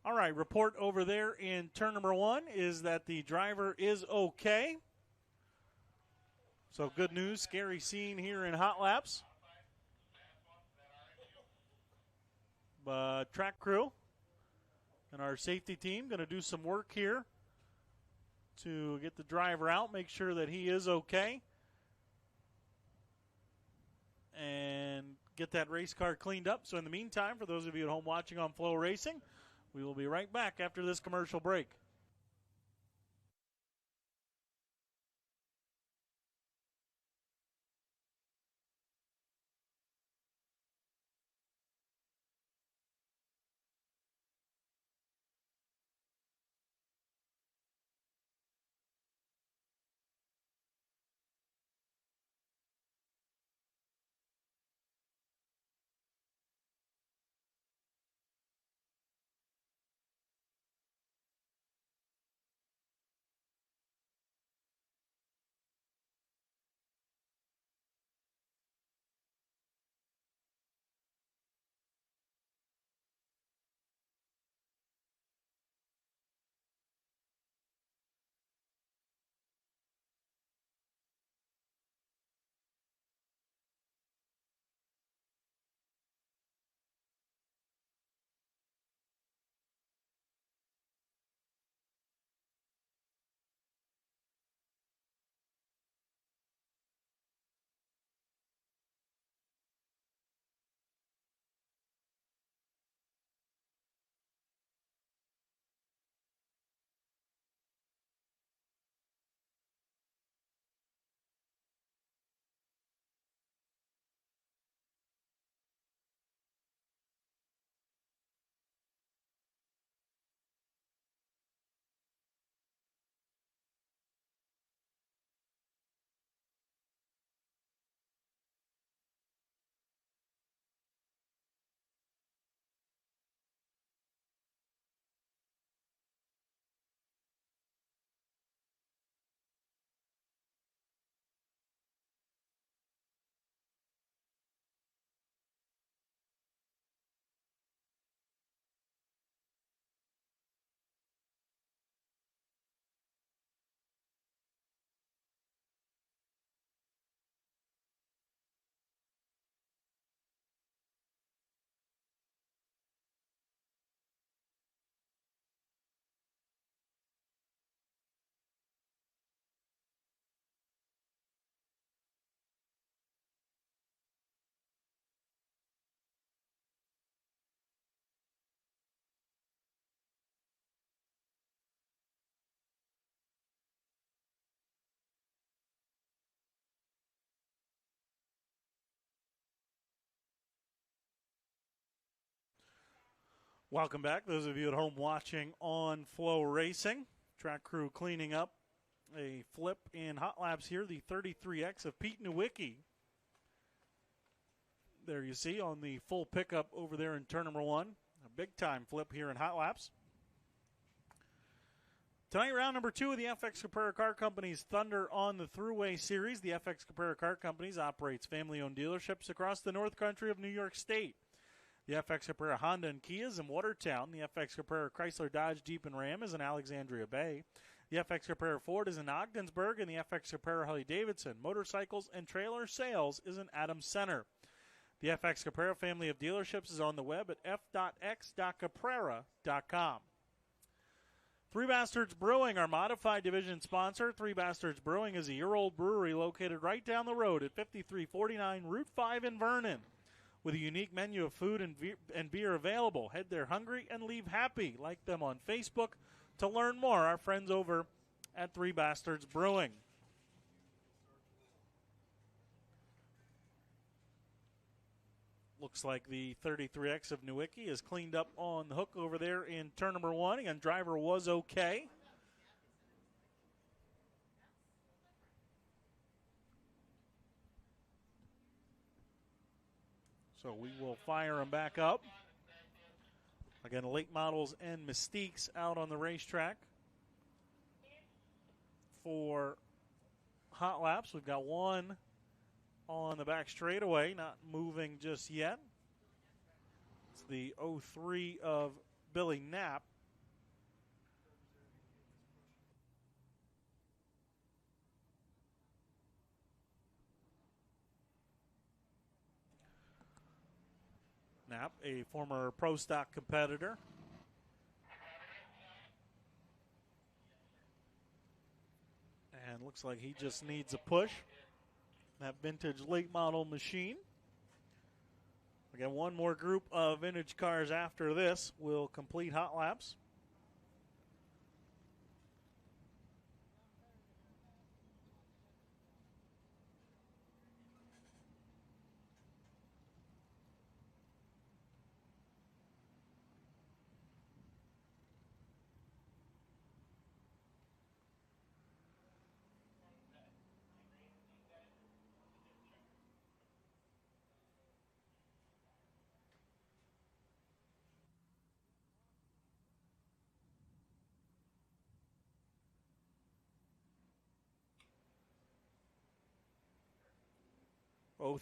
All right, report over there in turn number 1 is that the driver is okay. So good news, scary scene here in hot laps. But track crew and our safety team going to do some work here to get the driver out, make sure that he is okay, and get that race car cleaned up. So in the meantime, for those of you at home watching on Flow Racing, we will be right back after this commercial break. Welcome back, those of you at home watching on Flow Racing. Track crew cleaning up a flip in hot laps here, the 33X of Pete Nowicki. There you see on the full pickup over there in turn number 1. A big-time flip here in hot laps. Tonight, round number 2 of the FX Caprara Car Company's Thunder on the Thruway Series. The FX Caprara Car Companies operates family-owned dealerships across the North Country of New York State. The FX Caprara Honda and Kia is in Watertown. The FX Caprara Chrysler Dodge Jeep and Ram is in Alexandria Bay. The FX Caprara Ford is in Ogdensburg, and the FX Caprara Harley Davidson Motorcycles and Trailer Sales is in Adams Center. The FX Caprara family of dealerships is on the web at f.x.caprara.com. Three Bastards Brewing, our modified division sponsor. Three Bastards Brewing is a year-old brewery located right down the road at 5349 Route 5 in Vernon. With a unique menu of food and beer available. Head there hungry and leave happy. Like them on Facebook to learn more. Our friends over at Three Bastards Brewing. Looks like the 33X of Nowicki is cleaned up on the hook over there in turn number 1. Again, driver was okay. So we will fire them back up. Again, late models and mystiques out on the racetrack for hot laps. We've got one on the back straightaway, not moving just yet. It's the 03 of Billy Knapp. lap, a former Pro Stock competitor. And looks like he just needs a push. That vintage late model machine. Again, one more group of vintage cars after this will complete hot laps.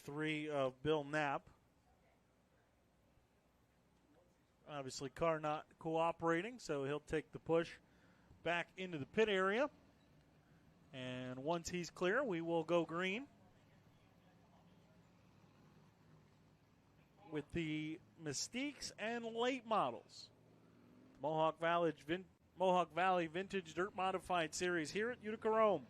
'03 of Bill Knapp. Obviously, car not cooperating, so he'll take the push back into the pit area. And once he's clear, we will go green with the Mystiques and late models. Mohawk Valley Vintage Dirt Modified Series here at Utica-Rome.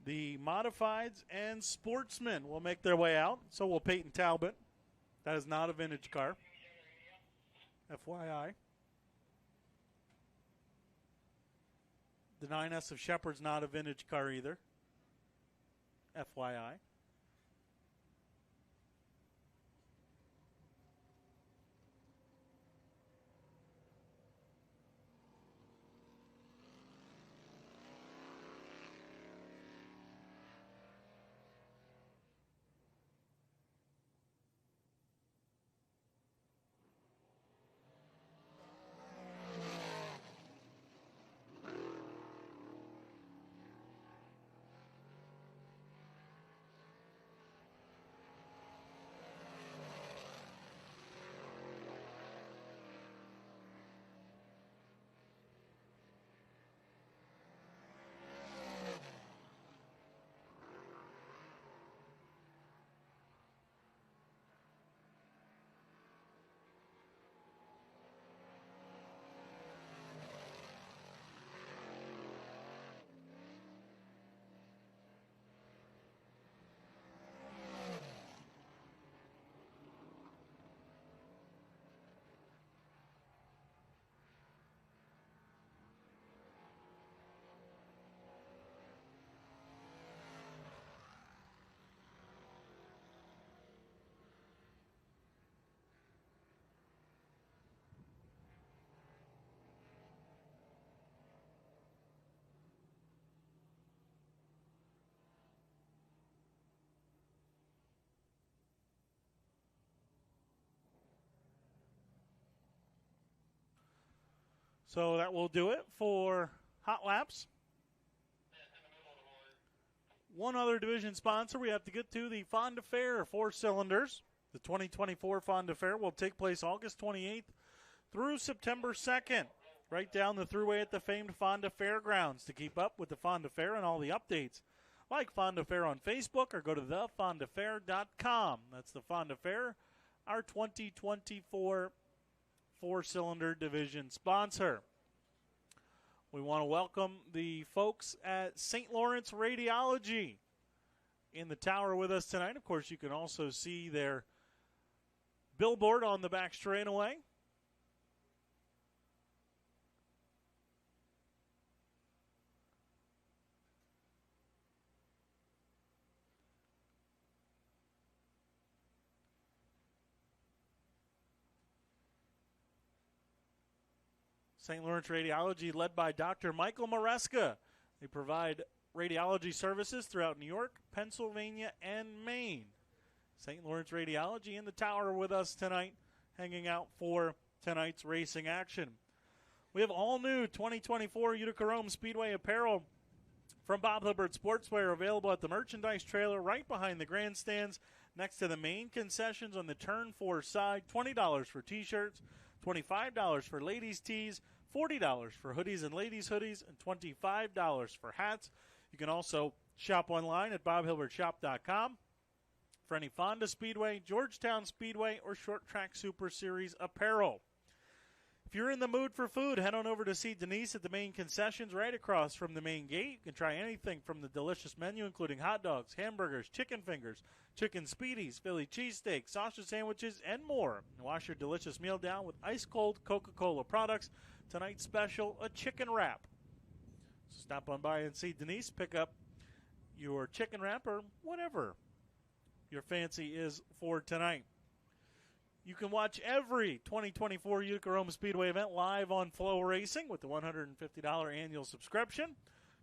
The Modifieds and Sportsmen will make their way out. So will Peyton Talbot. That is not a vintage car. FYI. The 9S of Shepherd's not a vintage car either. FYI. So that will do it for hot laps. one other division sponsor we have to get to, the Fonda Fair 4 cylinders. The 2024 Fonda Fair will take place August 28th through September 2nd, right down the thruway at the famed Fonda Fairgrounds. To keep up with the Fonda Fair and all the updates, like Fonda Fair on Facebook or go to thefondafair.com. That's the Fonda Fair, our 2024 4-cylinder division sponsor. We want to welcome the folks at St. Lawrence Radiology in the tower with us tonight. Of course, you can also see their billboard on the back straightaway. St. Lawrence Radiology, led by Dr. Michael Maresca. They provide radiology services throughout New York, Pennsylvania, and Maine. St. Lawrence Radiology in the tower with us tonight, hanging out for tonight's racing action. We have all new 2024 Utica-Rome Speedway apparel from Bob Hilbert Sportswear available at the merchandise trailer right behind the grandstands next to the main concessions on the Turn 4 side. $20 for T-shirts, $25 for ladies' tees, $40 for hoodies and ladies' hoodies, and $25 for hats. You can also shop online at bobhilbertshop.com for any Fonda Speedway, Georgetown Speedway, or Short Track Super Series apparel. If you're in the mood for food, head on over to see Denise at the main concessions right across from the main gate. You can try anything from the delicious menu, including hot dogs, hamburgers, chicken fingers, chicken speedies, Philly cheesesteak, sausage sandwiches, and more. And wash your delicious meal down with ice-cold Coca-Cola products. Tonight's special, a chicken wrap. So stop on by and see Denise. Pick up your chicken wrap or whatever your fancy is for tonight. You can watch every 2024 Utica-Rome Speedway event live on Flow Racing with the $150 annual subscription.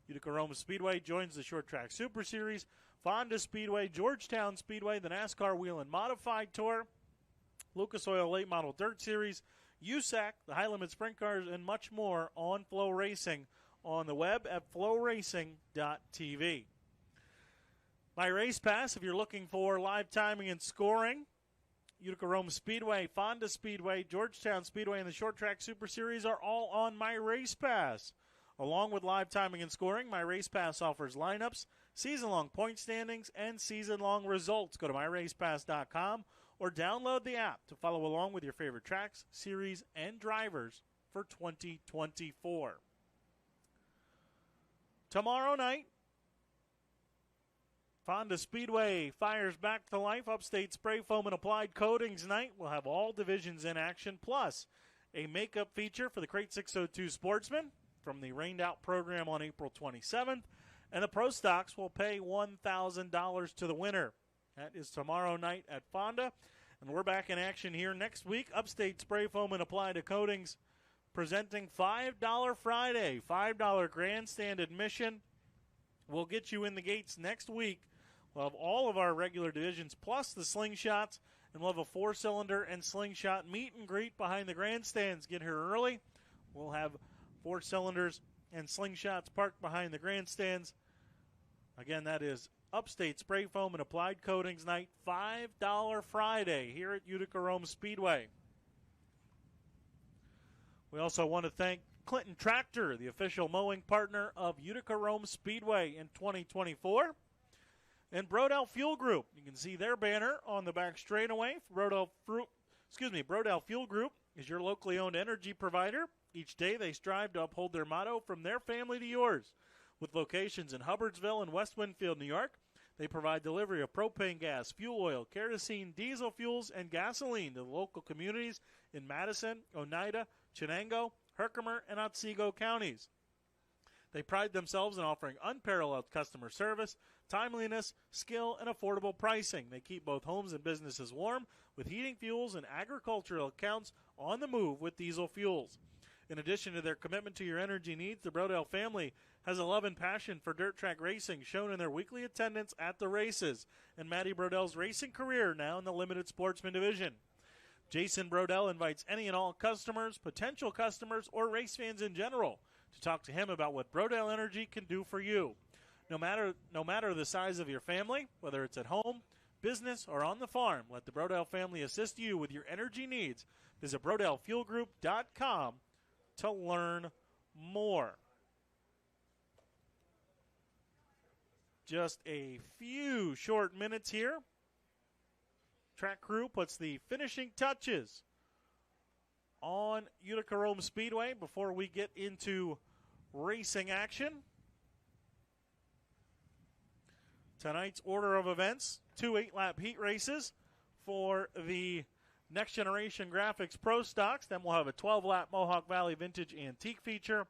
Utica-Rome Speedway joins the Short Track Super Series, Fonda Speedway, Georgetown Speedway, the NASCAR Wheel and Modified Tour, Lucas Oil Late Model Dirt Series, USAC, the High Limit Sprint Cars, and much more on Flow Racing on the web at flowracing.tv. My Race Pass, if you're looking for live timing and scoring, Utica-Rome Speedway, Fonda Speedway, Georgetown Speedway, and the Short Track Super Series are all on My Race Pass. Along with live timing and scoring, My Race Pass offers lineups, season-long point standings, and season-long results. Go to myracepass.com or download the app to follow along with your favorite tracks, series, and drivers for 2024. Tomorrow night, Fonda Speedway fires back to life. Upstate Spray Foam and Applied Coatings night. We'll have all divisions in action, plus a makeup feature for the Crate 602 Sportsman from the Rained Out program on April 27th. And the Pro Stocks will pay $1,000 to the winner. That is tomorrow night at Fonda. And we're back in action here next week. Upstate Spray Foam and Applied Coatings presenting $5 Friday, $5 grandstand admission. We'll get you in the gates next week. We'll have all of our regular divisions plus the slingshots, and we'll have a 4-cylinder and slingshot meet and greet behind the grandstands. Get here early. We'll have 4 cylinders and slingshots parked behind the grandstands. Again, that is Upstate Spray Foam and Applied Coatings night, $5 Friday here at Utica-Rome Speedway. We also want to thank Clinton Tractor, the official mowing partner of Utica-Rome Speedway in 2024. And Brodell Fuel Group. You can see their banner on the back straightaway. Brodell Fuel Group is your locally owned energy provider. Each day they strive to uphold their motto, from their family to yours. With locations in Hubbardsville and West Winfield, New York, they provide delivery of propane gas, fuel oil, kerosene, diesel fuels, and gasoline to the local communities in Madison, Oneida, Chenango, Herkimer, and Otsego counties. They pride themselves in offering unparalleled customer service, timeliness, skill, and affordable pricing. They keep both homes and businesses warm with heating fuels and agricultural accounts on the move with diesel fuels. In addition to their commitment to your energy needs, the Brodell family has a love and passion for dirt track racing shown in their weekly attendance at the races, and Matty Brodell's racing career now in the limited sportsman division. Jason Brodell invites any and all customers, potential customers, or race fans in general to talk to him about what Brodell Energy can do for you. No matter the size of your family, whether it's at home, business, or on the farm, let the Brodell family assist you with your energy needs. Visit BrodellFuelGroup.com to learn more. Just a few short minutes here. Track crew puts the finishing touches on Utica-Rome Speedway before we get into racing action. Tonight's order of events, 2 8-lap heat races for the Next Generation Graphics Pro Stocks. Then we'll have a 12-lap Mohawk Valley Vintage Antique feature,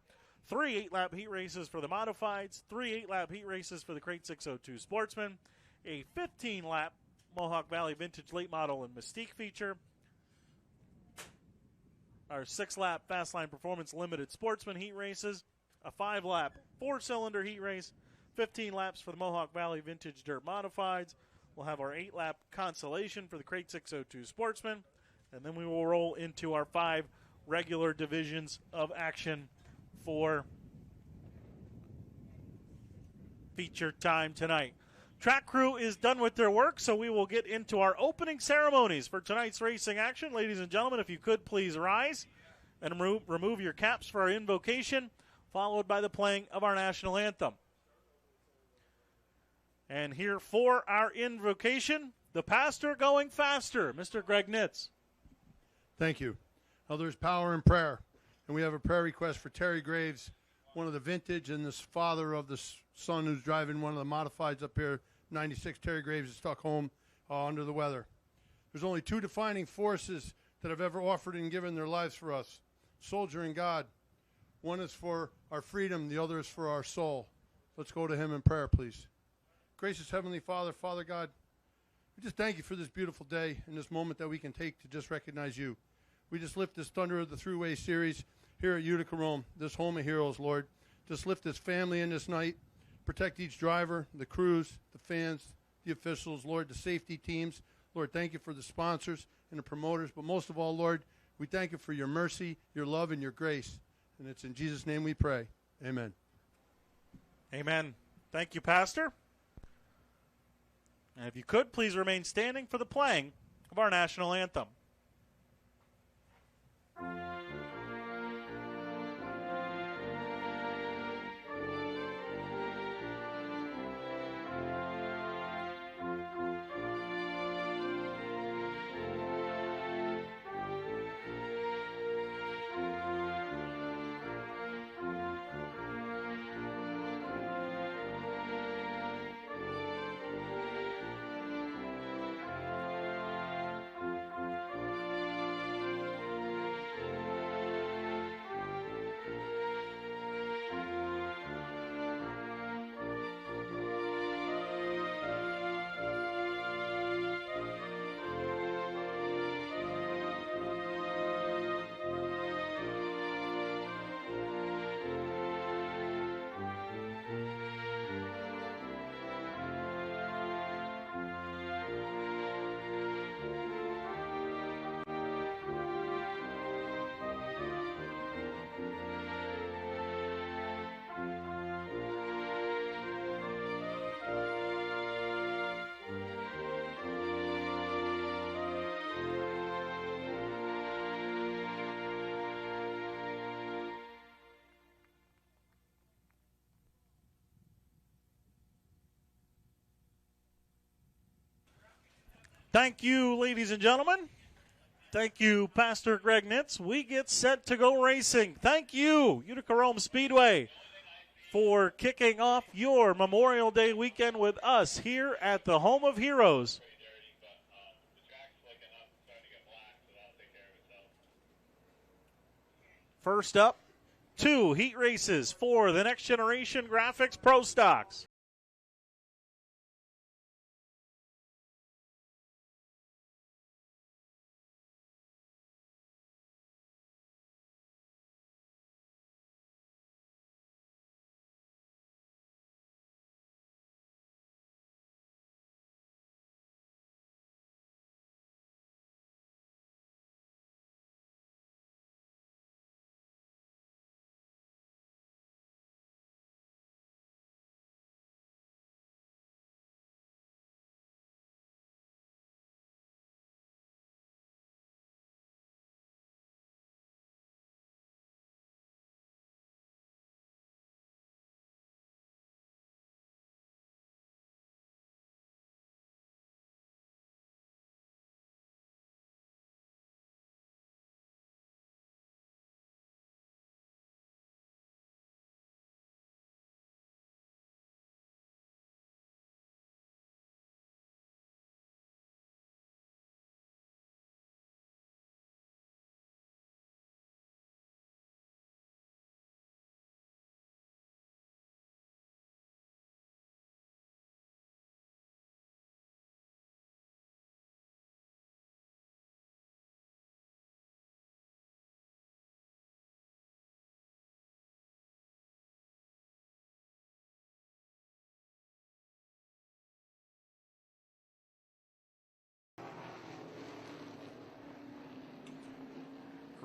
3 8-lap heat races for the Modifieds, 3 8-lap heat races for the Crate 602 Sportsman, a 15-lap Mohawk Valley Vintage Late Model and Mystique feature, our 6-lap Fastline Performance Limited Sportsman heat races, a 5-lap 4-cylinder heat race, 15 laps for the Mohawk Valley Vintage Dirt Modifieds. We'll have our 8-lap consolation for the Crate 602 Sportsman, and then we will roll into our 5 regular divisions of action for feature time tonight. Track crew is done with their work, so we will get into our opening ceremonies for tonight's racing action. Ladies and gentlemen, if you could please rise and remove your caps for our invocation, followed by the playing of our national anthem. And here for our invocation, the pastor going faster, Mr. Greg Nitz. Thank you. Now there's power in prayer, and we have a prayer request for Terry Graves, one of the vintage, and this father of the son who's driving one of the modifieds up here, 96. Terry Graves is stuck home under the weather. There's only 2 defining forces that have ever offered and given their lives for us, soldier and God. One is for our freedom, the other is for our soul. Let's go to him in prayer, please. Gracious Heavenly Father, Father God, we just thank you for this beautiful day and this moment that we can take to just recognize you. We just lift this Thunder of the Thruway series here at Utica-Rome, this home of heroes, Lord. Just lift this family in this night. Protect each driver, the crews, the fans, the officials, Lord, the safety teams. Lord, thank you for the sponsors and the promoters. But most of all, Lord, we thank you for your mercy, your love, and your grace. And it's in Jesus' name we pray. Amen. Amen. Thank you, Pastor. And if you could, please remain standing for the playing of our national anthem. Thank you, ladies and gentlemen. Thank you, Pastor Greg Nitz. We get set to go racing. Thank you, Utica-Rome Speedway, for kicking off your Memorial Day weekend with us here at the Home of Heroes. First up, 2 heat races for the Next Generation Graphics Pro Stocks.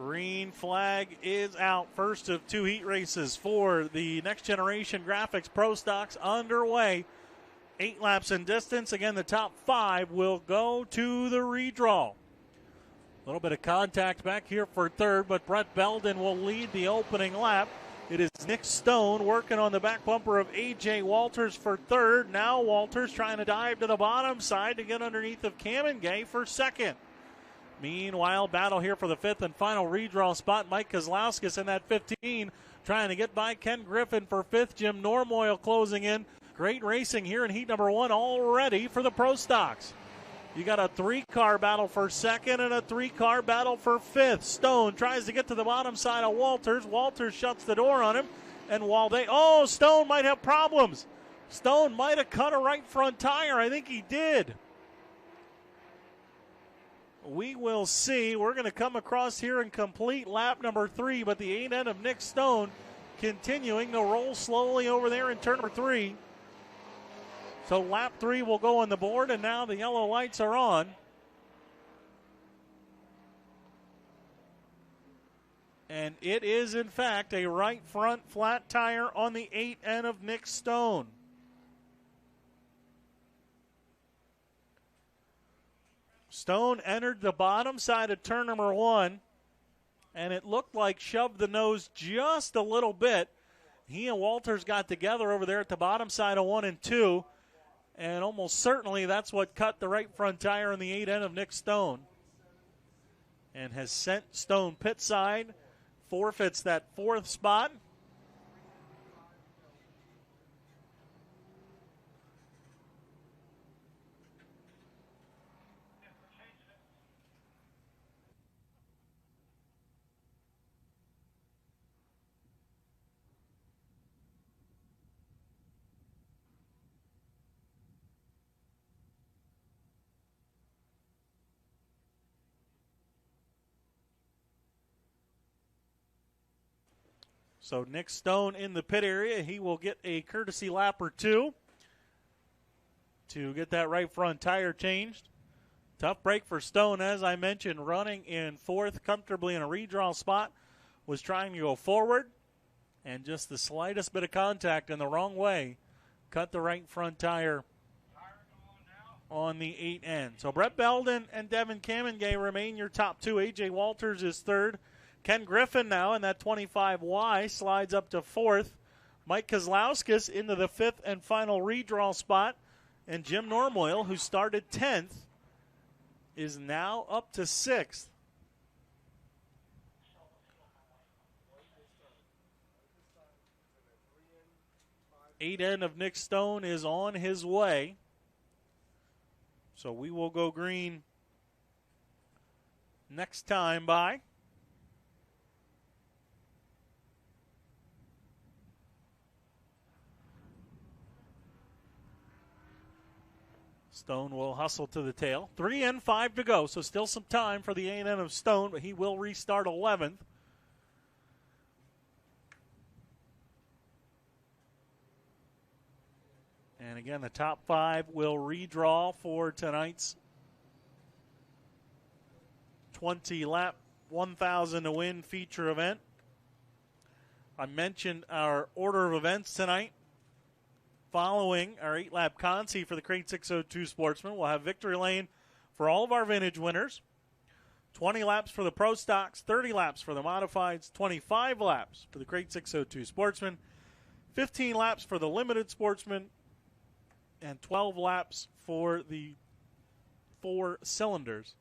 Green flag is out. First of two heat races for the Next Generation Graphics Pro Stocks underway. 8 laps in distance. Again, the top 5 will go to the redraw. A little bit of contact back here for third, but Brett Belden will lead the opening lap. It is Nick Stone working on the back bumper of A.J. Walters for third. Now Walters trying to dive to the bottom side to get underneath of Kamengay for second. Meanwhile, battle here for the 5th and final redraw spot. Mike Kozlowskis in that 15 trying to get by Ken Griffin for 5th. Jim Normoyle closing in. Great racing here in heat number 1 already for the Pro Stocks. You got a 3-car battle for 2nd and a 3-car battle for 5th. Stone tries to get to the bottom side of Walters. Walters shuts the door on him. And Stone might have problems. Stone might have cut a right front tire. I think he did. We will see. We're going to come across here and complete lap number 3, but the 8 end of Nick Stone continuing to roll slowly over there in turn number 3. So lap 3 will go on the board, and now the yellow lights are on. And it is, in fact, a right front flat tire on the 8 end of Nick Stone. Stone entered the bottom side of turn number 1, and it looked like shoved the nose just a little bit. He and Walters got together over there at the bottom side of 1 and 2, and almost certainly that's what cut the right front tire on the 8 end of Nick Stone and has sent Stone pit side, forfeits that 4th spot. So Nick Stone in the pit area. He will get a courtesy lap or 2 to get that right front tire changed. Tough break for Stone, as I mentioned, running in 4th comfortably in a redraw spot. Was trying to go forward, and just the slightest bit of contact in the wrong way cut the right front tire on the 8 end. So Brett Belden and Devin Kamengay remain your top 2. A.J. Walters is 3rd. Ken Griffin now in that 25Y slides up to 4th. Mike Kozlowskis into the 5th and final redraw spot. And Jim Normoyle, who started 10th, is now up to 6th. Eight end of Nick Stone is on his way. So we will go green next time by. Stone will hustle to the tail. 3 and 5 to go, so still some time for the A&M of Stone, but he will restart 11th. And again, the top 5 will redraw for tonight's 20-lap, 1,000 to win feature event. I mentioned our order of events tonight. Following our 8-lap consi for the Crate 602 Sportsman, we'll have victory lane for all of our vintage winners. 20 laps for the Pro Stocks, 30 laps for the Modifieds, 25 laps for the Crate 602 Sportsman, 15 laps for the Limited Sportsman, and 12 laps for the 4 cylinders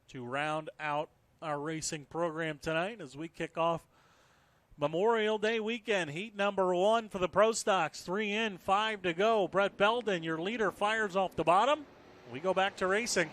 to round out our racing program tonight as we kick off Memorial Day weekend, heat number 1 for the Pro Stocks. 3 in, 5 to go. Brett Belden, your leader, fires off the bottom. We go back to racing.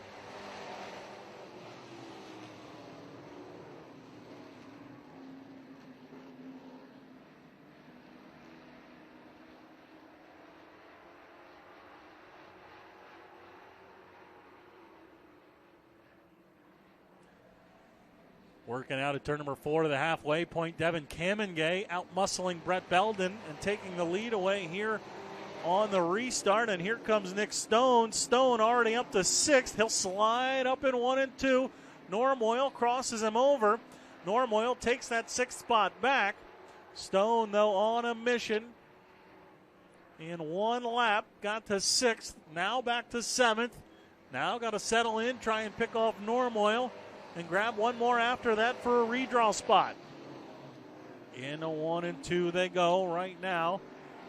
Working out at turn number 4 to the halfway point. Devin Kamengay out-muscling Brett Belden and taking the lead away here on the restart. And here comes Nick Stone. Stone already up to 6th. He'll slide up in 1 and 2. Normoyle crosses him over. Normoyle takes that 6th spot back. Stone, though, on a mission. In one lap, got to 6th, now back to 7th. Now got to settle in, try and pick off Normoyle, and grab one more after that for a redraw spot. In a 1 and 2 they go right now.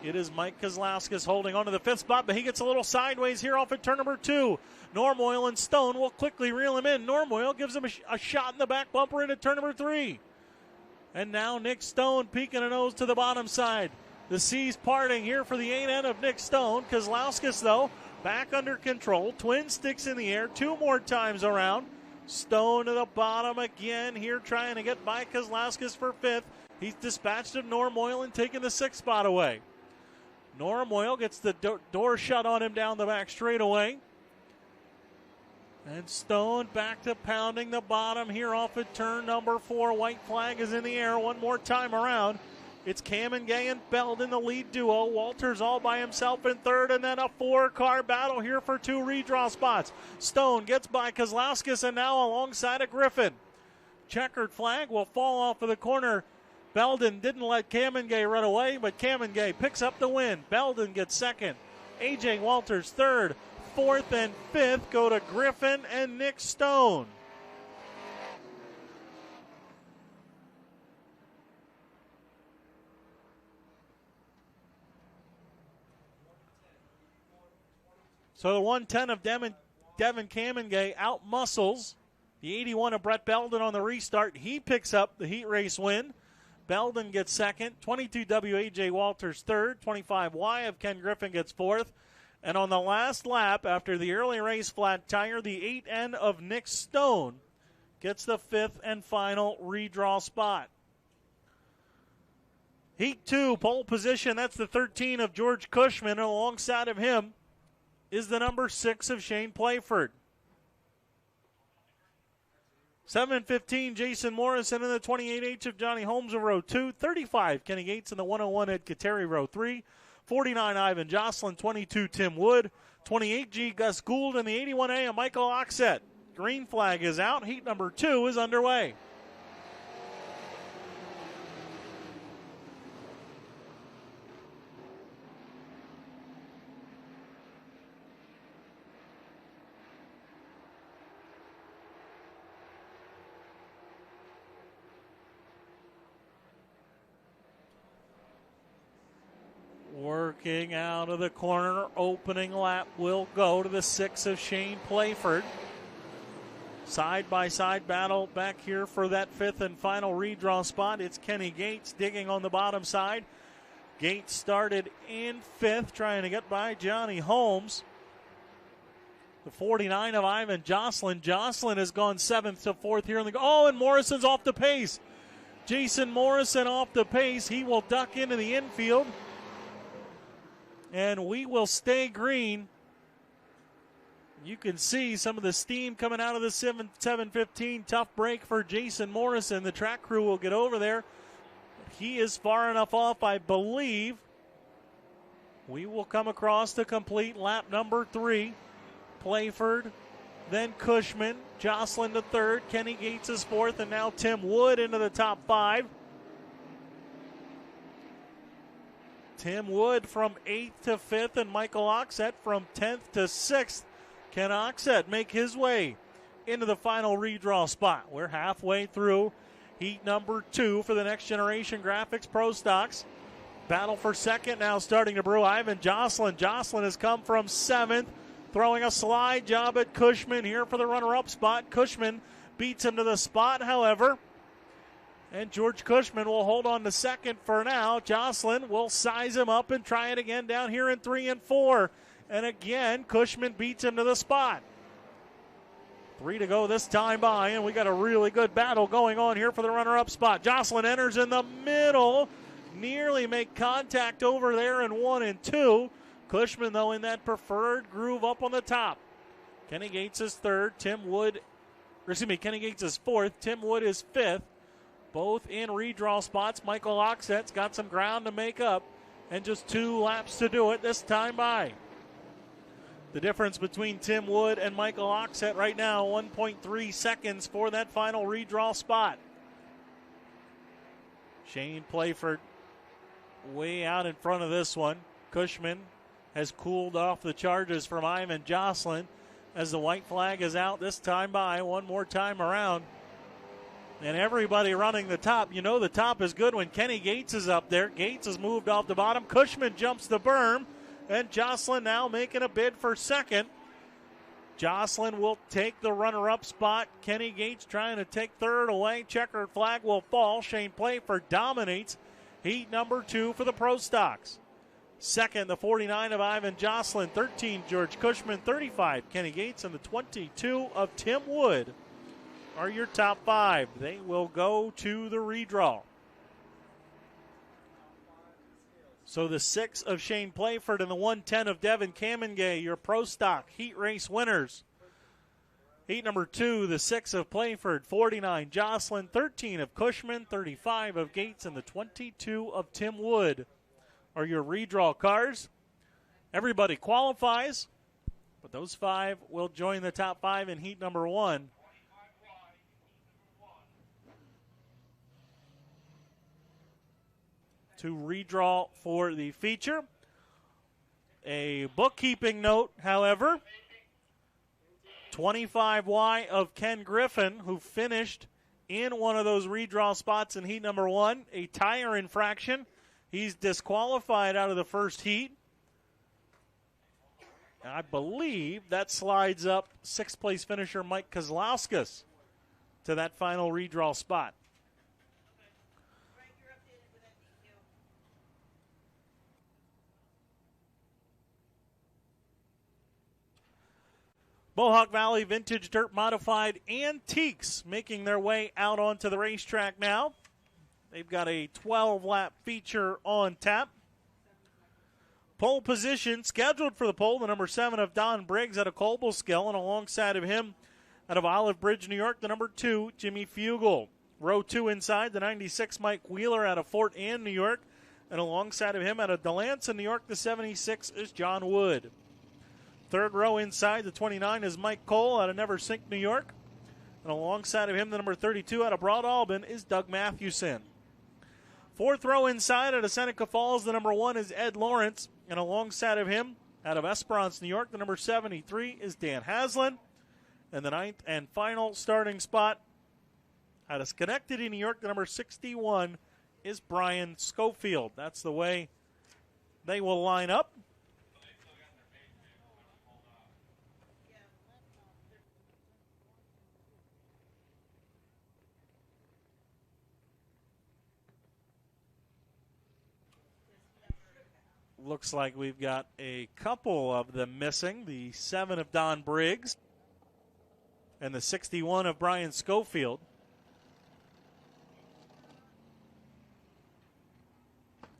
It is Mike Kozlowskis holding on to the 5th spot, but he gets a little sideways here off at turn number 2. Normoyle and Stone will quickly reel him in. Normoyle gives him a shot in the back bumper into turn number 3. And now Nick Stone peeking a nose to the bottom side. The seas parting here for the 8N of Nick Stone. Kozlowskis, though, back under control. Twin sticks in the air 2 more times around. Stone to the bottom again here, trying to get by Kozlowskis for 5th. He's dispatched of Normoyle and taken the 6th spot away. Normoyle gets the door shut on him down the back straightaway. And Stone back to pounding the bottom here off at turn number 4. White flag is in the air one more time around. It's Kamengay and Beld in the lead duo. Walters all by himself in 3rd, and then a 4-car battle here for 2 redraw spots. Stone gets by Kozlowskis and now alongside of Griffin. Checkered flag will fall off of the corner. Belden didn't let Kamengay run away, but Kamengay picks up the win. Belden gets 2nd. A.J. Walters 3rd. 4th and 5th go to Griffin and Nick Stone. So the 110 of Devin Kamengay out-muscles the 81 of Brett Belden on the restart. He picks up the heat race win. Belden gets 2nd. 22W A.J. Walters 3rd. 25Y of Ken Griffin gets 4th. And on the last lap, after the early race flat tire, the 8N of Nick Stone gets the 5th and final redraw spot. Heat 2, pole position, that's the 13 of George Cushman, and alongside of him is the number 6 of Shane Playford. 7:15, Jason Morrison in the 28H of Johnny Holmes of row 2. 35, Kenny Gates in the 101 Ed Kateri row 3. 49, Ivan Jocelyn. 22, Tim Wood. 28G, Gus Gould. And the 81A of Michael Oxett. Green flag is out. Heat number 2 is underway. Working out of the corner, opening lap will go to the 6 of Shane Playford. Side-by-side battle back here for that 5th and final redraw spot. It's Kenny Gates digging on the bottom side. Gates started in 5th, trying to get by Johnny Holmes. The 49 of Ivan Jocelyn. Jocelyn has gone 7th to 4th here in the... Oh, and Morrison's off the pace. Jason Morrison off the pace. He will duck into the infield. And we will stay green. You can see some of the steam coming out of the 7:15. Tough break for Jason Morrison. The track crew will get over there. He is far enough off, I believe. We will come across to complete lap number 3. Playford, then Cushman, Jocelyn to 3rd, Kenny Gates is 4th, and now Tim Wood into the top 5. Tim Wood from 8th to 5th, and Michael Oxett from 10th to 6th. Can Oxett make his way into the final redraw spot? We're halfway through heat number 2 for the Next Generation Graphics Pro Stocks. Battle for 2nd now starting to brew. Ivan Jocelyn. Jocelyn has come from 7th, throwing a slide job at Cushman here for the runner-up spot. Cushman beats him to the spot, however. And George Cushman will hold on to 2nd for now. Jocelyn will size him up and try it again down here in 3 and 4. And again, Cushman beats him to the spot. 3 to go this time by, and we got a really good battle going on here for the runner-up spot. Jocelyn enters in the middle. Nearly make contact over there in 1 and 2. Cushman, though, in that preferred groove up on the top. Kenny Gates is 3rd. Kenny Gates is 4th. Tim Wood is 5th. Both in redraw spots. Michael Oxett's got some ground to make up, and just 2 laps to do it this time by. The difference between Tim Wood and Michael Oxett right now, 1.3 seconds for that final redraw spot. Shane Playford way out in front of this one. Cushman has cooled off the charges from Ivan Jocelyn as the white flag is out this time by one more time around. And everybody running the top. You know the top is good when Kenny Gates is up there. Gates has moved off the bottom. Cushman jumps the berm. And Jocelyn now making a bid for second. Jocelyn will take the runner-up spot. Kenny Gates trying to take third away. Checkered flag will fall. Shane Playford dominates heat number 2 for the Pro Stocks. Second, the 49 of Ivan Jocelyn. 13, George Cushman. 35, Kenny Gates. And the 22 of Tim Wood are your top 5. They will go to the redraw. So the 6 of Shane Playford and the 110 of Devin Kamengay, your Pro Stock heat race winners. Heat number 2, the 6 of Playford, 49 Jocelyn, 13 of Cushman, 35 of Gates, and the 22 of Tim Wood are your redraw cars. Everybody qualifies, but those 5 will join the top 5 in heat number 1. To redraw for the feature. A bookkeeping note, however, 25Y of Ken Griffin, who finished in one of those redraw spots in heat number 1, a tire infraction. He's disqualified out of the first heat. I believe that slides up 6th place finisher Mike Kozlauskas to that final redraw spot. Mohawk Valley Vintage Dirt Modified Antiques making their way out onto the racetrack now. They've got a 12-lap feature on tap. Pole position scheduled for the pole, the number 7 of Don Briggs out of Cobleskill, and alongside of him out of Olive Bridge, New York, the number 2, Jimmy Fugel. Row 2 inside, the 96 Mike Wheeler out of Fort Anne, New York, and alongside of him out of Delancey, New York, the 76 is John Wood. Third row inside, the 29 is Mike Cole out of Neversink, New York. And alongside of him, the number 32 out of Broad Albin is Doug Mathewson. Fourth row inside out of Seneca Falls, the number 1 is Ed Lawrence. And alongside of him, out of Esperance, New York, the number 73 is Dan Haslam. And the 9th and final starting spot out of Schenectady, New York, the number 61 is Brian Schofield. That's the way they will line up. Looks like we've got a couple of them missing. The 7 of Don Briggs and the 61 of Brian Schofield.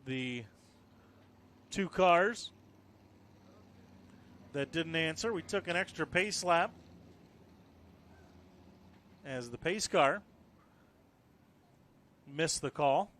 The 2 cars that didn't answer. We took an extra pace lap as the pace car missed the call.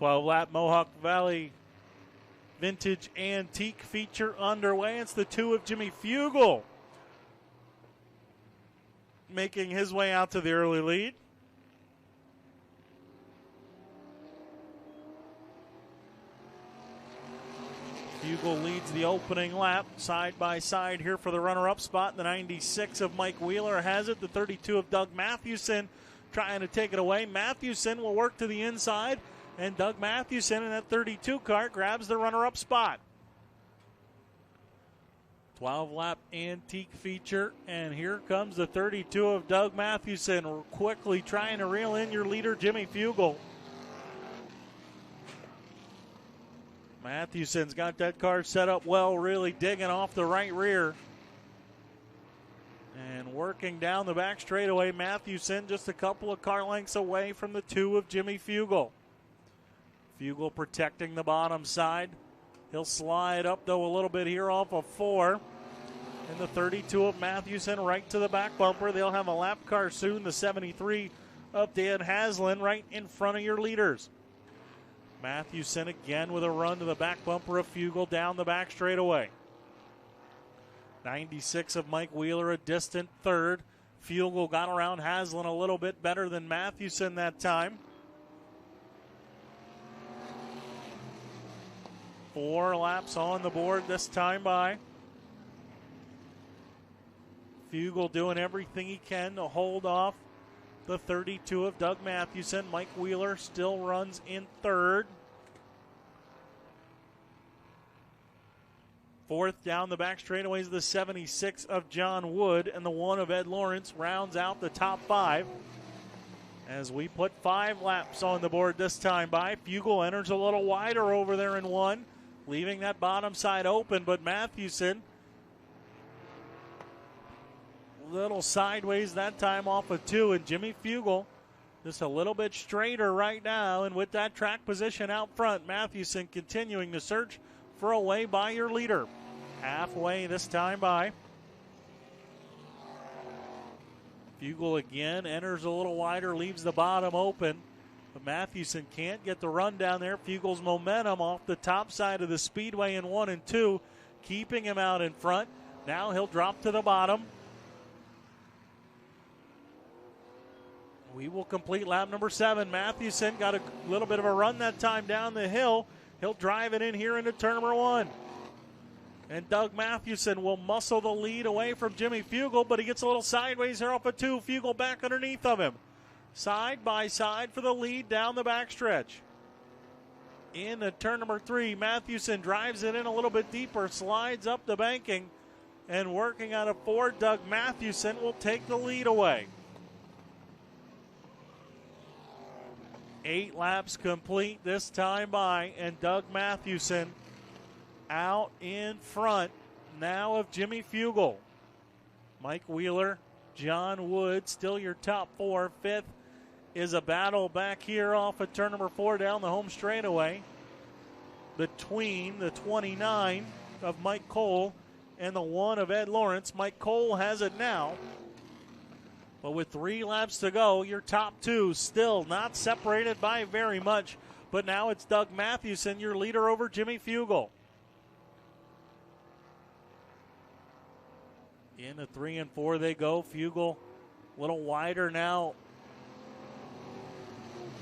Lap Mohawk Valley Vintage Antique feature underway. It's the 2 of Jimmy Fugel making his way out to the early lead. Fugel leads the opening lap side by side here for the runner-up spot. The 96 of Mike Wheeler has it. The 32 of Doug Mathewson trying to take it away. Mathewson will work to the inside. And Doug Mathewson in that 32 car grabs the runner-up spot. 12-lap antique feature, and here comes the 32 of Doug Mathewson, quickly trying to reel in your leader, Jimmy Fugel. Mathewson's got that car set up well, really digging off the right rear. And working down the back straightaway, Mathewson just a couple of car lengths away from the 2 of Jimmy Fugel. Fugel protecting the bottom side. He'll slide up, though, a little bit here off of 4. And the 32 of Mathewson right to the back bumper. They'll have a lap car soon. The 73 of Dan Haslam right in front of your leaders. Mathewson again with a run to the back bumper of Fugel down the back straightaway. 96 of Mike Wheeler, a distant third. Fugel got around Haslam a little bit better than Mathewson that time. 4 laps on the board this time by. Fugel doing everything he can to hold off the 32 of Doug Mathewson. Mike Wheeler still runs in third. 4th down the back straightaway is the 76 of John Wood, and the 1 of Ed Lawrence rounds out the top 5. As we put 5 laps on the board this time by. Fugel enters a little wider over there in 1, leaving that bottom side open, but Mathewson a little sideways that time off of 2, and Jimmy Fugel just a little bit straighter right now, and with that track position out front, Mathewson continuing to search for a way by your leader. Halfway this time by. Fugel again enters a little wider, leaves the bottom open, but Mathewson can't get the run down there. Fugel's momentum off the top side of the speedway in 1 and 2, keeping him out in front. Now he'll drop to the bottom. We will complete lap number 7. Mathewson got a little bit of a run that time down the hill. He'll drive it in here into turn number 1. And Doug Mathewson will muscle the lead away from Jimmy Fugel, but he gets a little sideways here off of 2. Fugel back underneath of him. Side by side for the lead down the backstretch. In turn number 3, Mathewson drives it in a little bit deeper, slides up the banking, and working out of 4, Doug Mathewson will take the lead away. 8 laps complete this time by, and Doug Mathewson out in front now of Jimmy Fugel. Mike Wheeler, John Wood, still your top 4. 5th is a battle back here off of turn number 4 down the home straightaway between the 29 of Mike Cole and the 1 of Ed Lawrence. Mike Cole has it now. But with 3 laps to go, your top 2 still not separated by very much. But now it's Doug Mathewson, your leader over Jimmy Fugel. Into 3 and 4 they go. Fugel a little wider now.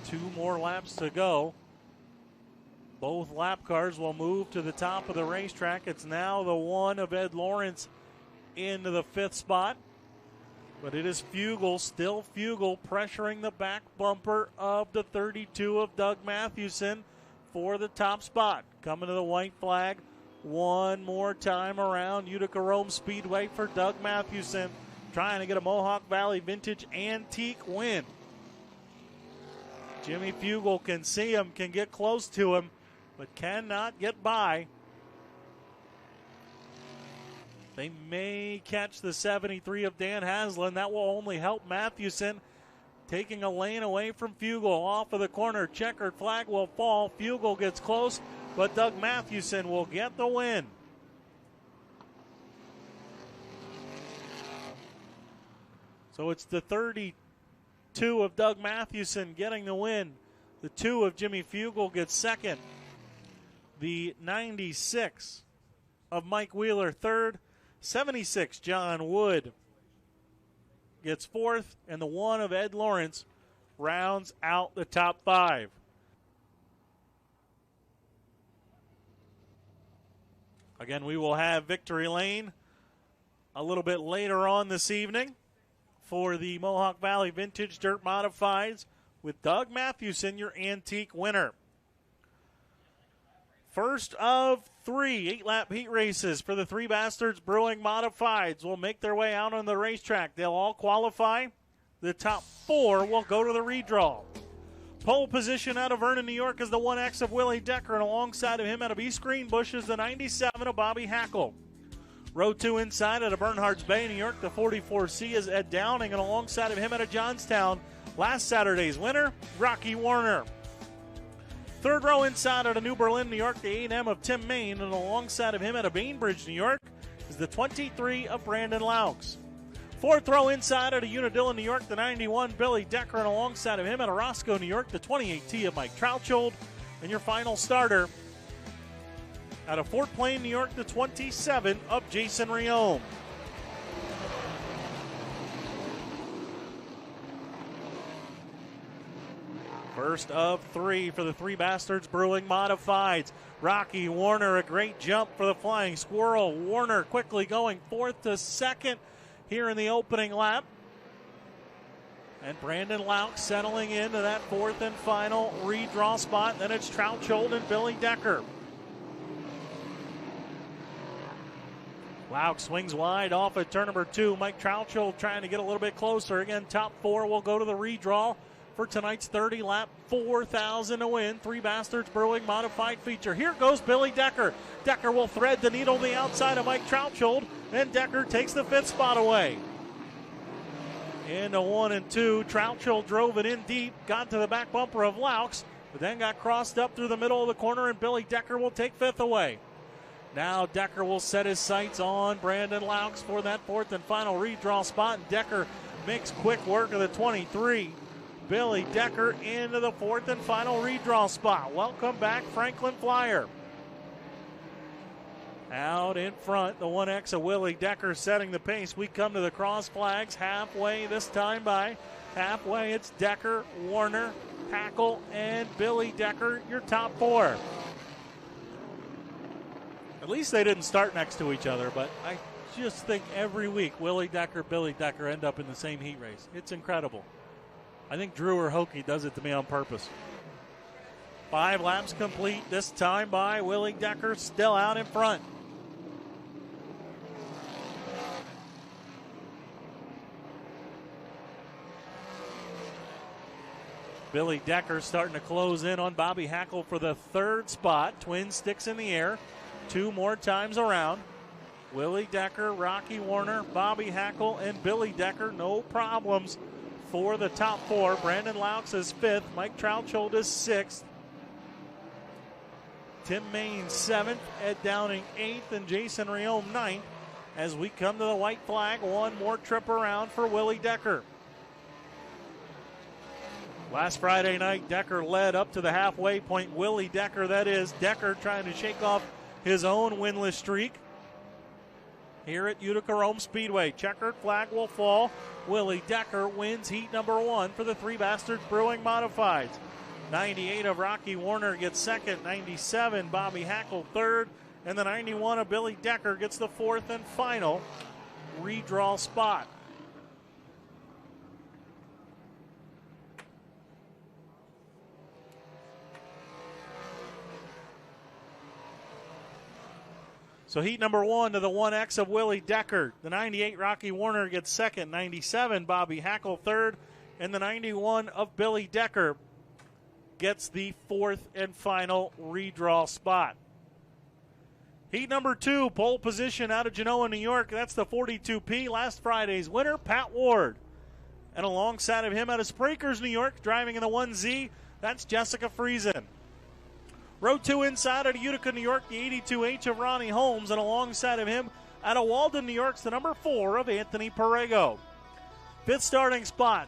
2 more laps to go. Both lap cars will move to the top of the racetrack. It's now the 1 of Ed Lawrence into the 5th spot. But it is Fugel, still Fugel, pressuring the back bumper of the 32 of Doug Mathewson for the top spot. Coming to the white flag one more time around Utica-Rome Speedway for Doug Mathewson, trying to get a Mohawk Valley Vintage Antique win. Jimmy Fugel can see him, can get close to him, but cannot get by. They may catch the 73 of Dan Haslam. That will only help Mathewson, taking a lane away from Fugel. Off of the corner, checkered flag will fall. Fugel gets close, but Doug Mathewson will get the win. So it's the 32 of Doug Mathewson getting the win. The 2 of Jimmy Fugel gets second. The 96 of Mike Wheeler third. 76 John Wood gets 4th, and the 1 of Ed Lawrence rounds out the top 5. Again, we will have Victory Lane a little bit later on this evening for the Mohawk Valley Vintage Dirt Modifieds with Doug Mathewson, your antique winner. First of Three 8-lap heat races for the Three Bastards Brewing Modifieds will make their way out on the racetrack. They'll all qualify. The top 4 will go to the redraw. Pole position out of Vernon, New York is the 1X of Willie Decker, and alongside of him out of East Greenbush is the 97 of Bobby Hackle. Row 2 inside out of Bernhards Bay, New York, the 44C is Ed Downing, and alongside of him out of Johnstown, last Saturday's winner, Rocky Warner. Third row inside out of New Berlin, New York, the 8M of Tim Main, and alongside of him out of Bainbridge, New York, is the 23 of Brandon Laux. Fourth row inside out of Unadilla, New York, the 91 Billy Decker, and alongside of him out of Roscoe, New York, the 28T of Mike Trouchold. And your final starter out of Fort Plain, New York, the 27 of Jason Riome. First of 3 for the Three Bastards Brewing Modifieds. Rocky Warner, a great jump for the Flying Squirrel. Warner quickly going 4th to 2nd here in the opening lap. And Brandon Laux settling into that 4th and final redraw spot. Then it's Trouchold and Billy Decker. Laux swings wide off at turn number 2. Mike Trouchold trying to get a little bit closer. Again, top 4 will go to the redraw for tonight's 30-lap, 4,000 to win. Three Bastards Brewing Modified feature. Here goes Billy Decker. Decker will thread the needle on the outside of Mike Trouchold, and Decker takes the 5th spot away. Into 1 and 2. Trouchold drove it in deep, got to the back bumper of Laux, but then got crossed up through the middle of the corner, and Billy Decker will take 5th away. Now Decker will set his sights on Brandon Laux for that 4th and final redraw spot, and Decker makes quick work of the 23. Billy Decker into the 4th and final redraw spot. Welcome back, Franklin Flyer. Out in front, the 1X of Willie Decker setting the pace. We come to the cross flags halfway this time by. Halfway, it's Decker, Warner, Hackle, and Billy Decker, your top 4. At least they didn't start next to each other, but I just think every week Willie Decker, Billy Decker end up in the same heat race. It's incredible. I think Drew or Hokie does it to me on purpose. 5 laps complete, this time by Willie Decker, still out in front. Billy Decker starting to close in on Bobby Hackle for the 3rd spot. Twin sticks in the air, 2 more times around. Willie Decker, Rocky Warner, Bobby Hackle, and Billy Decker, no problems for the top 4. Brandon Laux is 5th. Mike Trouchold is 6th. Tim Main 7th. Ed Downing 8th. And Jason Riome 9th. As we come to the white flag, 1 more trip around for Willie Decker. Last Friday night, Decker led up to the halfway point. Willie Decker, that is. Decker trying to shake off his own winless streak here at Utica-Rome Speedway. Checkered flag will fall. Willie Decker wins heat number 1 for the Three Bastards Brewing Modifieds. 98 of Rocky Warner gets 2nd. 97 Bobby Hackle 3rd. And the 91 of Billy Decker gets the 4th and final redraw spot. So heat number 1 to the 1X of Willie Decker. The 98 Rocky Warner gets 2nd. 97 Bobby Hackle 3rd. And the 91 of Billy Decker gets the 4th and final redraw spot. Heat number 2, pole position out of Genoa, New York. That's the 42P, last Friday's winner, Pat Ward. And alongside of him out of Sprinklers, New York, driving in the 1Z, that's Jessica Friesen. Row 2 inside out of Utica, New York, the 82H of Ronnie Holmes, and alongside of him out of Walden, New York, the number 4 of Anthony Perego. 5th starting spot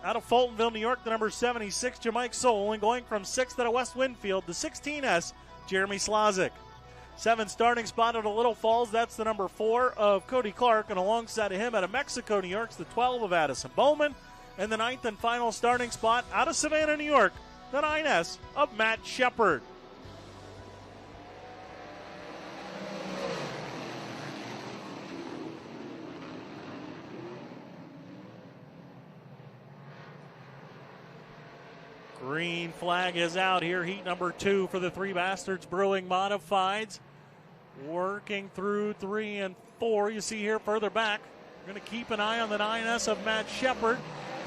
out of Fultonville, New York, the number 76, Jamike Soul, and going from 6th out of West Winfield, the 16S, Jeremy Slazik. 7th starting spot out of Little Falls, that's the number 4 of Cody Clark, and alongside of him out of Mexico, New York, the 12 of Addison Bowman, and the 9th and final starting spot out of Savannah, New York, the 9S of Matt Shepard. Green flag is out here. Heat number 2 for the Three Bastards Brewing Modifieds. Working through 3 and 4. You see here further back. We're going to keep an eye on the 9S of Matt Shepard.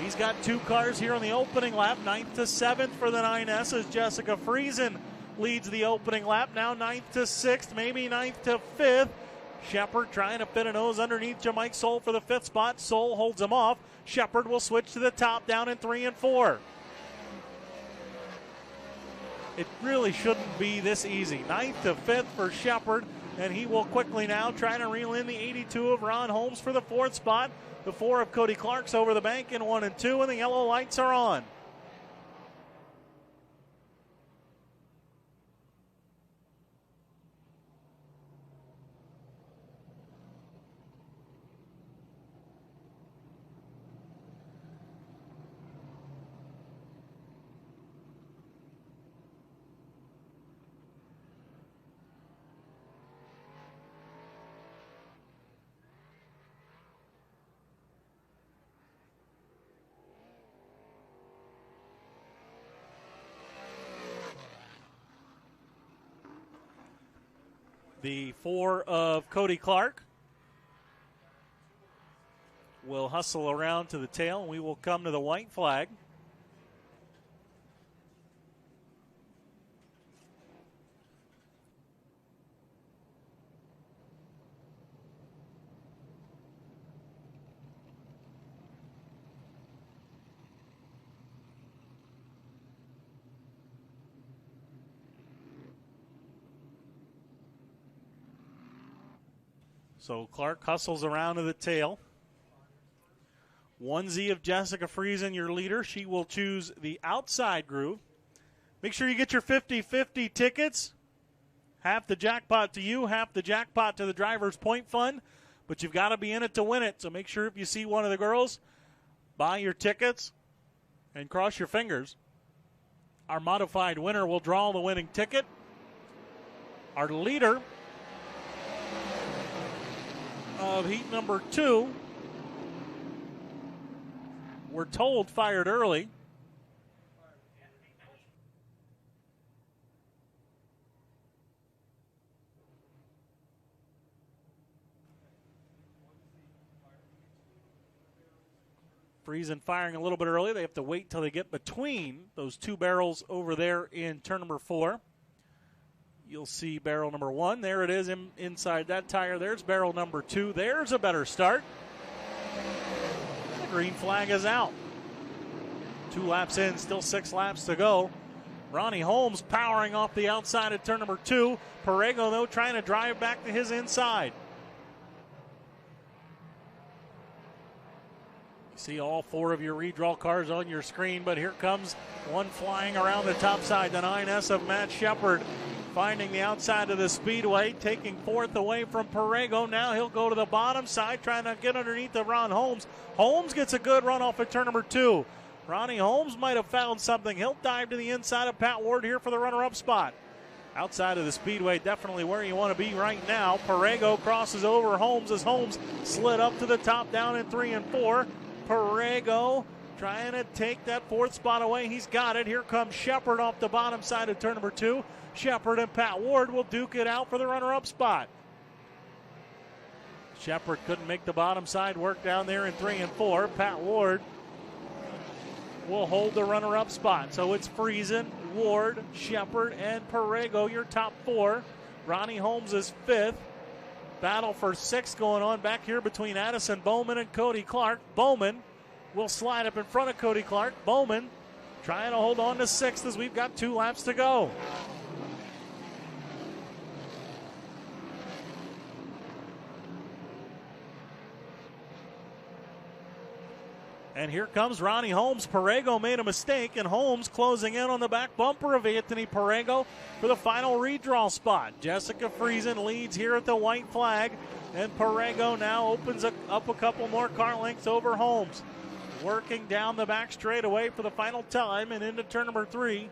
He's got 2 cars here on the opening lap. 9th to 7th for the 9S as Jessica Friesen leads the opening lap. Now 9th to 6th, maybe 9th to 5th. Shepard trying to fit a nose underneath Jamike Soule for the 5th spot. Soule holds him off. Shepard will switch to the top down in 3 and 4. It really shouldn't be this easy. 9th to 5th for Shepard, and he will quickly now try to reel in the 82 of Ron Holmes for the 4th spot. The 4 of Cody Clark's over the bank in 1 and 2, and the yellow lights are on. The 4 of Cody Clark will hustle around to the tail, and we will come to the white flag. So Clark hustles around to the tail. 1Z of Jessica Friesen, your leader. She will choose the outside groove. Make sure you get your 50-50 tickets. Half the jackpot to you, half the jackpot to the driver's point fund. But you've got to be in it to win it. So make sure if you see one of the girls, buy your tickets and cross your fingers. Our modified winner will draw the winning ticket. Our leader of heat number 2, we're told fired early. Friesen firing a little bit early. They have to wait till they get between those 2 barrels over there in turn number 4. You'll see barrel number 1. There it is inside that tire. There's barrel number 2. There's a better start. The green flag is out. 2 laps in, still 6 laps to go. Ronnie Holmes powering off the outside at turn number 2. Perego, though, trying to drive back to his inside. You see all 4 of your redraw cars on your screen, but here comes one flying around the top side. The 9S of Matt Shepard finding the outside of the speedway, taking 4th away from Perego. Now he'll go to the bottom side, trying to get underneath the Ron Holmes. Holmes gets a good run off at turn number 2. Ronnie Holmes might have found something. He'll dive to the inside of Pat Ward here for the runner-up spot. Outside of the speedway, definitely where you want to be right now. Perego crosses over Holmes as Holmes slid up to the top down in 3 and 4. Perego trying to take that 4th spot away. He's got it. Here comes Shepard off the bottom side of turn number 2. Shepard and Pat Ward will duke it out for the runner-up spot. Shepard couldn't make the bottom side work down there in 3 and 4. Pat Ward will hold the runner-up spot. So it's Friesen, Ward, Shepard, and Perego, your top 4. Ronnie Holmes is 5th. Battle for 6th going on back here between Addison Bowman and Cody Clark. Bowman will slide up in front of Cody Clark. Bowman trying to hold on to 6th as we've got 2 laps to go. And here comes Ronnie Holmes. Perego made a mistake, and Holmes closing in on the back bumper of Anthony Perego for the final redraw spot. Jessica Friesen leads here at the white flag, and Perego now opens up a couple more car lengths over Holmes. Working down the back straightaway for the final time and into turn number 3.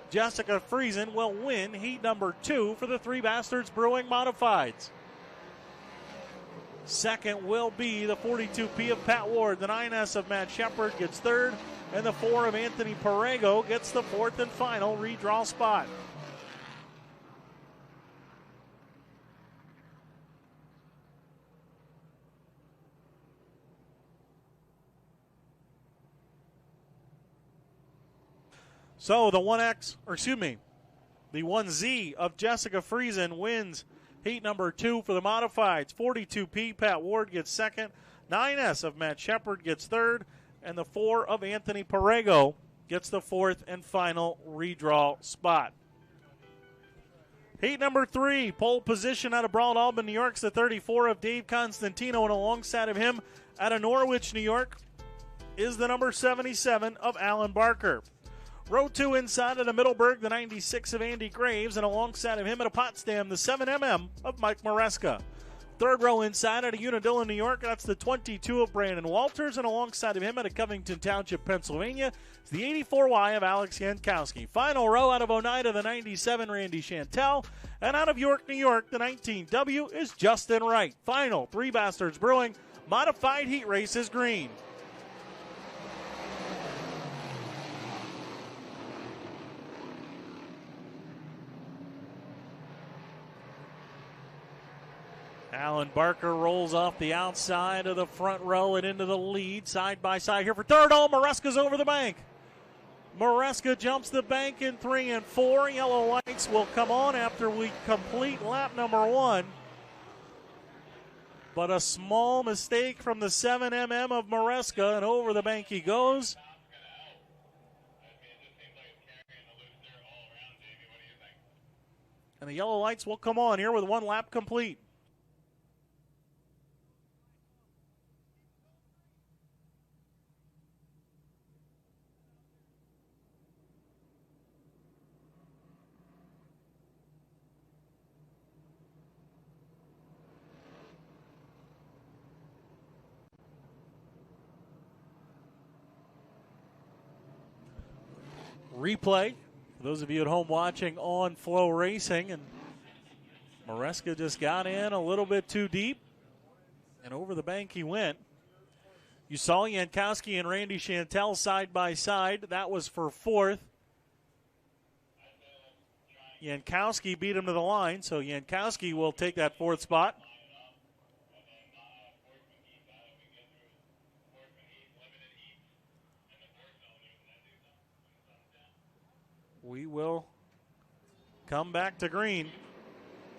Jessica Friesen will win heat number 2 for the Three Bastards Brewing Modifieds. Second will be the 42P of Pat Ward. The 9S of Matt Shepard gets 3rd, and the 4 of Anthony Perego gets the 4th and final redraw spot. So the 1Z of Jessica Friesen wins heat number 2 for the modifieds. 42P, Pat Ward gets second. 9S of Matt Shepard gets third. And the 4 of Anthony Perego gets the fourth and final redraw spot. Heat number 3, pole position out of Broad Albin, New York, is the 34 of Dave Constantino, and alongside of him out of Norwich, New York, is the number 77 of Alan Barker. Row 2 inside of the Middleburg, the 96 of Andy Graves, and alongside of him at a Potsdam, the 7mm of Mike Maresca. Third row inside out of Unadilla, New York, that's the 22 of Brandon Walters, and alongside of him out of Covington Township, Pennsylvania, is the 84Y of Alex Jankowski. Final row out of Oneida, the 97, Randy Chantel, and out of York, New York, the 19W is Justin Wright. Final, Three Bastards Brewing, modified heat race is green. Alan Barker rolls off the outside of the front row and into the lead, side by side here for third. Oh, Maresca's over the bank. Maresca jumps the bank in 3 and 4. Yellow lights will come on after we complete lap number 1. But a small mistake from the 7mm of Maresca, and over the bank he goes. And the yellow lights will come on here with 1 lap complete. Replay for those of you at home watching on Flow Racing, and Maresca just got in a little bit too deep, and over the bank he went. You saw Jankowski and Randy Chantel side by side. That was for 4th. Jankowski beat him to the line, so Jankowski will take that 4th spot. We will come back to green.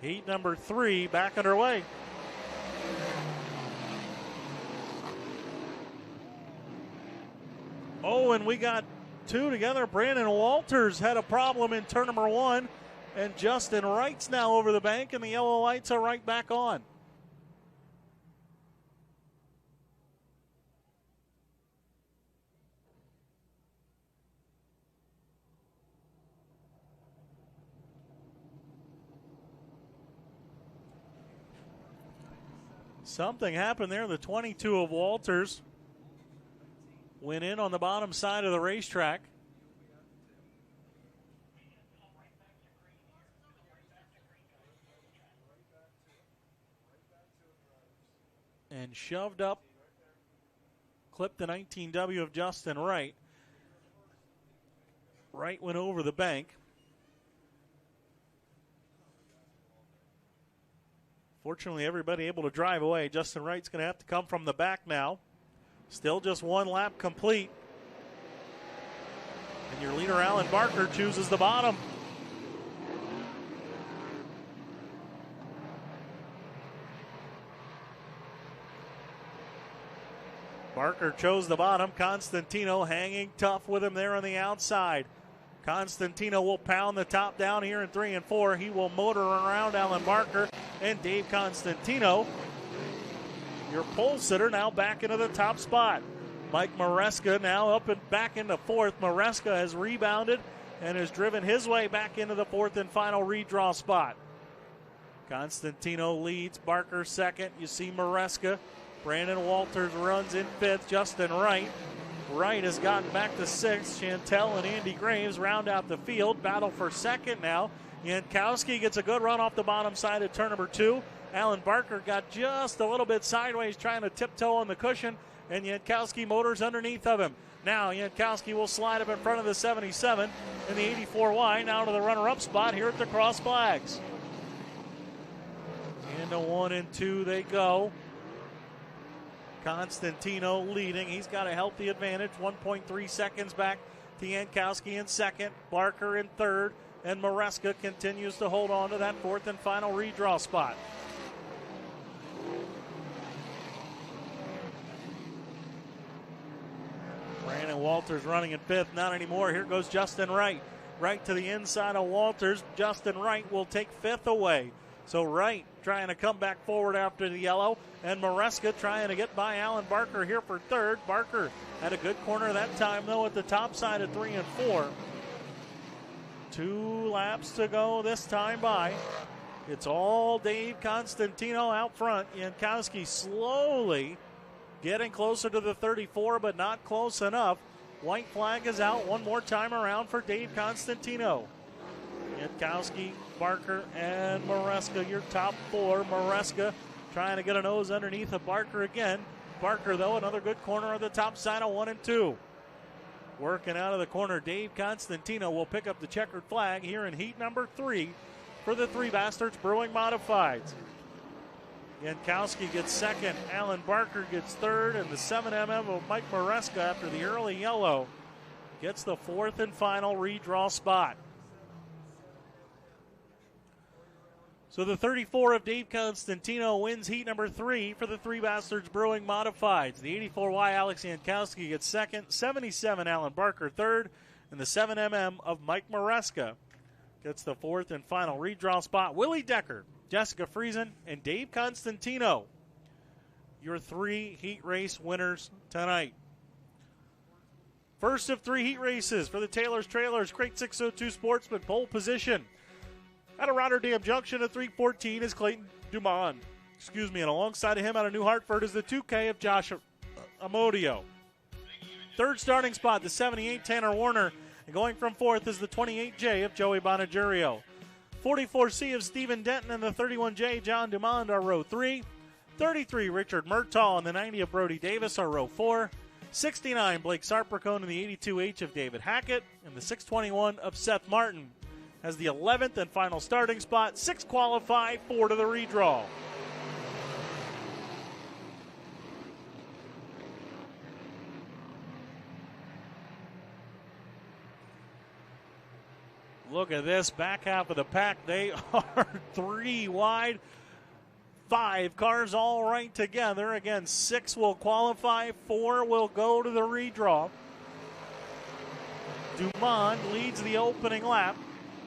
Heat number 3 back underway. Oh, and we got 2 together. Brandon Walters had a problem in turn number 1, and Justin Wright's now over the bank, and the yellow lights are right back on. Something happened there. The 22 of Walters went in on the bottom side of the racetrack. And shoved up, clipped the 19W of Justin Wright. Wright went over the bank. Fortunately, everybody able to drive away. Justin Wright's going to have to come from the back now. Still just 1 lap complete. And your leader, Alan Barker, chooses the bottom. Barker chose the bottom. Constantino hanging tough with him there on the outside. Constantino will pound the top down here in 3 and 4. He will motor around Alan Barker and Dave Constantino. Your pole sitter now back into the top spot. Mike Maresca now up and back into 4th. Maresca has rebounded and has driven his way back into the 4th and final redraw spot. Constantino leads, Barker 2nd. You see Maresca. Brandon Walters runs in 5th. Justin Wright. Wright has gotten back to 6th. Chantel and Andy Graves round out the field. Battle for 2nd now. Jankowski gets a good run off the bottom side of turn number 2. Alan Barker got just a little bit sideways trying to tiptoe on the cushion, and Jankowski motors underneath of him. Now Jankowski will slide up in front of the 77 and the 84Y now to the runner-up spot here at the Cross Flags. Into 1 and 2 they go. Constantino leading. He's got a healthy advantage, 1.3 seconds back Tiankowski in second, Barker in third, and Maresca continues to hold on to that fourth and final redraw spot. Brandon Walters running in fifth, not anymore. Here goes Justin Wright. Right to the inside of Walters. Justin Wright will take fifth away. So Wright trying to come back forward after the yellow, and Maresca trying to get by Alan Barker here for third. Barker had a good corner that time, though, at the top side of 3 and 4. 2 laps to go this time by. It's all Dave Constantino out front. Jankowski slowly getting closer to the 34, but not close enough. White flag is out one more time around for Dave Constantino. Jankowski, Barker, and Maresca, your top 4. Maresca trying to get a nose underneath of Barker again. Barker, though, another good corner on the top side of 1 and 2. Working out of the corner, Dave Constantino will pick up the checkered flag here in heat number 3 for the Three Bastards Brewing Modifieds. Jankowski gets second, Alan Barker gets third, and the 7mm of Mike Maresca after the early yellow gets the fourth and final redraw spot. So the 34 of Dave Constantino wins heat number 3 for the Three Bastards Brewing Modifieds. The 84Y Alex Jankowski gets second, 77 Alan Barker third, and the 7mm of Mike Maresca gets the fourth and final redraw spot. Willie Decker, Jessica Friesen, and Dave Constantino, your 3 heat race winners tonight. First of 3 heat races for the Taylor's Trailers Crate 602 Sportsman pole position. Out of Rotterdam Junction at 314 is Clayton Dumond. And alongside of him out of New Hartford is the 2K of Josh Amodio. Third starting spot, the 78 Tanner Warner. And going from fourth is the 28J of Joey Bonagirio. 44C of Stephen Denton and the 31J John Dumond are row 3. 33 Richard Murtaugh and the 90 of Brody Davis are row 4. 69 Blake Sarpercone and the 82H of David Hackett. And the 621 of Seth Martin has the 11th and final starting spot. 6 qualify, 4 to the redraw. Look at this back half of the pack. They are 3 wide. 5 cars all right together. Again, 6 will qualify. 4 will go to the redraw. Dumond leads the opening lap.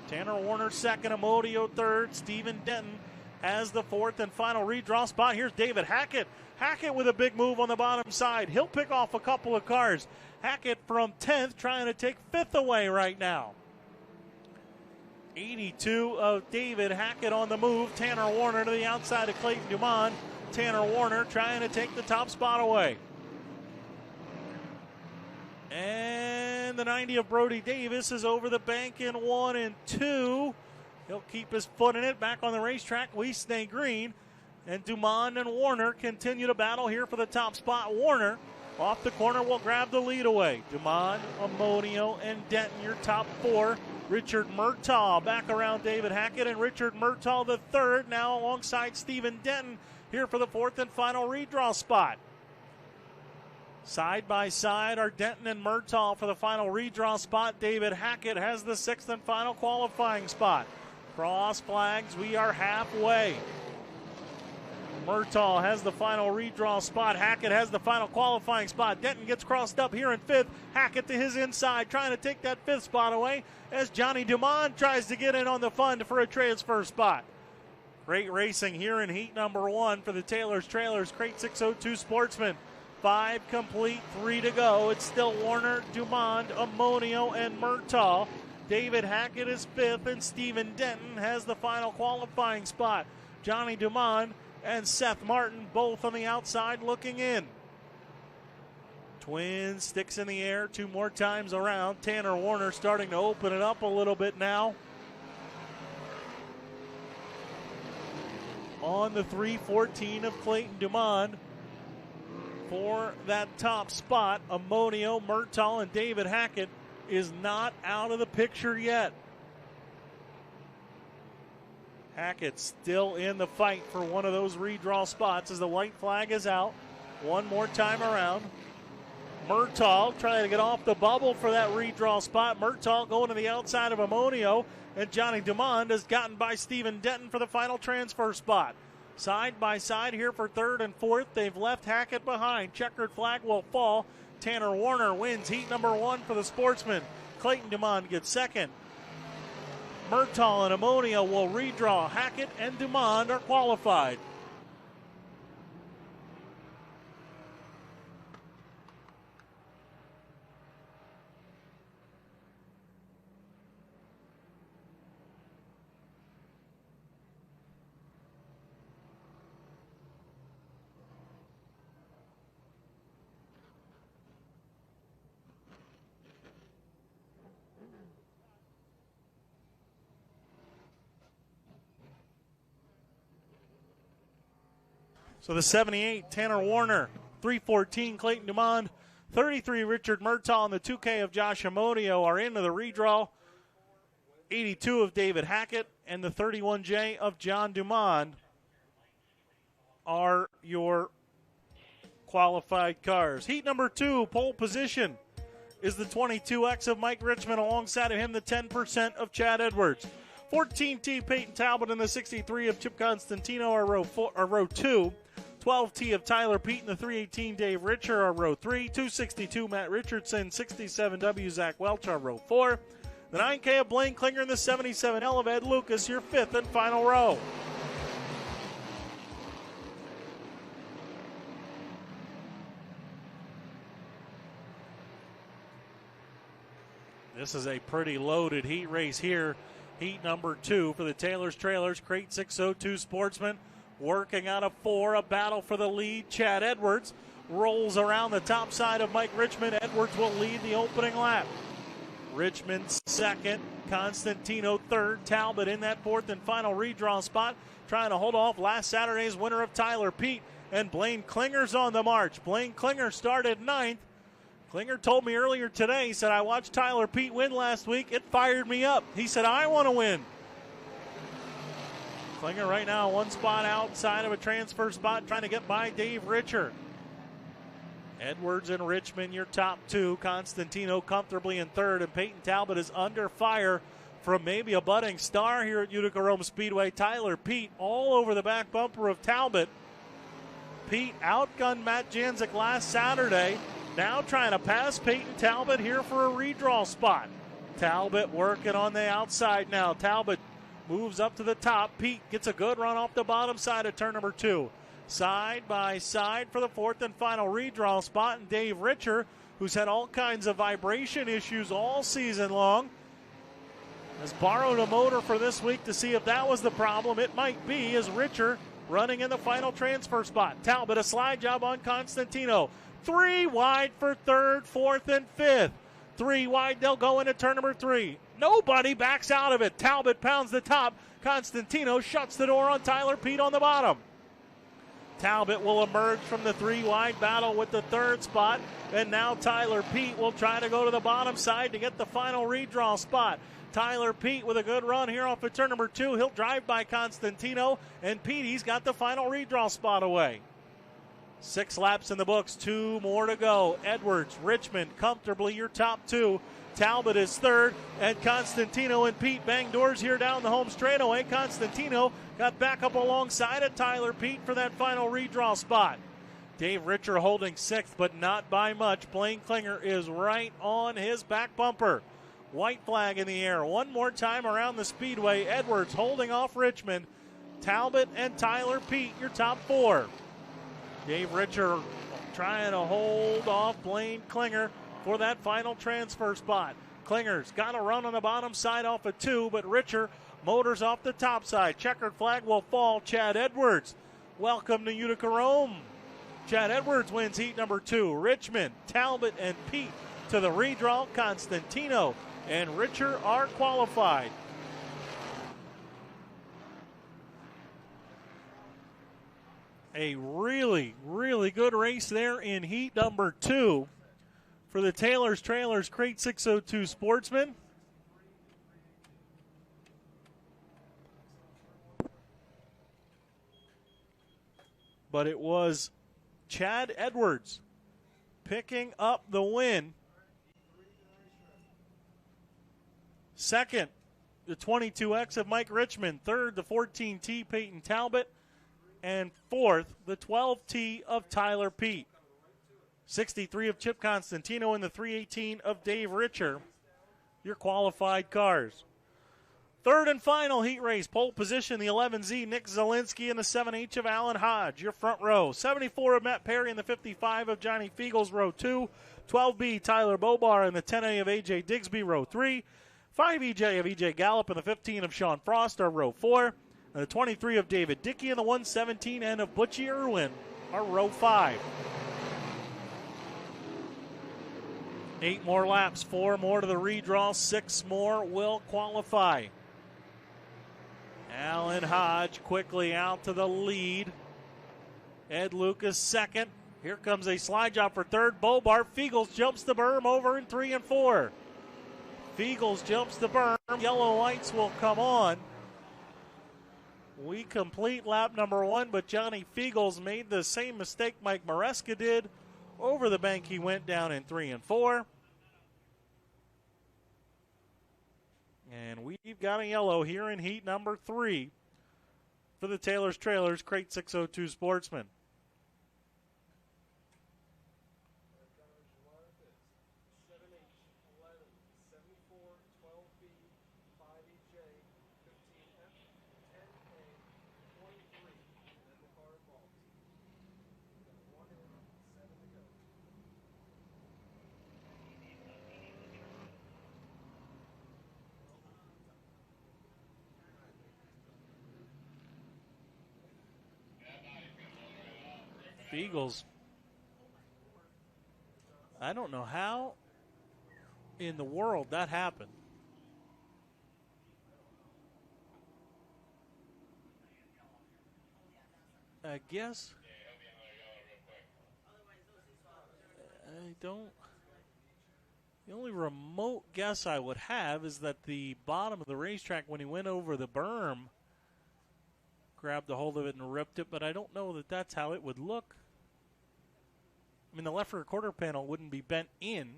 Tanner Warner second, Amodio third. Stephen Denton has the fourth and final redraw spot. Here's David Hackett. Hackett with a big move on the bottom side. He'll pick off a couple of cars. Hackett from 10th trying to take 5th away right now. 82 of David Hackett on the move. Tanner Warner to the outside of Clayton Dumond. Tanner Warner trying to take the top spot away. And the 90 of Brody Davis is over the bank in 1 and 2. He'll keep his foot in it. Back on the racetrack, we stay green. And Dumond and Warner continue to battle here for the top spot. Warner off the corner will grab the lead away. Dumond, Amodio, and Denton, your top 4. Richard Murtaugh back around David Hackett, and Richard Murtaugh the third, now alongside Stephen Denton here for the fourth and final redraw spot. Side by side are Denton and Murtaugh for the final redraw spot. David Hackett has the sixth and final qualifying spot. Cross flags, we are halfway. Murtaugh has the final redraw spot. Hackett has the final qualifying spot. Denton gets crossed up here in 5th. Hackett to his inside, trying to take that 5th spot away as Johnny Dumond tries to get in on the fund for a transfer spot. Great racing here in heat number 1 for the Taylor's Trailers Crate 602 Sportsman. 5 complete, 3 to go. It's still Warner, Dumond, Amodio, and Murtaugh. David Hackett is 5th, and Stephen Denton has the final qualifying spot. Johnny Dumond and Seth Martin both on the outside looking in. Twin sticks in the air 2 more times around. Tanner Warner starting to open it up a little bit now. On the 314 of Clayton Dumond for that top spot. Amodio, Murtaugh, and David Hackett is not out of the picture yet. Hackett still in the fight for one of those redraw spots as the white flag is out. One more time around. Murtaugh trying to get off the bubble for that redraw spot. Murtaugh going to the outside of Ammonio, and Johnny Dumond has gotten by Stephen Denton for the final transfer spot. Side by side here for third and fourth. They've left Hackett behind. Checkered flag will fall. Tanner Warner wins heat number 1 for the Sportsman. Clayton Dumond gets second. Murtaugh and Ammonia will redraw. Hackett and Dumond are qualified. So the 78, Tanner Warner, 314, Clayton Dumond, 33, Richard Murtaugh, and the 2K of Josh Amonio are into the redraw. 82 of David Hackett and the 31J of John Dumond are your qualified cars. Heat number 2, pole position, is the 22X of Mike Richmond. Alongside of him, the 10% of Chad Edwards. 14T Peyton Talbot and the 63 of Chip Constantino are row 2. 12T of Tyler Pete and the 318 Dave Richer are row 3. 262 Matt Richardson, 67W Zach Welch are row 4. The 9K of Blaine Klinger and the 77L of Ed Lucas, your fifth and final row. This is a pretty loaded heat race here. Heat number 2 for the Taylor's Trailers. Crate 602 Sportsman working out of 4. A battle for the lead. Chad Edwards rolls around the top side of Mike Richmond. Edwards will lead the opening lap. Richmond second. Constantino third. Talbot in that fourth and final redraw spot, trying to hold off last Saturday's winner of Tyler Pete. And Blaine Klinger's on the march. Blaine Klinger started 9th. Klinger told me earlier today, he said, I watched Tyler Pete win last week. It fired me up. He said, I want to win. Klinger right now one spot outside of a transfer spot, trying to get by Dave Richer. Edwards and Richmond, your top 2. Constantino comfortably in third, and Peyton Talbot is under fire from maybe a budding star here at Utica-Rome Speedway. Tyler Pete all over the back bumper of Talbot. Pete outgunned Matt Janzik last Saturday. Now trying to pass Peyton Talbot here for a redraw spot. Talbot working on the outside now. Talbot moves up to the top. Pete gets a good run off the bottom side of turn number 2. Side by side for the fourth and final redraw spot. And Dave Richer, who's had all kinds of vibration issues all season long, has borrowed a motor for this week to see if that was the problem. It might be, as Richer running in the final transfer spot. Talbot a slide job on Constantino. 3 wide for third, fourth, and fifth. 3 wide, they'll go into turn number 3. Nobody backs out of it. Talbot pounds the top. Constantino shuts the door on Tyler Pete on the bottom. Talbot will emerge from the 3 wide battle with the third spot. And now Tyler Pete will try to go to the bottom side to get the final redraw spot. Tyler Pete with a good run here off of turn number 2. He'll drive by Constantino. And Petey's got the final redraw spot away. 6 laps in the books, 2 more to go. Edwards, Richmond, comfortably your top 2. Talbot is third, and Constantino and Pete bang doors here down the home straightaway. Constantino got back up alongside of Tyler Pete for that final redraw spot. Dave Richer holding 6th, but not by much. Blaine Klinger is right on his back bumper. White flag in the air. One more time around the speedway. Edwards holding off Richmond. Talbot and Tyler Pete, your top 4. Dave Richer trying to hold off Blaine Klinger for that final transfer spot. Klinger's got a run on the bottom side off of 2, but Richer motors off the top side. Checkered flag will fall. Chad Edwards, welcome to Utica-Rome. Chad Edwards wins heat number 2. Richmond, Talbot, and Pete to the redraw. Constantino and Richer are qualified. A really, really good race there in heat number 2 for the Taylor's Trailers Crate 602 Sportsman. But it was Chad Edwards, picking up the win. Second, the 22X of Mike Richmond. Third, the 14T Peyton Talbot. And fourth, the 12T of Tyler Pete. 63 of Chip Constantino and the 318 of Dave Richer, your qualified cars. Third and final heat race, pole position, the 11Z, Nick Zielinski, and the 7H of Alan Hodge, your front row. 74 of Matt Perry and the 55 of Johnny Fiegels, row 2. 12B, Tyler Bobar and the 10A of A.J. Digsby, row 3. 5EJ of E.J. Gallup and the 15 of Sean Frost are row 4. And the 23 of David Dickey and the 117N of Butchie Irwin are row 5. 8 more laps, 4 more to the redraw, 6 more will qualify. Alan Hodge quickly out to the lead. Ed Lucas second. Here comes a slide job for third. Bobart Fiegels jumps the berm over in 3 and 4. Fiegels jumps the berm. Yellow lights will come on. We complete lap number 1, but Johnny Fiegels made the same mistake Mike Maresca did. Over the bank he went down in 3 and 4. And we've got a yellow here in heat number 3 for the Taylor's Trailers Crate 602 Sportsman. Fiegels, I don't know how in the world that happened. I guess I don't. The only remote guess I would have is that the bottom of the racetrack, when he went over the berm, grabbed a hold of it and ripped it, but I don't know that that's how it would look. I mean, the left rear quarter panel wouldn't be bent in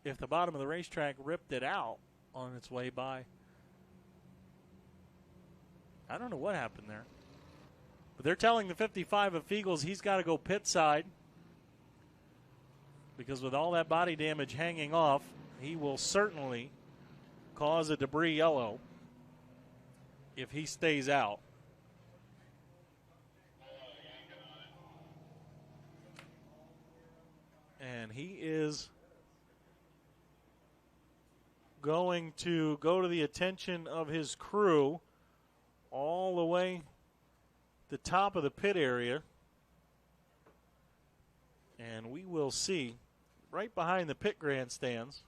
if the bottom of the racetrack ripped it out on its way by. I don't know what happened there. But they're telling the 55 of Fiegels he's got to go pit side because with all that body damage hanging off, he will certainly cause a debris yellow if he stays out. And he is going to go to the attention of his crew all the way to the top of the pit area. And we will see right behind the pit grandstands.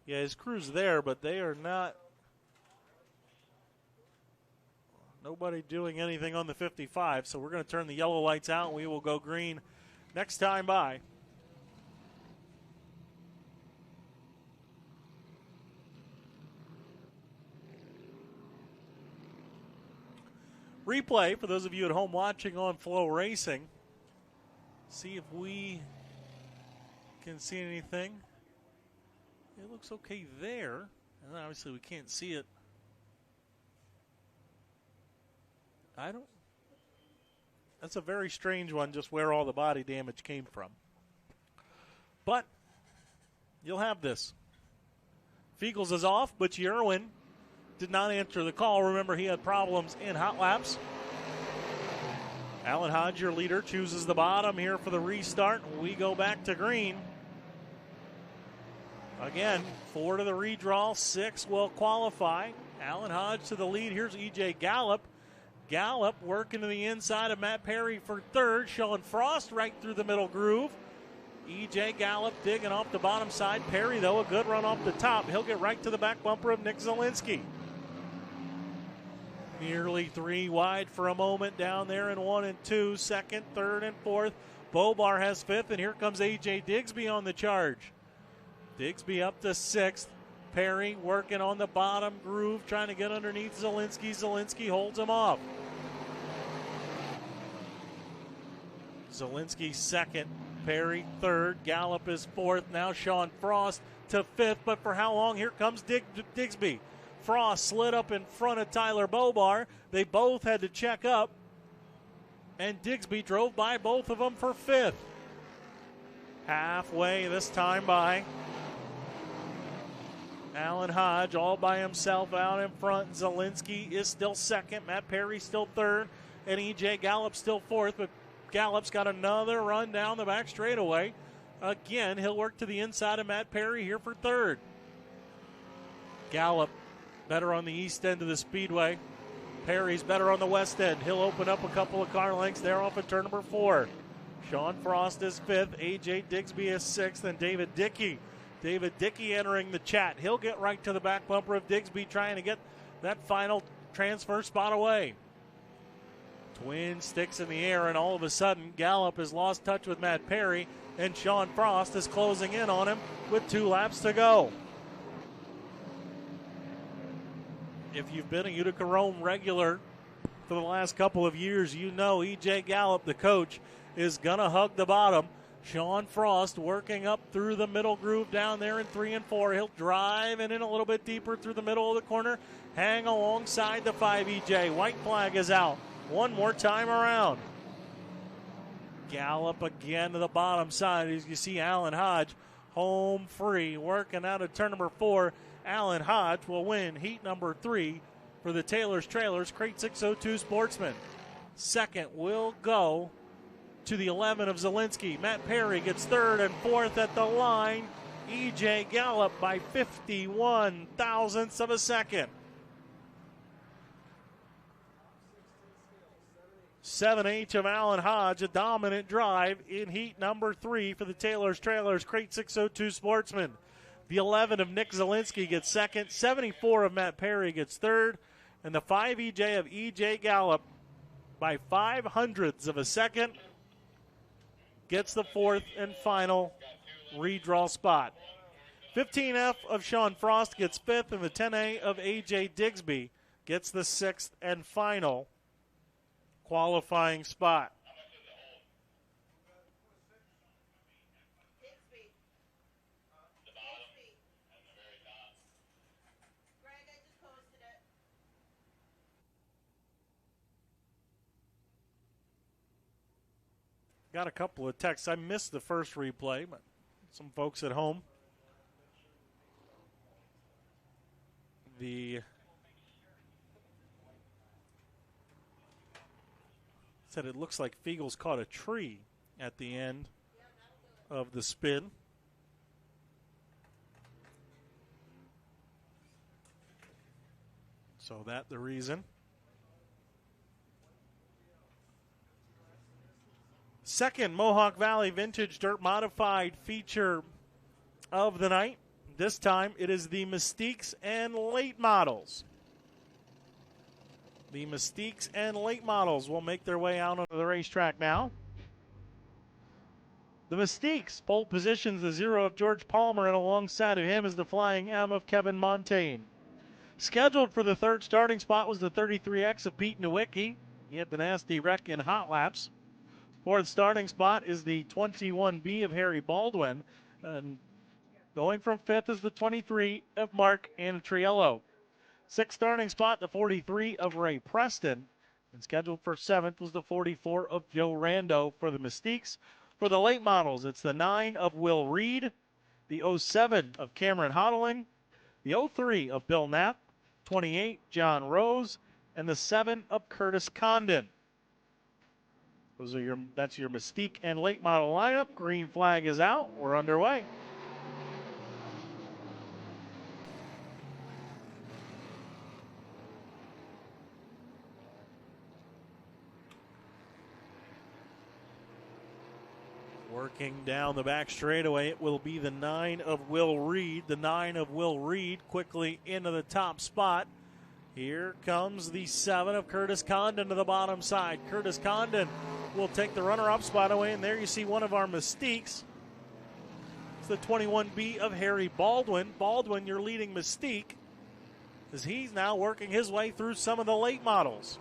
Yeah, his crew's there, but they are not. Nobody doing anything on the 55, so we're going to turn the yellow lights out, and we will go green next time by. Replay for those of you at home watching on Flow Racing. See if we can see anything. It looks okay there, and obviously we can't see it. That's a very strange one, just where all the body damage came from. But you'll have this. Fiegels is off, but Irwin did not answer the call. Remember, he had problems in hot laps. Alan Hodge, your leader, chooses the bottom here for the restart. We go back to green. Again, 4 to the redraw, 6 will qualify. Alan Hodge to the lead. Here's E.J. Gallup. Gallup working to the inside of Matt Perry for third. Sean Frost right through the middle groove. E.J. Gallup digging off the bottom side. Perry, though, a good run off the top. He'll get right to the back bumper of Nick Zielinski. Nearly 3 wide for a moment down there in 1 and 2. Second, third, and fourth. Bobar has fifth, and here comes A.J. Digsby on the charge. Digsby up to sixth. Perry working on the bottom groove, trying to get underneath Zielinski. Zielinski holds him off. Zielinski second, Perry third, Gallup is fourth. Now Sean Frost to fifth, but for how long? Here comes Digsby. Frost slid up in front of Tyler Bobar. They both had to check up, and Digsby drove by both of them for fifth. Halfway this time by Alan Hodge all by himself out in front. Zielinski is still second. Matt Perry still third. And E.J. Gallup still fourth. But Gallup's got another run down the back straightaway. Again, he'll work to the inside of Matt Perry here for third. Gallup better on the east end of the speedway. Perry's better on the west end. He'll open up a couple of car lengths there off of turn number 4. Sean Frost is fifth. A.J. Digsby is sixth. And David Dickey. David Dickey entering the chat. He'll get right to the back bumper of Digsby, trying to get that final transfer spot away. Twin sticks in the air, and all of a sudden, Gallup has lost touch with Matt Perry, and Sean Frost is closing in on him with 2 laps to go. If you've been a Utica-Rome regular for the last couple of years, you know E.J. Gallup, the coach, is going to hug the bottom. Sean Frost working up through the middle groove down there in 3 and 4. He'll drive and in a little bit deeper through the middle of the corner. Hang alongside the 5 EJ. White flag is out. One more time around. Gallup again to the bottom side. As you see Alan Hodge home free working out of turn number 4. Alan Hodge will win heat number 3 for the Taylor's Trailers Crate 602 Sportsman. Second will go to the 11 of Zielinski. Matt Perry gets third and fourth at the line. E.J. Gallup by 51 thousandths of a second. 7H of Alan Hodge, a dominant drive in heat number 3 for the Taylor's Trailers Crate 602 Sportsman. The 11 of Nick Zielinski gets second. 74 of Matt Perry gets third. And the 5 EJ of E.J. Gallup by 0.05 of a second gets the fourth and final redraw spot. 15F of Sean Frost gets fifth, and the 10A of A.J. Digsby gets the sixth and final qualifying spot. Got a couple of texts. I missed the first replay, but some folks at home. Said it looks like Fiegel's caught a tree at the end of the spin. So that the reason. Second Mohawk Valley Vintage Dirt Modified feature of the night. This time it is the Mystiques and late models. The Mystiques and late models will make their way out onto the racetrack now. The Mystiques pole positions the 0 of George Palmer, and alongside of him is the Flying M of Kevin Montaigne. Scheduled for the third starting spot was the 33X of Pete Nowicki. He had the nasty wreck in hot laps. Fourth starting spot is the 21B of Harry Baldwin. And going from fifth is the 23 of Mark Antriello. Sixth starting spot, the 43 of Ray Preston. And scheduled for seventh was the 44 of Joe Rando for the Mystiques. For the late models, it's the 9 of Will Reed, the 07 of Cameron Hodling, the 03 of Bill Knapp, 28 John Rose, and the 7 of Curtis Condon. That's your Mystique and late model lineup. Green flag is out. We're underway. Working down the back straightaway, it will be the 9 of Will Reed. The 9 of Will Reed quickly into the top spot. Here comes the 7 of Curtis Condon to the bottom side. Curtis Condon will take the runner-up spot away, and there you see one of our Mystiques. It's the 21B of Harry Baldwin. Baldwin, your leading Mystique, as he's now working his way through some of the late models.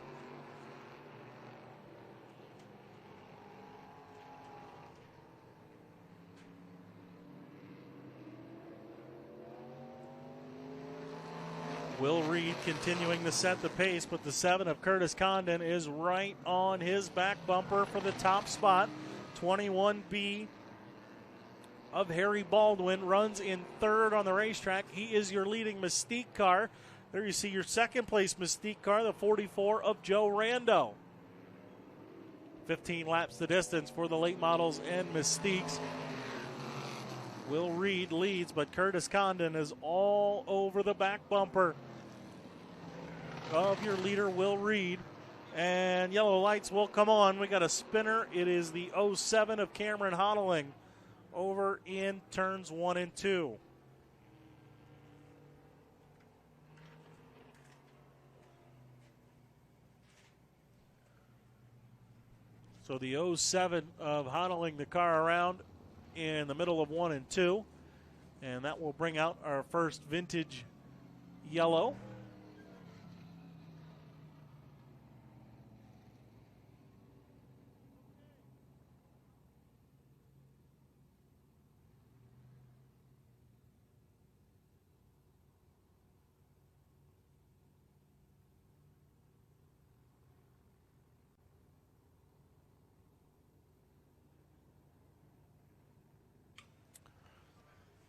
Will Reed continuing to set the pace, but the 7 of Curtis Condon is right on his back bumper for the top spot. 21B of Harry Baldwin runs in third on the racetrack. He is your leading Mystique car. There you see your second place Mystique car, the 44 of Joe Rando. 15 laps the distance for the late models and Mystiques. Will Reed leads, but Curtis Condon is all over the back bumper of your leader, Will Reed. And yellow lights will come on. We got a spinner. It is the 07 of Cameron Hottling over in turns 1 and 2. So the 07 of Hottling the car around in the middle of 1 and 2. And that will bring out our first vintage yellow.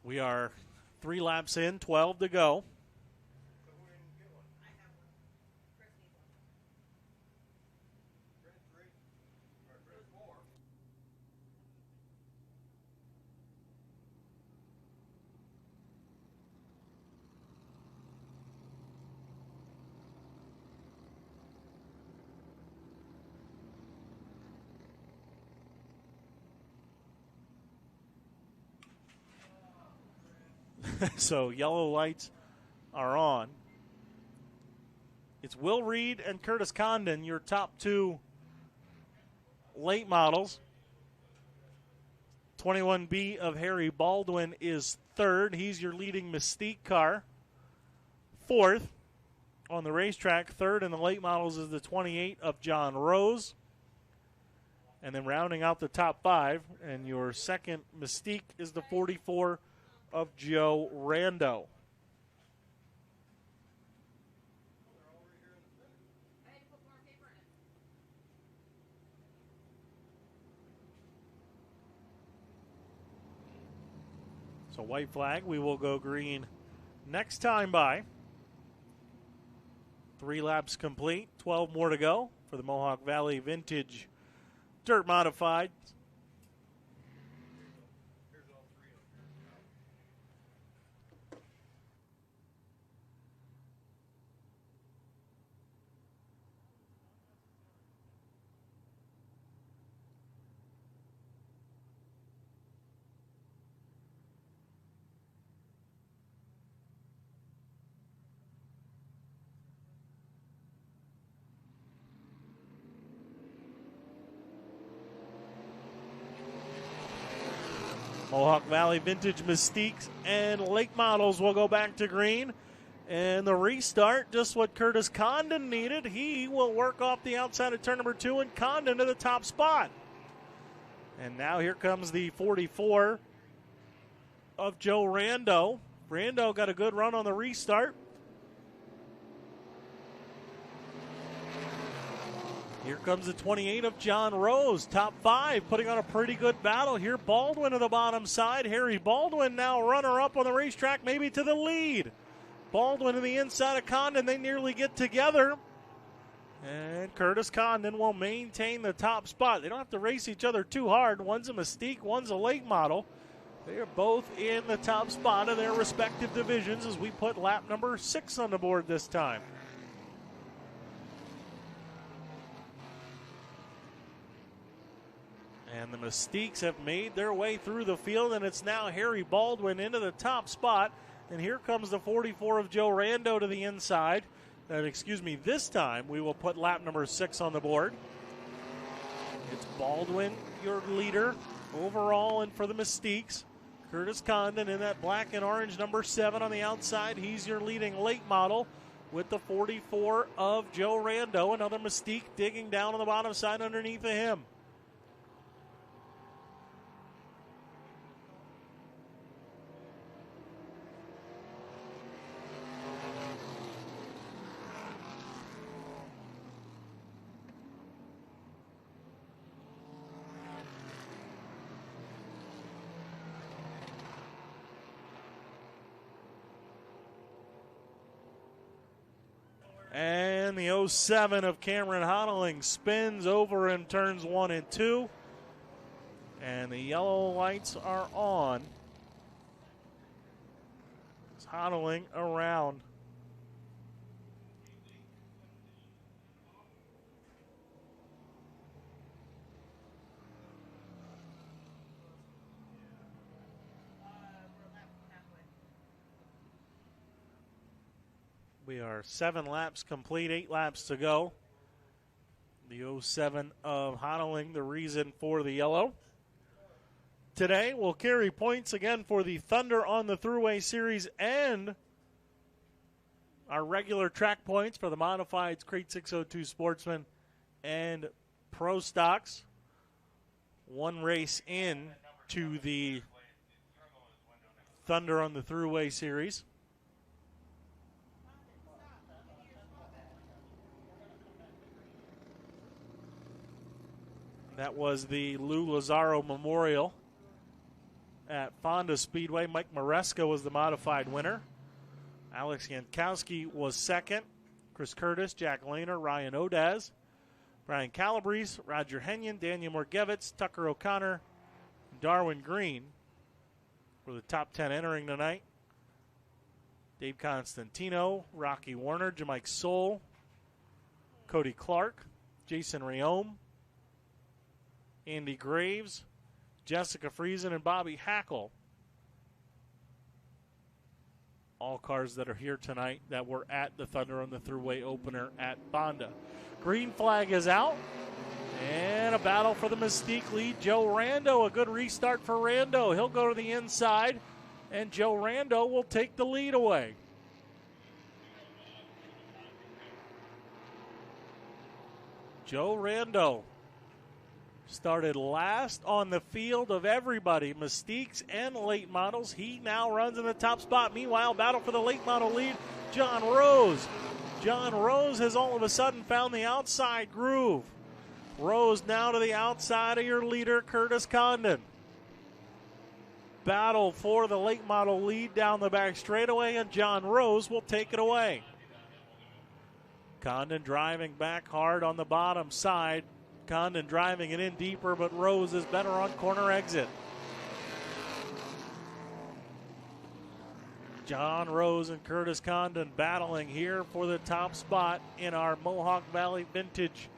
We are 3 laps in, 12 to go. So yellow lights are on. It's Will Reed and Curtis Condon, your top 2 late models. 21B of Harry Baldwin is third. He's your leading Mystique car. Fourth on the racetrack. Third in the late models is the 28 of John Rose. And then rounding out the top 5, and your second Mystique is the 44 of Joe Rando. So white flag, we will go green next time by. 3 laps complete, 12 more to go for the Mohawk Valley Vintage Dirt Modified. Mohawk Valley Vintage Mystiques and Lake Models will go back to green. And the restart, just what Curtis Condon needed. He will work off the outside of turn number 2 and Condon to the top spot. And now here comes the 44 of Joe Rando. Rando got a good run on the restart. Here comes the 28 of John Rose, top 5, putting on a pretty good battle here. Baldwin to the bottom side. Harry Baldwin now runner-up on the racetrack, maybe to the lead. Baldwin to the inside of Condon. They nearly get together. And Curtis Condon will maintain the top spot. They don't have to race each other too hard. One's a Mystique, one's a late model. They are both in the top spot of their respective divisions as we put lap number 6 on the board this time. And the Mystiques have made their way through the field, and it's now Harry Baldwin into the top spot. And here comes the 44 of Joe Rando to the inside. This time we will put lap number 6 on the board. It's Baldwin, your leader overall, and for the Mystiques. Curtis Condon in that black and orange number 7 on the outside. He's your leading late model with the 44 of Joe Rando. Another Mystique digging down on the bottom side underneath of him. then the 07 of Cameron Honoling spins over in turns 1 and 2. And the yellow lights are on. It's Honoling around. We are 7 laps complete, 8 laps to go. The 07 of Honoling, the reason for the yellow. Today we'll carry points again for the Thunder on the Thruway Series and our regular track points for the Modifieds, Crate 602 Sportsman, and Pro Stocks. One race in to the Thunder on the Thruway Series. That was the Lou Lazaro Memorial at Fonda Speedway. Mike Maresca was the modified winner. Alex Yankowski was second. Chris Curtis, Jack Lehner, Ryan Odaz, Brian Calabrese, Roger Henyon, Daniel Morgevitz, Tucker O'Connor, Darwin Green were the top 10 entering tonight. Dave Constantino, Rocky Warner, Jamike Soule, Cody Clark, Jason Riome, Andy Graves, Jessica Friesen, and Bobby Hackle. All cars that are here tonight that were at the Thunder on the Thruway opener at Fonda. Green flag is out. And a battle for the Mystique lead. Joe Rando, a good restart for Rando. He'll go to the inside, and Joe Rando will take the lead away. Joe Rando started last on the field of everybody, Mystiques and late models. He now runs in the top spot. Meanwhile, battle for the late model lead, John Rose. John Rose has all of a sudden found the outside groove. Rose now to the outside of your leader, Curtis Condon. Battle for the late model lead down the back straightaway, and John Rose will take it away. Condon driving back hard on the bottom side. Condon driving it in deeper, but Rose is better on corner exit. John Rose and Curtis Condon battling here for the top spot in our Mohawk Valley Vintage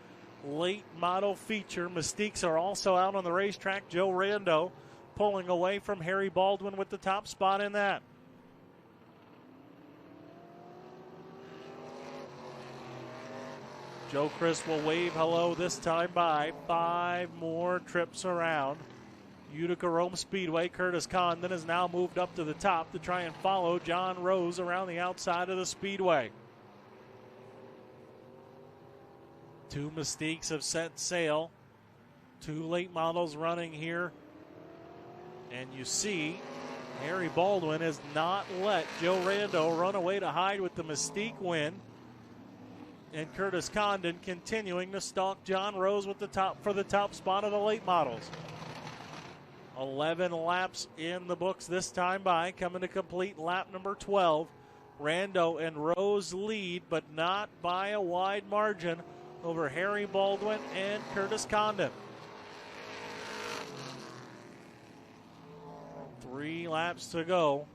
late model feature. Mystiques are also out on the racetrack. Joe Rando pulling away from Harry Baldwin with the top spot in that. Joe Chris will wave hello this time by 5 more trips around. Utica-Rome Speedway. Curtis Condon has now moved up to the top to try and follow John Rose around the outside of the speedway. 2 Mystiques have set sail. 2 late models running here. And you see Harry Baldwin has not let Joe Rando run away to hide with the Mystique win. And Curtis Condon continuing to stalk John Rose with the top spot of the late models. 11 laps in the books this time by, coming to complete lap number 12. Rando and Rose lead, but not by a wide margin over Harry Baldwin and Curtis Condon. 3 laps to go.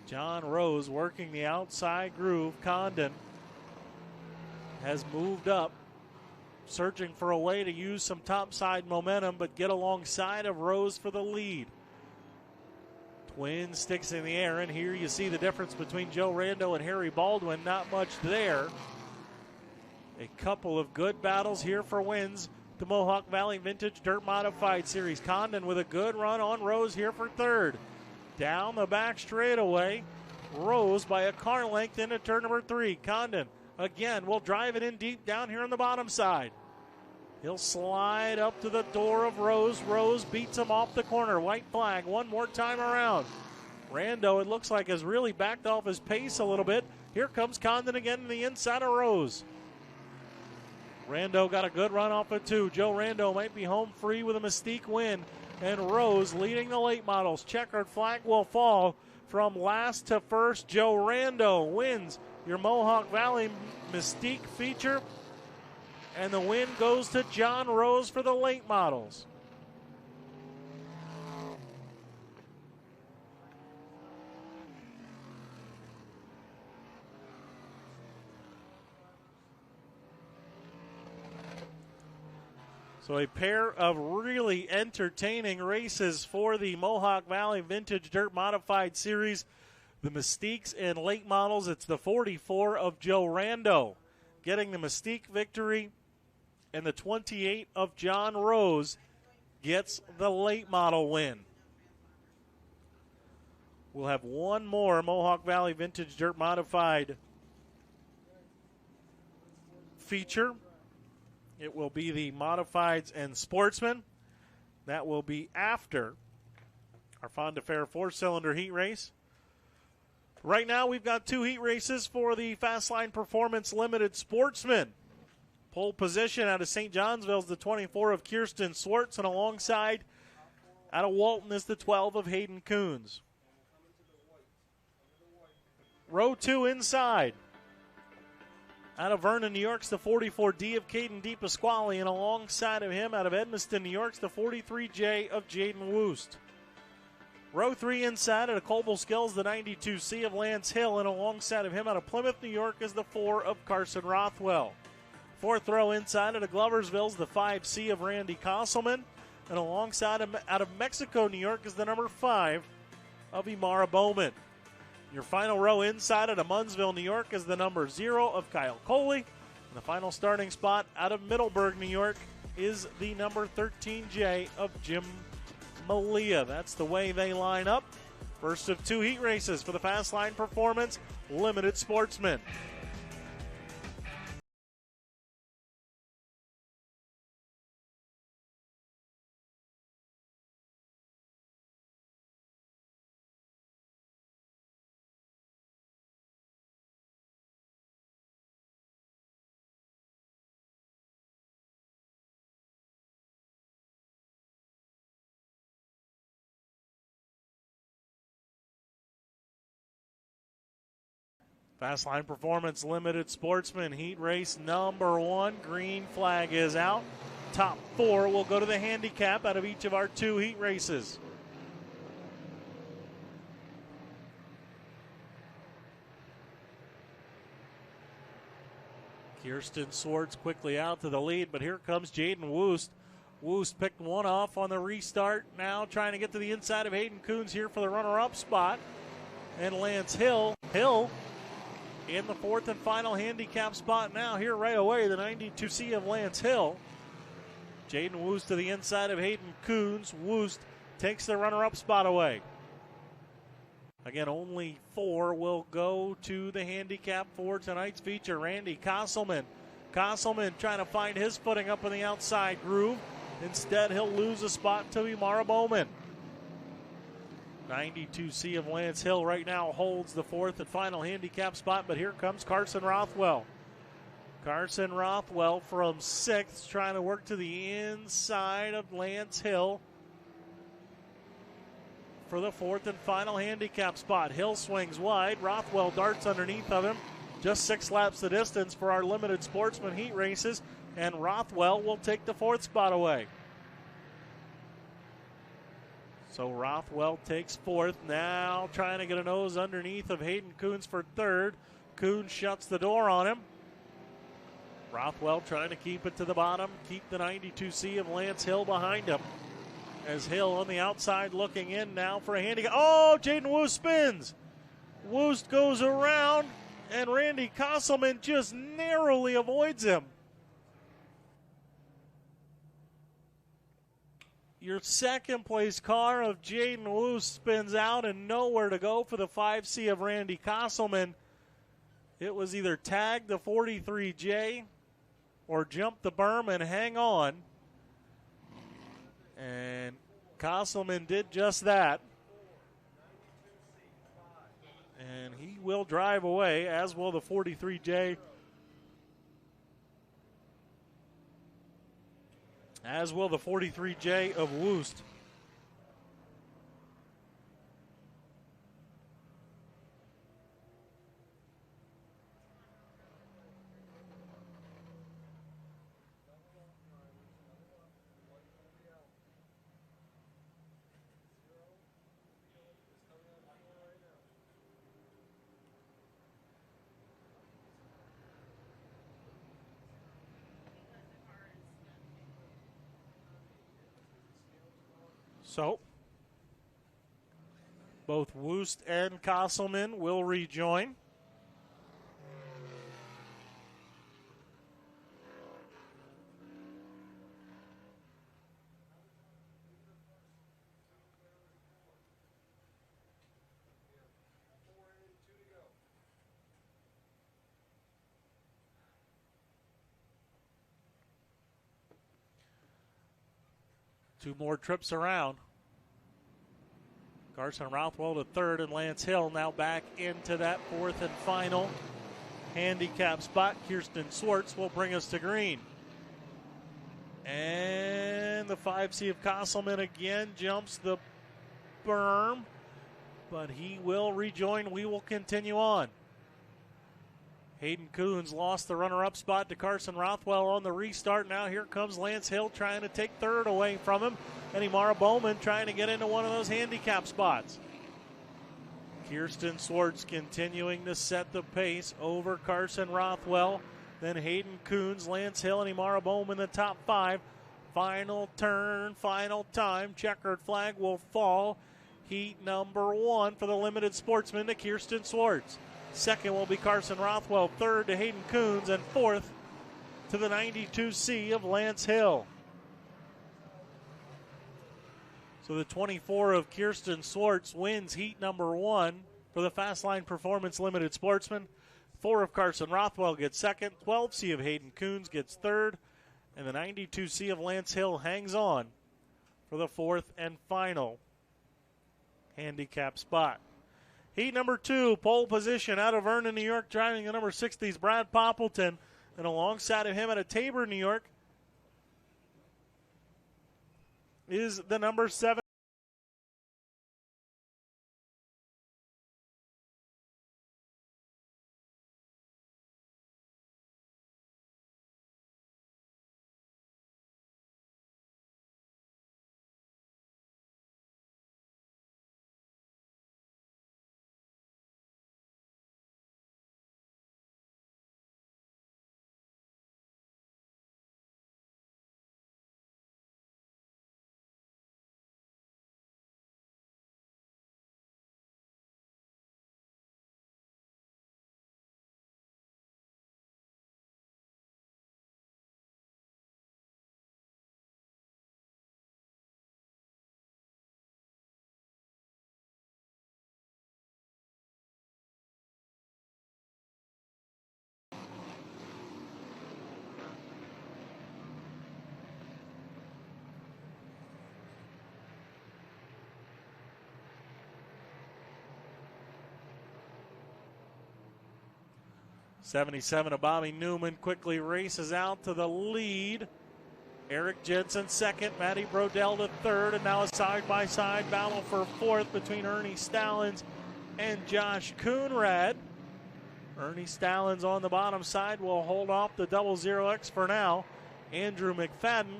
John Rose working the outside groove. Condon has moved up, searching for a way to use some topside momentum, but get alongside of Rose for the lead. Twin sticks in the air, and here you see the difference between Joe Rando and Harry Baldwin. Not much there. A couple of good battles here for wins. The Mohawk Valley Vintage Dirt Modified Series. Condon with a good run on Rose here for third. Down the back straightaway, Rose by a car length into turn number 3. Condon again will drive it in deep down here on the bottom side. He'll slide up to the door of Rose. Rose beats him off the corner. White flag one more time around. Rando, it looks like, has really backed off his pace a little bit. Here comes Condon again to the inside of Rose. Rando got a good run off of 2. Joe Rando might be home free with a Mystique win. And Rose leading the late models. Checkered flag will fall. From last to first, Joe Rando wins your Mohawk Valley Mystique feature. And the win goes to John Rose for the late models. So a pair of really entertaining races for the Mohawk Valley Vintage Dirt Modified Series. The Mystiques and late models, it's the 44 of Joe Rando getting the Mystique victory, and the 28 of John Rose gets the late model win. We'll have one more Mohawk Valley Vintage Dirt Modified feature. It will be the Modifieds and Sportsman. That will be after our Fonda Fair four-cylinder heat race. Right now, we've got two heat races for the Fastline Performance Limited Sportsman. Pole position out of St. Johnsville is the 24 of Kirsten Swartz, and alongside out of Walton is the 12 of Hayden Coons. Row 2 inside. Out of Vernon, New York's the 44D of Caden DePasquale, and alongside of him, out of Edmiston, New York's the 43J of Jaden Woost. Row 3 inside out of Colville-Skills, the 92C of Lance Hill, and alongside of him, out of Plymouth, New York, is the 4 of Carson Rothwell. Fourth row inside out of Gloversville's the 5C of Randy Kosselman, and alongside him, out of Mexico, New York, is the number 5 of Imara Bowman. Your final row inside out of Munnsville, New York, is the number 0 of Kyle Coley. And the final starting spot out of Middleburg, New York, is the number 13J of Jim Malia. That's the way they line up. First of two heat races for the Fastline Performance Limited Sportsman. Fastline Performance Limited Sportsman Heat Race number 1. Green flag is out. Top 4 will go to the handicap out of each of our two heat races. Kirsten Swartz quickly out to the lead, but here comes Jaden Woost. Woost picked one off on the restart. Now trying to get to the inside of Hayden Coons here for the runner-up spot. And Lance Hill in the fourth and final handicap spot now here right away, the 92C of Lance Hill. Jaden Woost to the inside of Hayden Coons. Woost takes the runner-up spot away. Again, only 4 will go to the handicap for tonight's feature. Randy Kosselman. Kosselman trying to find his footing up in the outside groove. Instead, he'll lose a spot to Imara Bowman. 92C of Lance Hill right now holds the fourth and final handicap spot, but here comes Carson Rothwell. Carson Rothwell from 6th, trying to work to the inside of Lance Hill for the fourth and final handicap spot. Hill swings wide. Rothwell darts underneath of him. Just 6 laps the distance for our limited sportsman heat races, and Rothwell will take the fourth spot away. So Rothwell takes fourth. Now trying to get a nose underneath of Hayden Coons for third. Coons shuts the door on him. Rothwell trying to keep it to the bottom, keep the 92C of Lance Hill behind him. As Hill on the outside looking in now for a handicap. Oh, Jaden Woost spins. Woost goes around, and Randy Kosselman just narrowly avoids him. Your second place car of Jaden Woost spins out and nowhere to go for the 5C of Randy Kosselman. It was either tag the 43J or jump the berm and hang on. And Kosselman did just that. And he will drive away, as will the 43J. As will the 43J of Woost. So, both Woost and Kosselman will rejoin. Two more trips around. Carson Rothwell to third, and Lance Hill now back into that fourth and final handicap spot. Kirsten Swartz will bring us to green. And the 5C of Kosselman again jumps the berm, but he will rejoin. We will continue on. Hayden Coons lost the runner-up spot to Carson Rothwell on the restart. Now here comes Lance Hill trying to take third away from him. And Imara Bowman trying to get into one of those handicap spots. Kirsten Swartz continuing to set the pace over Carson Rothwell. Then Hayden Coons, Lance Hill, and Imara Bowman the top five. Final turn, final time. Checkered flag will fall. Heat number one for the limited sportsman to Kirsten Swartz. Second will be Carson Rothwell. Third to Hayden Coons. And fourth to the 92C of Lance Hill. So the 24 of Kirsten Swartz wins heat number one for the Fastline Performance Limited Sportsman. 4 of Carson Rothwell gets second. 12C of Hayden Coons gets third. And the 92C of Lance Hill hangs on for the fourth and final handicap spot. Heat number two, pole position out of Vernon, New York, driving the number 60s, Brad Poppleton. And alongside of him out of Tabor, New York, is the number 7. '77 of Bobby Newman quickly races out to the lead. Eric Jensen second, Matty Brodell to third, and now a side-by-side battle for fourth between Ernie Stallings and Josh Coonrad. Ernie Stallings on the bottom side will hold off the 00X for now. Andrew McFadden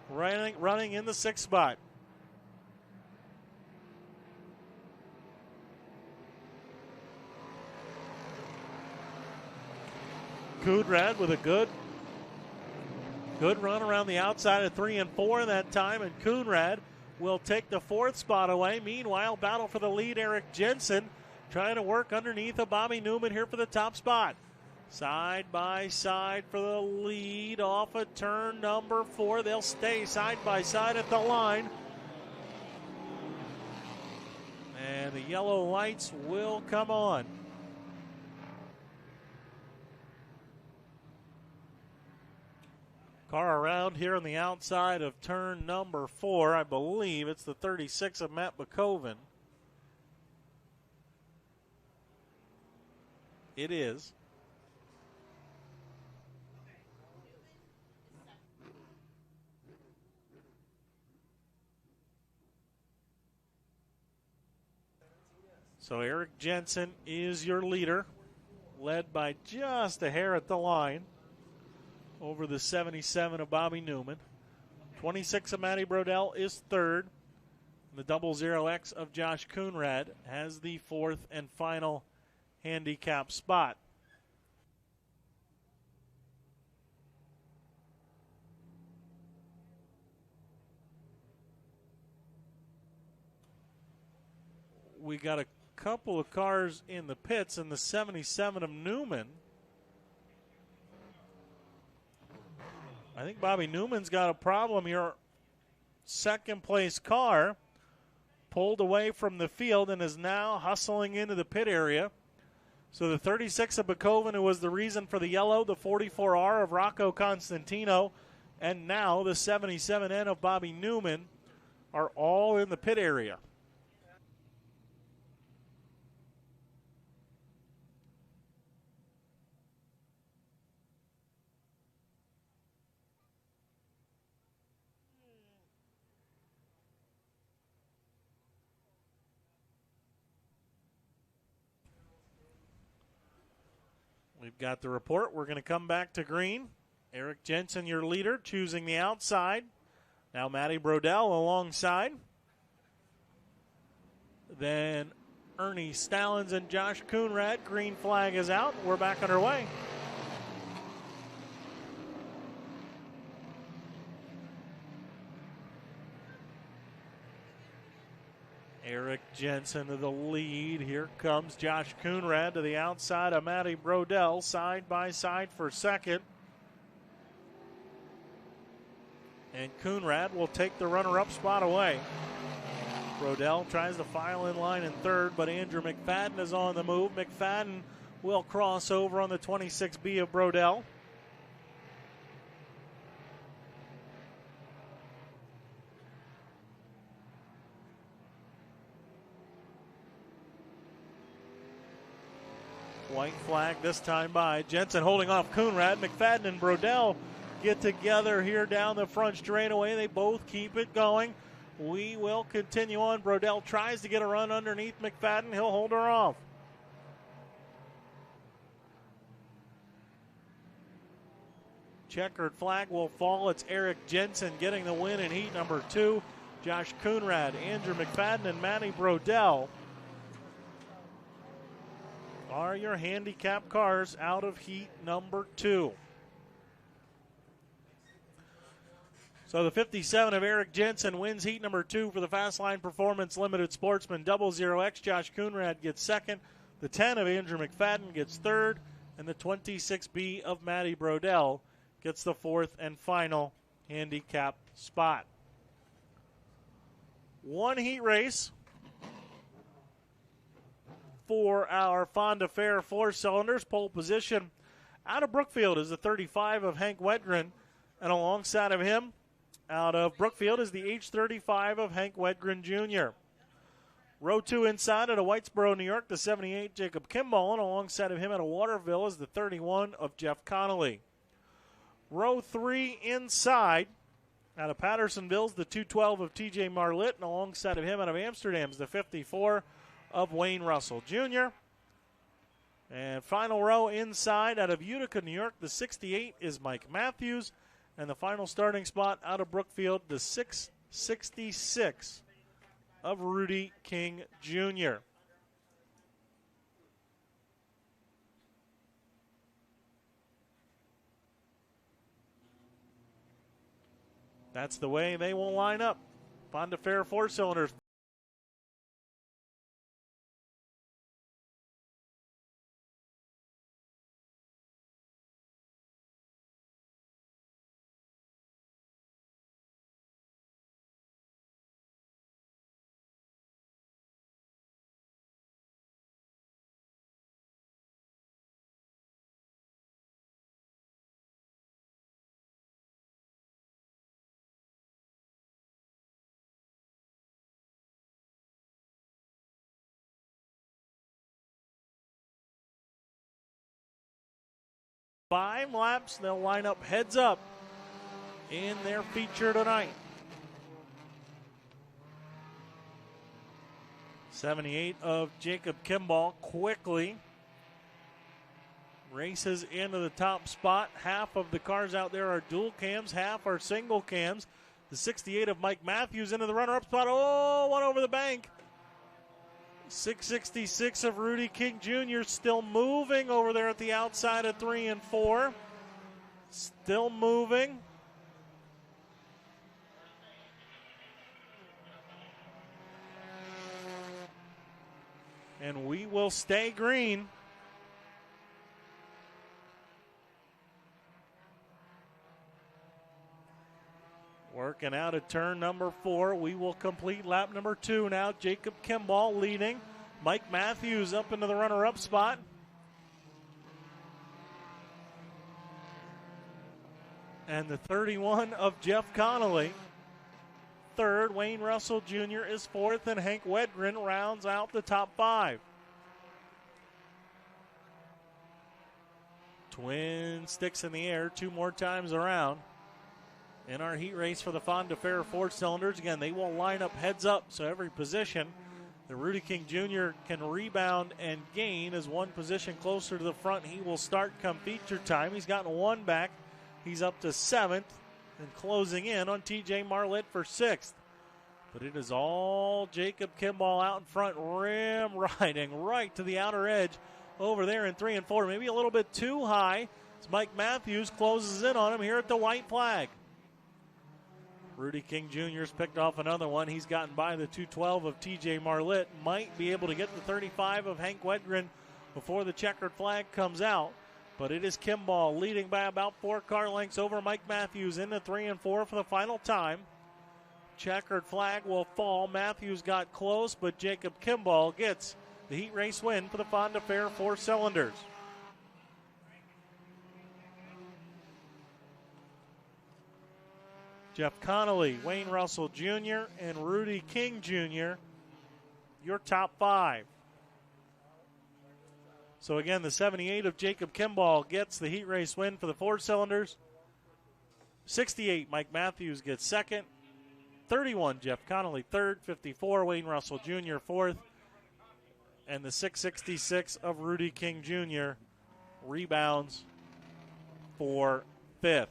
running in the sixth spot. Coonrad with a good run around the outside of 3 and 4 that time, and Coonrad will take the fourth spot away. Meanwhile, battle for the lead, Eric Jensen trying to work underneath of Bobby Newman here for the top spot. Side by side for the lead off of turn number 4. They'll stay side by side at the line. And the yellow lights will come on. Car around here on the outside of turn number 4. I believe it's the 36 of Matt McCoven. It is. So Eric Jensen is your leader, led by just a hair at the line over the 77 of Bobby Newman. 26 of Matty Brodell is third. The 00X of Josh Coonrad has the fourth and final handicap spot. we got a couple of cars in the pits, and the 77 of Newman. I think Bobby Newman's got a problem here. Second place car pulled away from the field and is now hustling into the pit area. So the 36 of Bakoven, who was the reason for the yellow, the 44R of Rocco Constantino, and now the 77N of Bobby Newman are all in the pit area. We've got the report. We're going to come back to green. Eric Jensen, your leader, choosing the outside. Now Matty Brodell alongside. Then Ernie Stallings and Josh Coonrad. Green flag is out. We're back underway. Eric Jensen to the lead. Here comes Josh Coonrad to the outside of Matty Brodell, side by side for second. And Coonrad will take the runner-up spot away. Brodell tries to file in line in third, but Andrew McFadden is on the move. McFadden will cross over on the 26B of Brodell. White flag this time by Jensen holding off Coonrad. McFadden and Brodell get together here down the front straightaway. They both keep it going. We will continue on. Brodell tries to get a run underneath McFadden. He'll hold her off. Checkered flag will fall. It's Eric Jensen getting the win in heat number 2. Josh Coonrad, Andrew McFadden, and Matty Brodell are your handicap cars out of heat number 2. So the 57 of Eric Jensen wins heat number 2 for the Fastline Performance Limited Sportsman 00X. Josh Coonrad gets second. The 10 of Andrew McFadden gets third. And the 26B of Matty Brodell gets the fourth and final handicap spot. One heat race for our Fonda Fair 4 cylinders. Pole position out of Brookfield is the 35 of Hank Wedgren, and alongside of him out of Brookfield is the H35 of Hank Wedgren Jr. Row 2 inside out of Whitesboro, New York, the 78 Jacob Kimball, and alongside of him out of Waterville is the 31 of Jeff Connolly. Row 3 inside out of Pattersonville's the 212 of TJ Marlitt, and alongside of him out of Amsterdam's the 54 of Wayne Russell Jr. And final row inside out of Utica, New York, the 68 is Mike Matthews. And the final starting spot out of Brookfield, the 666 of Rudy King Jr. That's the way they will line up. Fonda Fair 4 cylinders. Five laps, they'll line up heads up in their feature tonight. 78 of Jacob Kimball quickly races into the top spot. Half of the cars out there are dual cams, half are single cams. The 68 of Mike Matthews into the runner-up spot. Oh, one over the bank. 666 of Rudy King Jr. still moving over there at the outside of 3 and 4. Still moving. And we will stay green. Working out at turn number 4. We will complete lap number 2 now. Jacob Kimball leading. Mike Matthews up into the runner-up spot. And the 31 of Jeff Connolly. Third, Wayne Russell Jr. is fourth, and Hank Wedgren rounds out the top 5. Twin sticks in the air 2 more times around. In our heat race for the Fonda Fair 4 cylinders, again, they will line up heads up, so every position that Rudy King Jr. can rebound and gain is one position closer to the front. He will start come feature time. He's gotten 1 back. He's up to 7th and closing in on TJ Marlett for 6th. But it is all Jacob Kimball out in front, rim riding right to the outer edge over there in 3 and 4. Maybe a little bit too high as Mike Matthews closes in on him here at the white flag. Rudy King Jr.'s picked off another one. He's gotten by the 212 of TJ Marlett. Might be able to get the 35 of Hank Wedgren before the checkered flag comes out. But it is Kimball leading by about 4 car lengths over Mike Matthews into 3 and 4 for the final time. Checkered flag will fall. Matthews got close, but Jacob Kimball gets the heat race win for the Fonda Fair 4 cylinders. Jeff Connolly, Wayne Russell Jr., and Rudy King Jr., your top 5. So again, the 78 of Jacob Kimball gets the heat race win for the 4 cylinders. 68, Mike Matthews gets second. 31, Jeff Connolly third. 54, Wayne Russell Jr. fourth. And the 666 of Rudy King Jr. rebounds for 5th.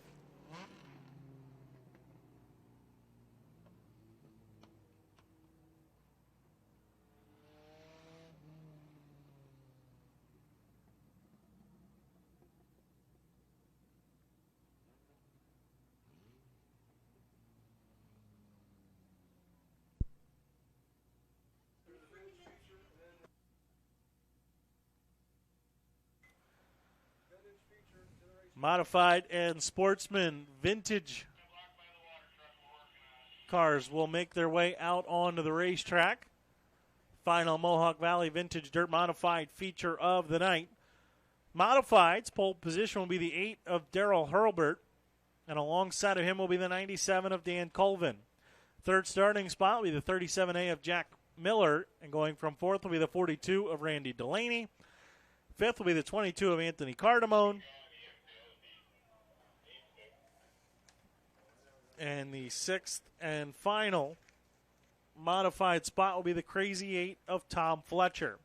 Modified and Sportsman vintage cars will make their way out onto the racetrack. Final Mohawk Valley Vintage Dirt Modified feature of the night. Modified's pole position will be the 8 of Darrell Hurlbert, and alongside of him will be the 97 of Dan Colvin. Third starting spot will be the 37A of Jack Miller, and going from 4th will be the 42 of Randy Delaney. 5th will be the 22 of Anthony Cardamone. And the 6th and final modified spot will be the Crazy 8 of Tom Fletcher.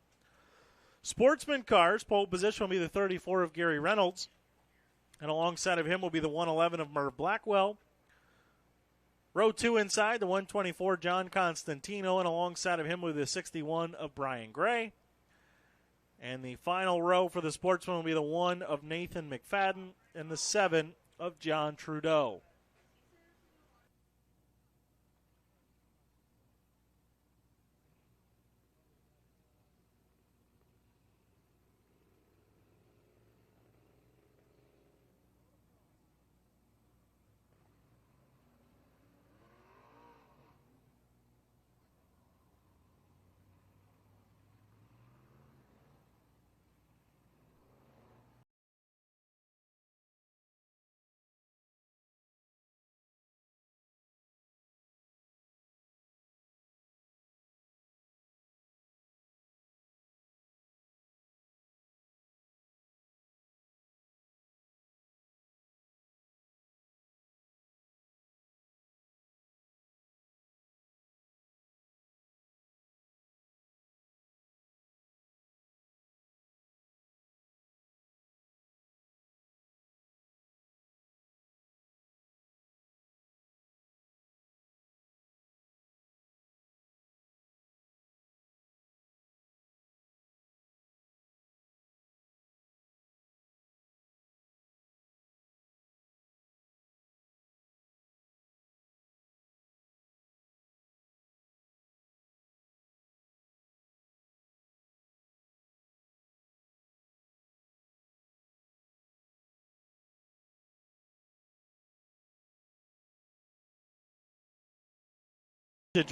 Sportsman cars, pole position will be the 34 of Gary Reynolds. And alongside of him will be the 111 of Merv Blackwell. Row 2 inside, the 124 John Constantino. And alongside of him will be the 61 of Brian Gray. And the final row for the Sportsman will be the 1 of Nathan McFadden and the 7 of John Trudeau.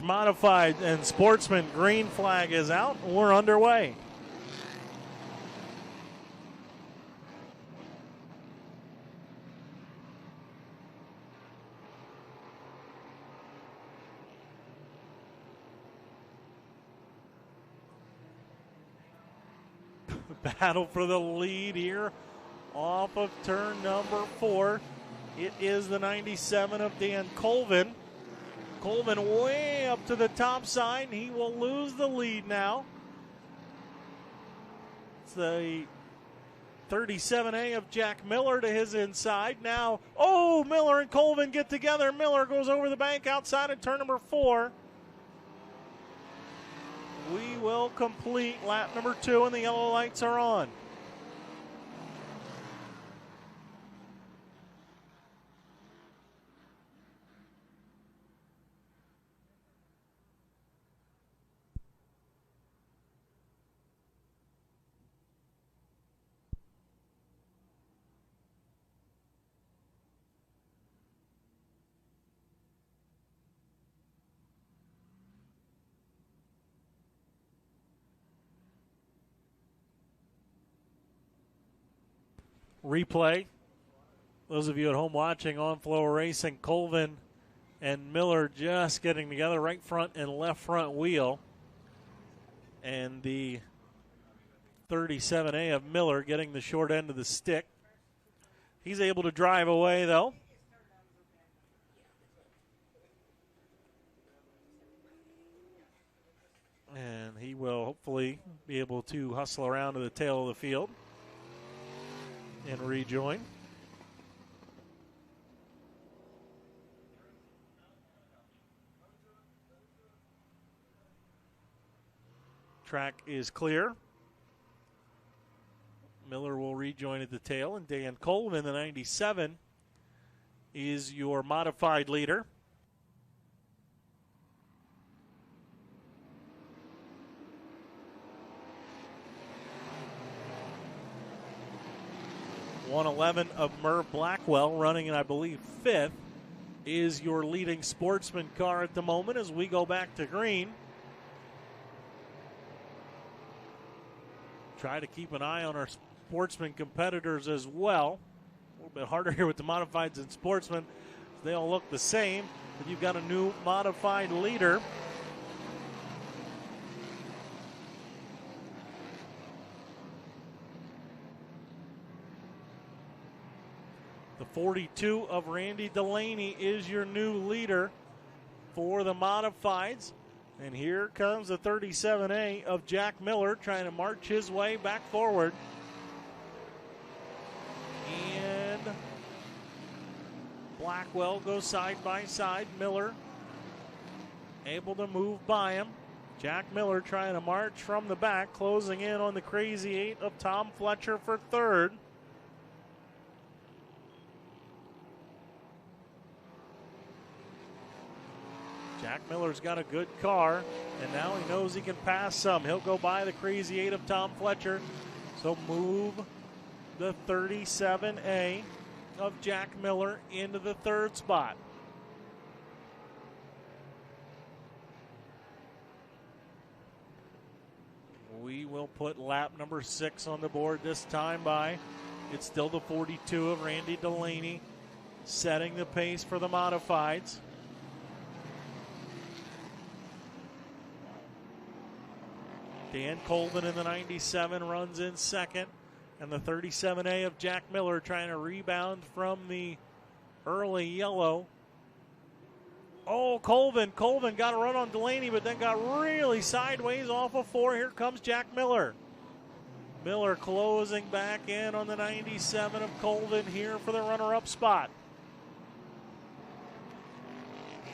Modified and Sportsman green flag is out. We're underway. Battle for the lead here off of turn number 4. It is the 97 of Dan Colvin. Colvin way up to the top side. He will lose the lead now. It's the 37A of Jack Miller to his inside. Now, Miller and Colvin get together. Miller goes over the bank outside of turn number 4. We will complete lap number 2 and the yellow lights are on. Replay. Those of you at home watching On Flow Racing, Colvin and Miller just getting together, right front and left front wheel. And the 37A of Miller getting the short end of the stick. He's able to drive away, though. And he will hopefully be able to hustle around to the tail of the field and rejoin. Track is clear. Miller will rejoin at the tail, and Dan Colvin, the 97, is your modified leader. .111 of Merv Blackwell running in, I believe, 5th, is your leading Sportsman car at the moment as we go back to green. Try to keep an eye on our Sportsman competitors as well. A little bit harder here with the modifieds and Sportsmen. They all look the same, but you've got a new modified leader. The 42 of Randy Delaney is your new leader for the modifieds. And here comes the 37A of Jack Miller trying to march his way back forward. And Blackwell goes side by side. Miller able to move by him. Jack Miller trying to march from the back, closing in on the crazy 8 of Tom Fletcher for 3rd. Jack Miller's got a good car, and now he knows he can pass some. He'll go by the crazy 8 of Tom Fletcher. So move the 37A of Jack Miller into the 3rd spot. We will put lap number 6 on the board this time by. It's still the 42 of Randy Delaney setting the pace for the modifieds. Dan Colvin in the 97 runs in 2nd. And the 37A of Jack Miller trying to rebound from the early yellow. Colvin got a run on Delaney, but then got really sideways off of 4. Here comes Jack Miller. Miller closing back in on the 97 of Colvin here for the runner-up spot.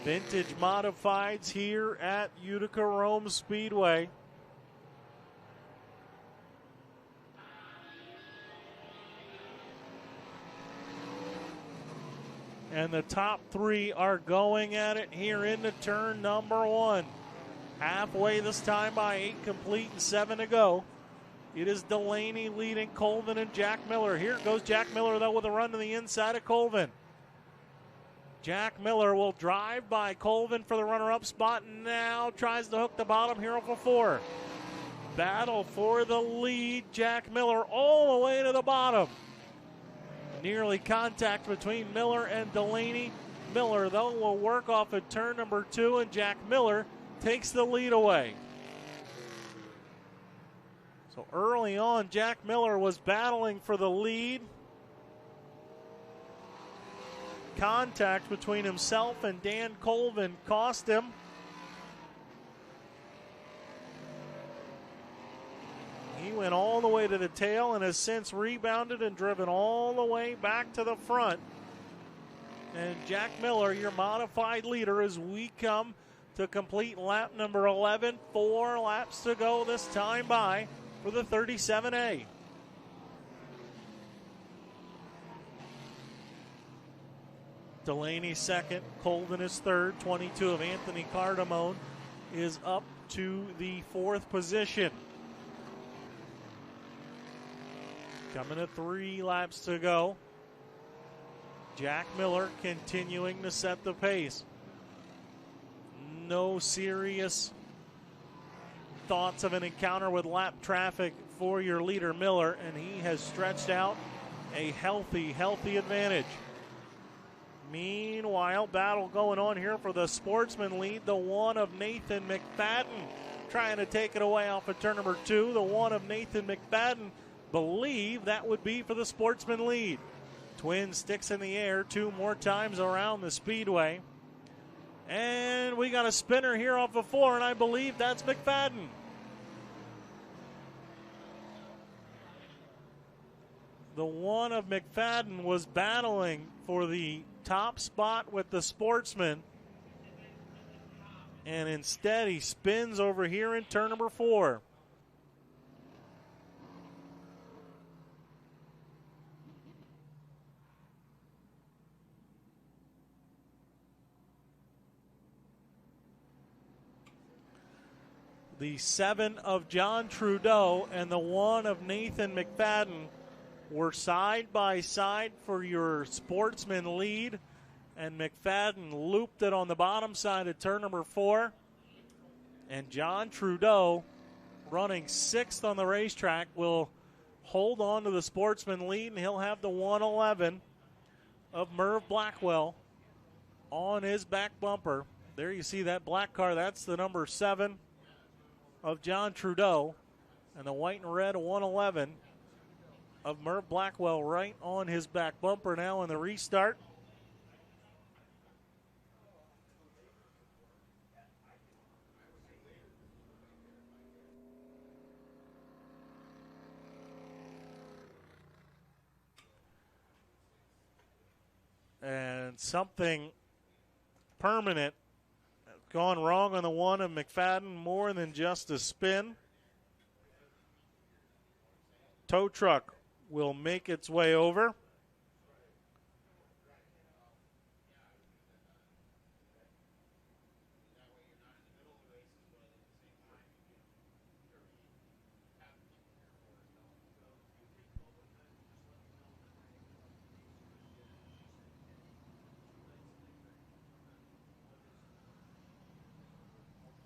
Vintage modifieds here at Utica-Rome Speedway. And the top 3 are going at it here into turn number 1. Halfway this time by 8 complete and 7 to go. It is Delaney leading Colvin and Jack Miller. Here goes Jack Miller, though, with a run to the inside of Colvin. Jack Miller will drive by Colvin for the runner-up spot. Now tries to hook the bottom here for 4. Battle for the lead. Jack Miller all the way to the bottom. Nearly contact between Miller and Delaney. Miller, though, will work off at turn number 2, and Jack Miller takes the lead away. So early on, Jack Miller was battling for the lead. Contact between himself and Dan Colvin cost him. He went all the way to the tail and has since rebounded and driven all the way back to the front. And Jack Miller, your modified leader, as we come to complete lap number 11. 4 laps to go this time by for the 37A. Delaney second, Colvin is third. 22 of Anthony Cardamone is up to the 4th position. Coming to 3 laps to go. Jack Miller continuing to set the pace. No serious thoughts of an encounter with lap traffic for your leader, Miller, and he has stretched out a healthy advantage. Meanwhile, battle going on here for the sportsman lead. The 1 of Nathan McFadden trying to take it away off of turn number 2. The 1 of Nathan McFadden, believe that would be for the sportsman lead. Twin sticks in the air 2 more times around the speedway. And we got a spinner here off of 4, and I believe that's McFadden. The 1 of McFadden was battling for the top spot with the sportsman, and instead he spins over here in turn number 4. The 7 of John Trudeau and the 1 of Nathan McFadden were side by side for your sportsman lead, and McFadden looped it on the bottom side of turn number 4. And John Trudeau, running 6th on the racetrack, will hold on to the sportsman lead, and he'll have the 111 of Merv Blackwell on his back bumper. There you see that black car. That's the number 7 of John Trudeau, and the white and red 111 of Merv Blackwell right on his back bumper now in the restart. And something permanent gone wrong on the 1 of McFadden, more than just a spin. Tow truck will make its way over.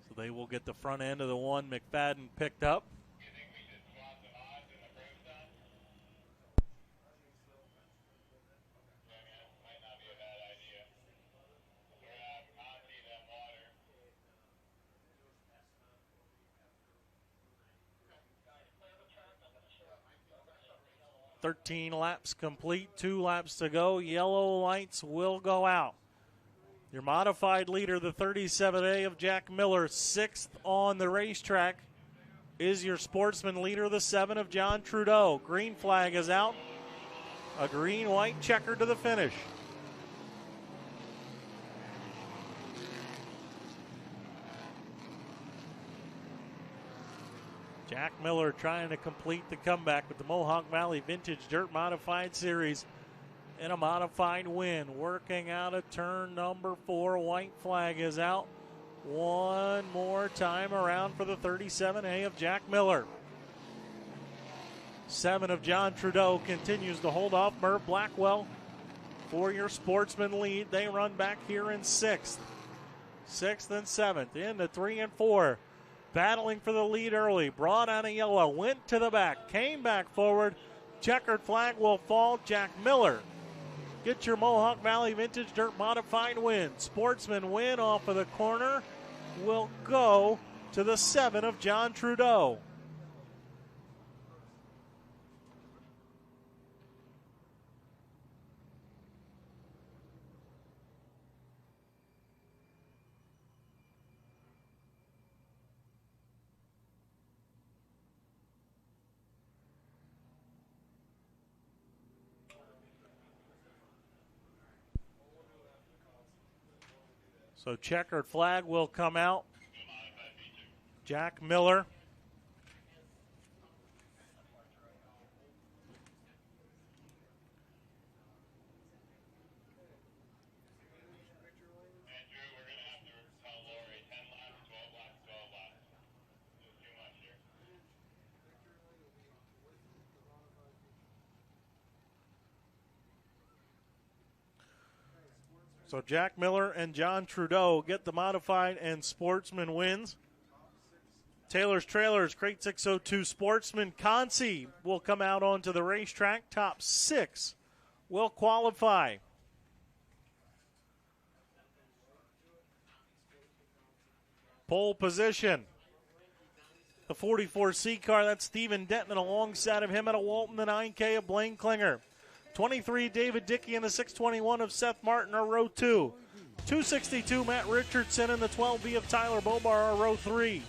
So they will get the front end of the 1 McFadden picked up. "13 laps complete, 2 laps to go. Yellow lights will go out." Your modified leader, the 37A of Jack Miller, 6th on the racetrack, is your sportsman leader, the 7 of John Trudeau. Green flag is out. A green-white checker to the finish. Jack Miller trying to complete the comeback with the Mohawk Valley Vintage Dirt Modified Series in a modified win. Working out of turn number 4. White flag is out. One more time around for the 37A of Jack Miller. 7 of John Trudeau continues to hold off Merv Blackwell for your Sportsman lead. They run back here in 6th. 6th and 7th into 3 and 4. Battling for the lead early. Brought out of yellow. Went to the back. Came back forward. Checkered flag will fall. Jack Miller. Get your Mohawk Valley Vintage Dirt Modified win. Sportsman win off of the corner will go to the 7 of John Trudeau. So checkered flag will come out. Jack Miller. So Jack Miller and John Trudeau get the modified and Sportsman wins. Taylor's Trailers, Crate 602 Sportsman. Consi will come out onto the racetrack. Top 6 will qualify. Pole position. The 44C car, that's Stephen Denton, alongside of him at a Walton, the 9K of Blaine Klinger. 23, David Dickey, and the 621 of Seth Martin are row 2. 262, Matt Richardson, and the 12B of Tyler Bobar are row 3.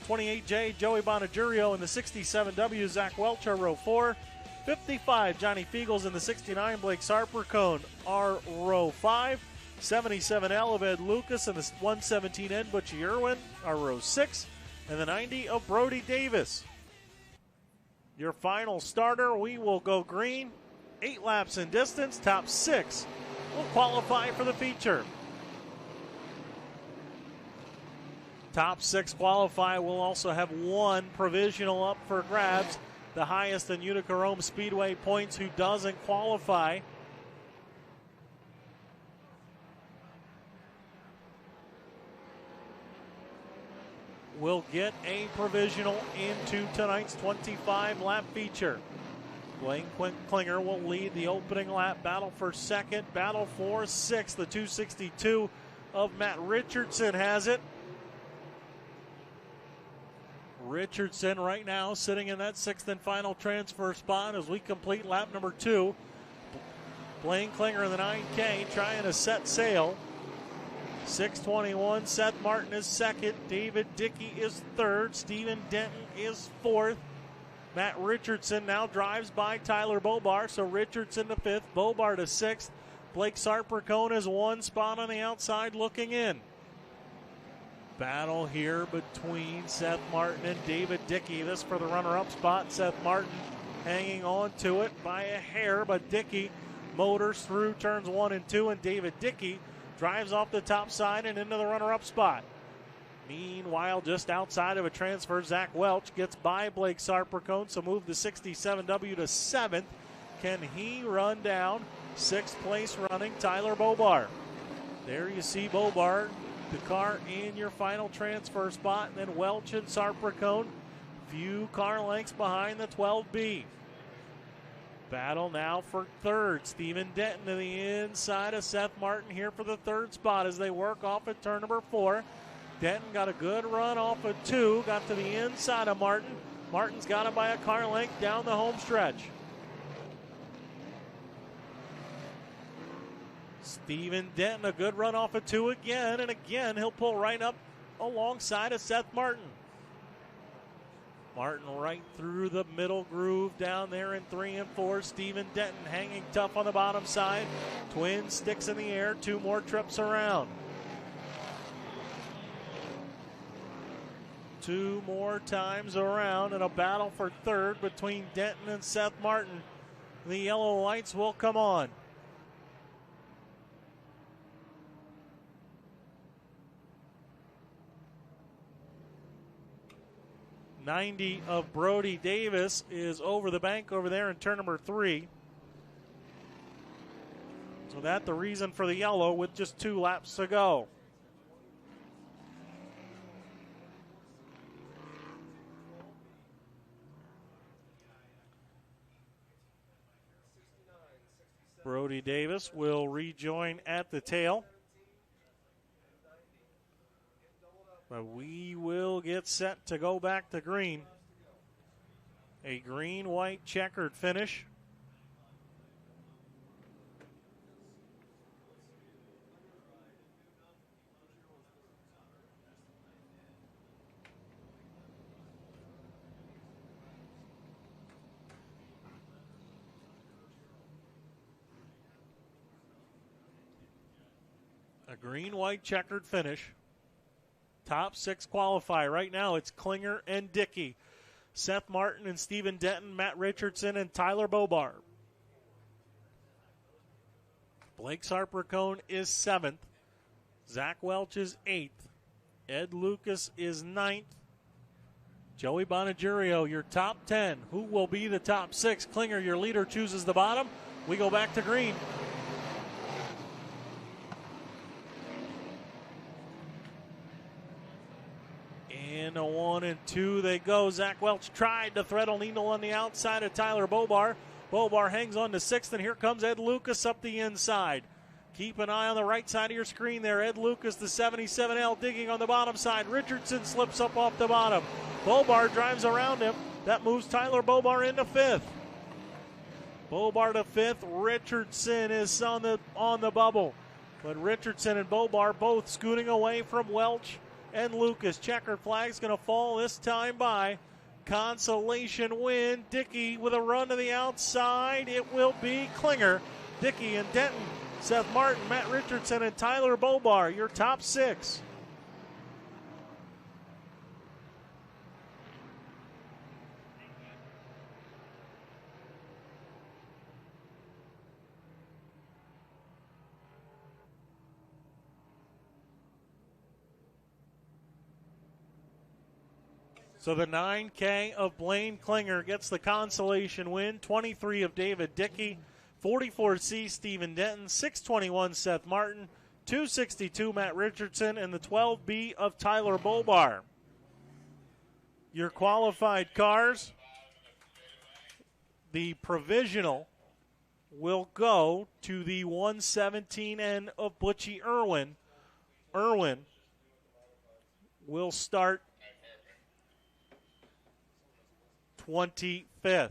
28J, Joey Bonajurio, and the 67W, Zach Welch are row 4. 55, Johnny Fiegels, and the 69, Blake Sarpercone are row 5. 77L of Ed Lucas, and the 117 Ed Butchie Irwin are row 6. And the 90 of Brody Davis. Your final starter, we will go green. 8 laps in distance, top 6 will qualify for the feature. Top 6 qualify. Will also have 1 provisional up for grabs. The highest in Utica-Rome Speedway points who doesn't qualify. Will get a provisional into tonight's 25-lap feature. Blaine Klinger will lead the opening lap. Battle for second, battle for 6th. The 262 of Matt Richardson has it. Richardson right now sitting in that 6th and final transfer spot as we complete lap number 2. Blaine Klinger in the 9K trying to set sail. 621, Seth Martin is 2nd. David Dickey is 3rd. Stephen Denton is 4th. Matt Richardson now drives by Tyler Bobar, so Richardson to 5th, Bobar to 6th. Blake Sarpercone is 1 spot on the outside looking in. Battle here between Seth Martin and David Dickey. This for the runner-up spot. Seth Martin hanging on to it by a hair, but Dickey motors through turns 1 and 2, and David Dickey drives off the top side and into the runner-up spot. Meanwhile, just outside of a transfer, Zach Welch gets by Blake Sarpercone, so move the 67W to 7th. Can he run down 6th place running Tyler Bobar? There you see Bobar, the car in your final transfer spot, and then Welch and Sarpercone, few car lengths behind the 12B. Battle now for 3rd. Stephen Denton to the inside of Seth Martin here for the 3rd spot as they work off at turn number 4. Denton got a good run off of 2, got to the inside of Martin. Martin's got him by a car length down the home stretch. Stephen Denton, a good run off of 2 again, and again he'll pull right up alongside of Seth Martin. Martin right through the middle groove down there in 3 and 4. Stephen Denton hanging tough on the bottom side. Twin sticks in the air, 2 more trips around. 2 more times around and a battle for 3rd between Denton and Seth Martin. The yellow lights will come on. '90 of Brody Davis is over the bank over there in turn number 3. So That's the reason for the yellow with just 2 laps to go. Brody Davis will rejoin at the tail. But we will get set to go back to green. A green-white checkered finish. A green-white checkered finish. Top 6 qualify. Right now it's Klinger and Dickey. Seth Martin and Stephen Denton, Matt Richardson and Tyler Bobar. Blake Sarpercone is 7th. Zach Welch is 8th. Ed Lucas is 9th. Joey Bonagirio, your top 10. Who will be the top 6? Klinger, your leader, chooses the bottom. We go back to green. In a 1 and 2 they go. Zach Welch tried to thread a needle on the outside of Tyler Bobar. Bobar hangs on to 6th, and here comes Ed Lucas up the inside. Keep an eye on the right side of your screen there. Ed Lucas, the 77L, digging on the bottom side. Richardson slips up off the bottom. Bobar drives around him. That moves Tyler Bobar into 5th. Bobar to 5th. Richardson is on the bubble. But Richardson and Bobar both scooting away from Welch and Lucas. Checkered flag's going to fall this time by consolation win. Dickey with a run to the outside. It will be Klinger, Dickey, and Denton. Seth Martin, Matt Richardson, and Tyler Bobar, your top 6. So the 9K of Blaine Klinger gets the consolation win. 23 of David Dickey. 44C Stephen Denton. 621 Seth Martin. 262 Matt Richardson. And the 12B of Tyler Bobar. Your qualified cars. The provisional will go to the 117N of Butchie Irwin. Irwin will start 25th.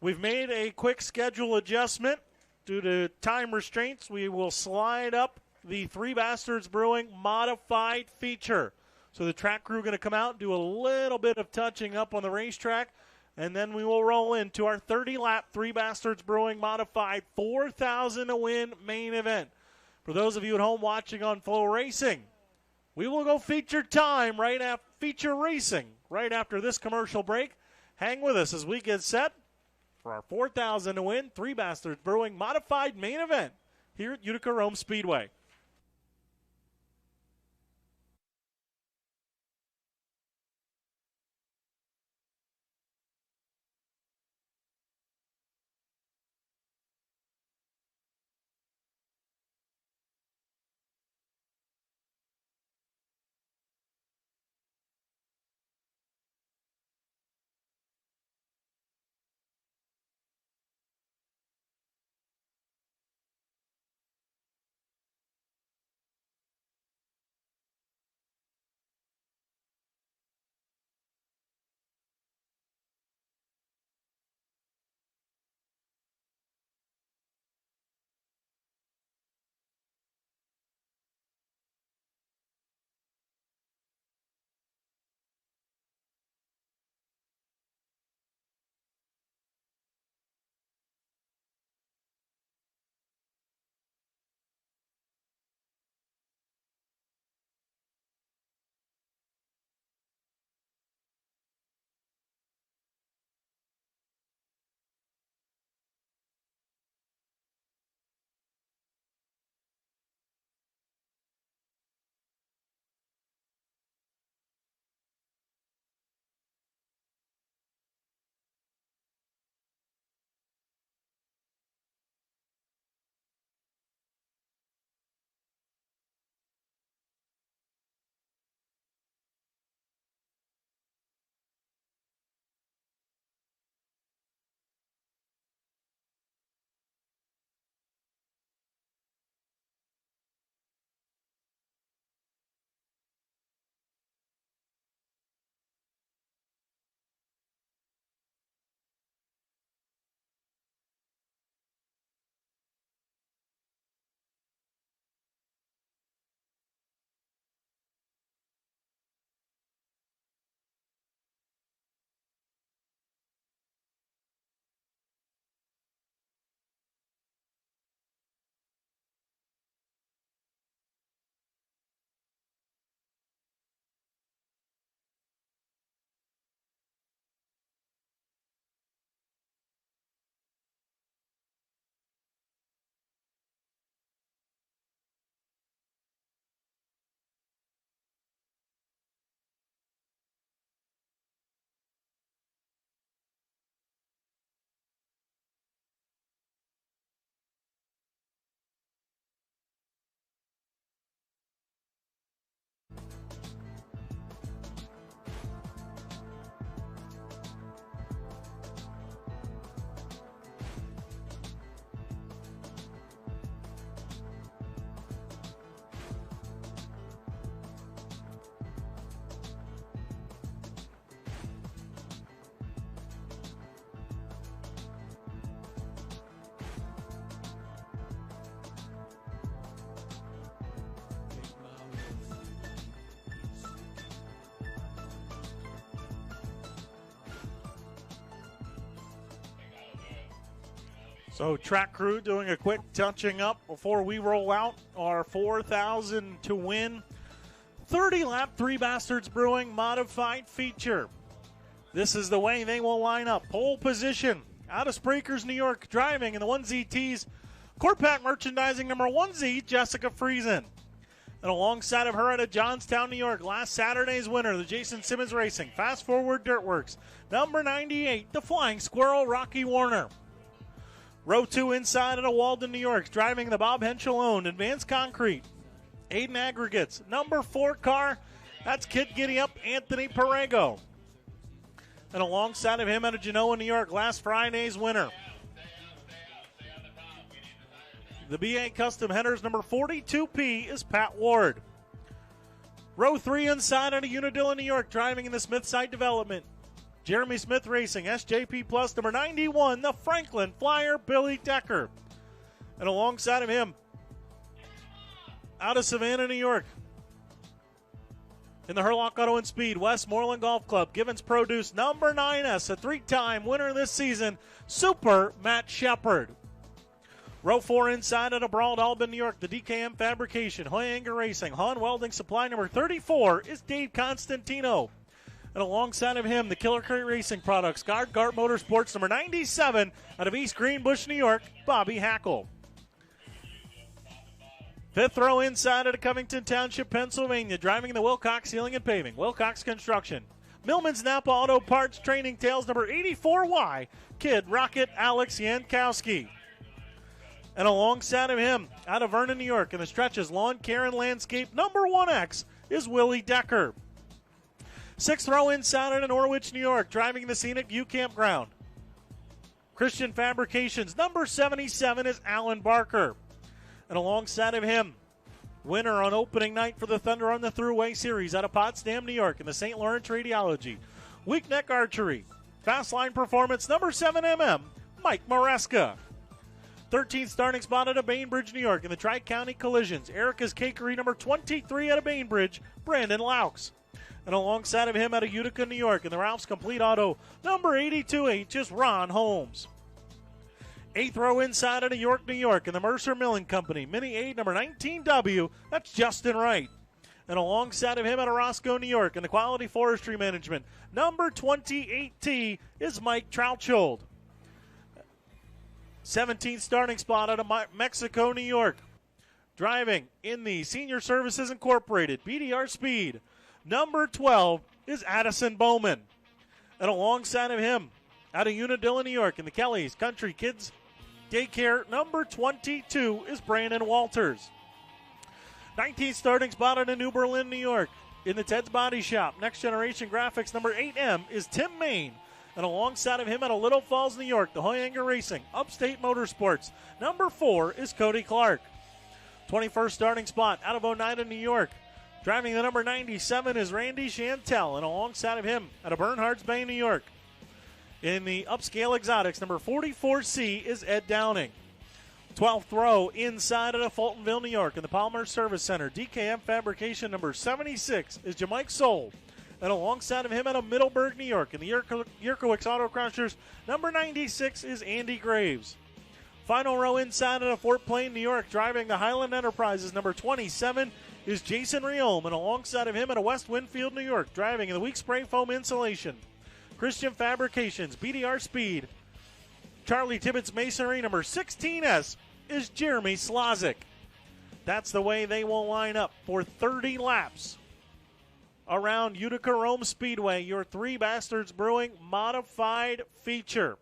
We've made a quick schedule adjustment due to time restraints. We will slide up the Three Bastards Brewing modified feature. So the track crew going to come out and do a little bit of touching up on the racetrack, and then we will roll into our 30-lap Three Bastards Brewing modified 4,000 to win main event. For those of you at home watching on Flow Racing, we will go feature time feature racing right after this commercial break. Hang with us as we get set for our 4,000 to win Three Bastards Brewing modified main event here at Utica-Rome Speedway. So track crew doing a quick touching up before we roll out our 4,000 to win 30-lap Three Bastards Brewing modified feature. This is the way they will line up. Pole position out of Sprakers, New York, driving in the 1ZT's Court Pack Merchandising number 1Z, Jessica Friesen. And alongside of her out of Johnstown, New York, last Saturday's winner, the Jason Simmons Racing, Fast Forward Dirtworks, number 98, the Flying Squirrel, Rocky Warner. Row 2 inside out of Walden, New York, driving the Bob Henschel-owned Advanced Concrete, Aiden Aggregates, number 4 car, that's Kid Giddy Up, Anthony Perego. And alongside of him out of Genoa, New York, last Friday's winner, the BA Custom Headers number 42P is Pat Ward. Row 3 inside out of Unadilla, New York, driving in the Smith Side Development, Jeremy Smith Racing, SJP Plus number 91, the Franklin Flyer, Billy Decker. And alongside of him, out of Savannah, New York, in the Hurlock Auto and Speed, Westmoreland Golf Club, Givens Produce, number 9S, a 3-time winner this season, Super Matt Shepard. Row 4 inside out of Brawl, Albin, New York, the DKM Fabrication, Hoyanger Racing, Hahn Welding Supply number 34 is Dave Constantino. And alongside of him, the Killer Crate Racing Products, Gart Motorsports number 97 out of East Greenbush, New York, Bobby Hackle. Fifth row inside out of Covington Township, Pennsylvania, driving the Wilcox Sealing and Paving, Wilcox Construction, Millman's Napa Auto Parts Training Tales number 84Y, Kid Rocket Alex Yankowski. And alongside of him, out of Vernon, New York, in the stretches, Lawn Care and Landscape, number 1X is Willie Decker. Sixth row inside out of Norwich, New York, driving the Scenic View Campground, Christian Fabrications, number 77 is Alan Barker. And alongside of him, winner on opening night for the Thunder on the Thruway Series out of Potsdam, New York, in the St. Lawrence Radiology, Weak Neck Archery, Fast Line Performance, number 7MM, Mike Maresca. 13th starting spot out of Bainbridge, New York, in the Tri-County Collisions, Erica's Cakery, number 23 out of Bainbridge, Brandon Laux. And alongside of him out of Utica, New York, in the Ralph's Complete Auto, number 82H is Ron Holmes. Eighth row inside out of York, New York, in the Mercer Milling Company, Mini 8, number 19W, that's Justin Wright. And alongside of him out of Roscoe, New York, in the Quality Forestry Management, number 28T is Mike Trouchold. 17th starting spot out of Mexico, New York, driving in the Senior Services Incorporated, BDR Speed, number 12 is Addison Bowman. And alongside of him, out of Unadilla, New York, in the Kelly's Country Kids Daycare, number 22 is Brandon Walters. 19th starting spot out of New Berlin, New York, in the Ted's Body Shop, Next Generation Graphics, number 8M is Tim Main. And alongside of him out of Little Falls, New York, the Hoyanger Racing, Upstate Motorsports, number 4 is Cody Clark. 21st starting spot out of Oneida, New York, driving the number 97 is Randy Chantel. And alongside of him out of Bernhards Bay, New York, in the Upscale Exotics, number 44C is Ed Downing. 12th row inside of Fultonville, New York, in the Palmer Service Center, DKM Fabrication, number 76 is Jamike Soul. And alongside of him out of Middleburg, New York, in the Yerkowicz Auto Crushers, number 96 is Andy Graves. Final row inside out of Fort Plain, New York, driving the Highland Enterprises, number 27 is Jason Riom. And alongside of him out of West Winfield, New York, driving in the Weak Spray Foam Insulation, Christian Fabrications, BDR Speed, Charlie Tibbetts Masonry, number 16S is Jeremy Slazik. That's the way they will line up for 30 laps around Utica-Rome Speedway, your Three Bastards Brewing modified feature.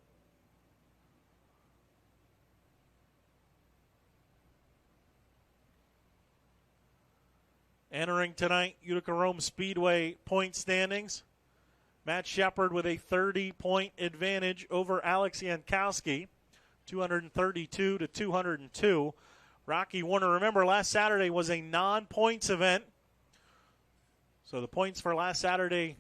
Entering tonight, Utica-Rome Speedway point standings. Matt Shepard with a 30-point advantage over Alex Yankowski, 232 to 202. Rocky Warner, remember, last Saturday was a non-points event, so the points for last Saturday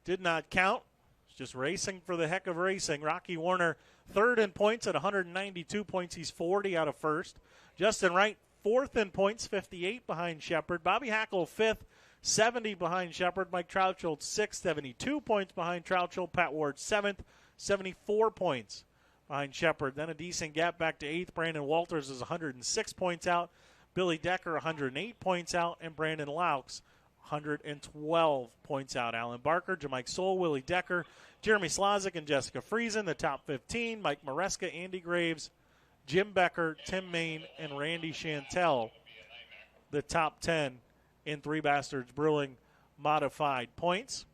did not count. It's just racing for the heck of racing. Rocky Warner, third in points at 192 points. He's 40 out of first. Justin Wright, fourth in points, 58 behind Shepard. Bobby Hackle, fifth, 70 behind Shepard. Mike Trouchold, sixth, 72 points behind Trouchold. Pat Ward, seventh, 74 points behind Shepard. Then a decent gap back to 8th. Brandon Walters is 106 points out. Billy Decker 108 points out. And Brandon Laux 112 points out. Alan Barker, Jamike Soule, Willie Decker, Jeremy Slazik, and Jessica Friesen, the top 15. Mike Maresca, Andy Graves, Jim Becker, Tim Main, and Randy Chantel, the top 10 in Three Bastards Brewing modified points.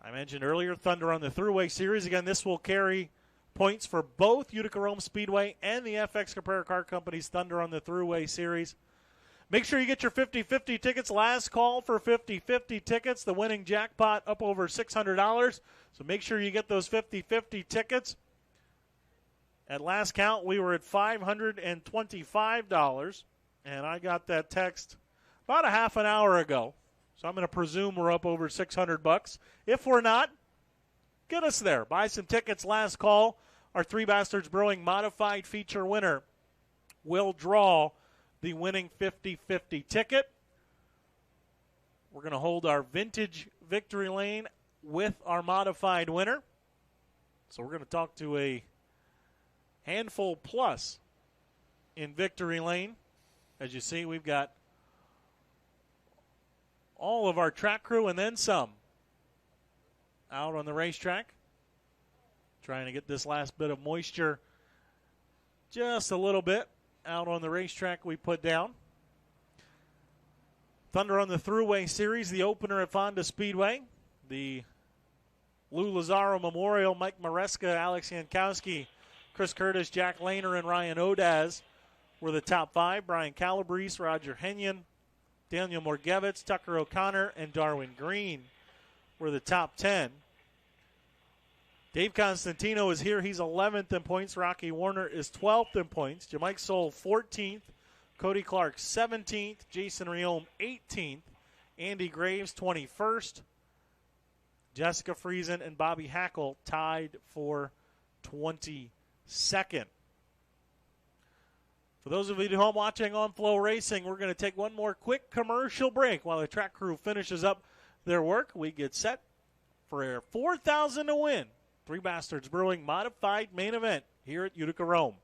I mentioned earlier, Thunder on the Thruway Series. Again, this will carry points for both Utica-Rome Speedway and the FX Caprara Car Company's Thunder on the Thruway Series. Make sure you get your 50-50 tickets. Last call for 50-50 tickets. The winning jackpot up over $600. So make sure you get those 50-50 tickets. At last count, we were at $525. And I got that text about a half an hour ago. So I'm going to presume we're up over $600. If we're not, get us there. Buy some tickets. Last call. Our Three Bastards Brewing modified feature winner will draw the winning 50-50 ticket. We're going to hold our vintage victory lane with our modified winner. So we're going to talk to a handful plus in victory lane. As you see, we've got all of our track crew and then some out on the racetrack, trying to get this last bit of moisture just a little bit out on the racetrack we put down. Thunder on the Thruway Series, the opener at Fonda Speedway. The Lou Lazaro Memorial, Mike Maresca, Alex Jankowski, Chris Curtis, Jack Lehner, and Ryan Odaz were the top 5. Brian Calabrese, Roger Henyon, Daniel Morgevitz, Tucker O'Connor, and Darwin Green were the top 10. Dave Constantino is here. He's 11th in points. Rocky Warner is 12th in points. Jamike Soule, 14th. Cody Clark, 17th. Jason Riome, 18th. Andy Graves, 21st. Jessica Friesen and Bobby Hackle tied for 22nd. For those of you at home watching on Flow Racing, we're going to take one more quick commercial break while the track crew finishes up their work. We get set for $4,000 to win. Three Bastards Brewing modified main event here at Utica-Rome.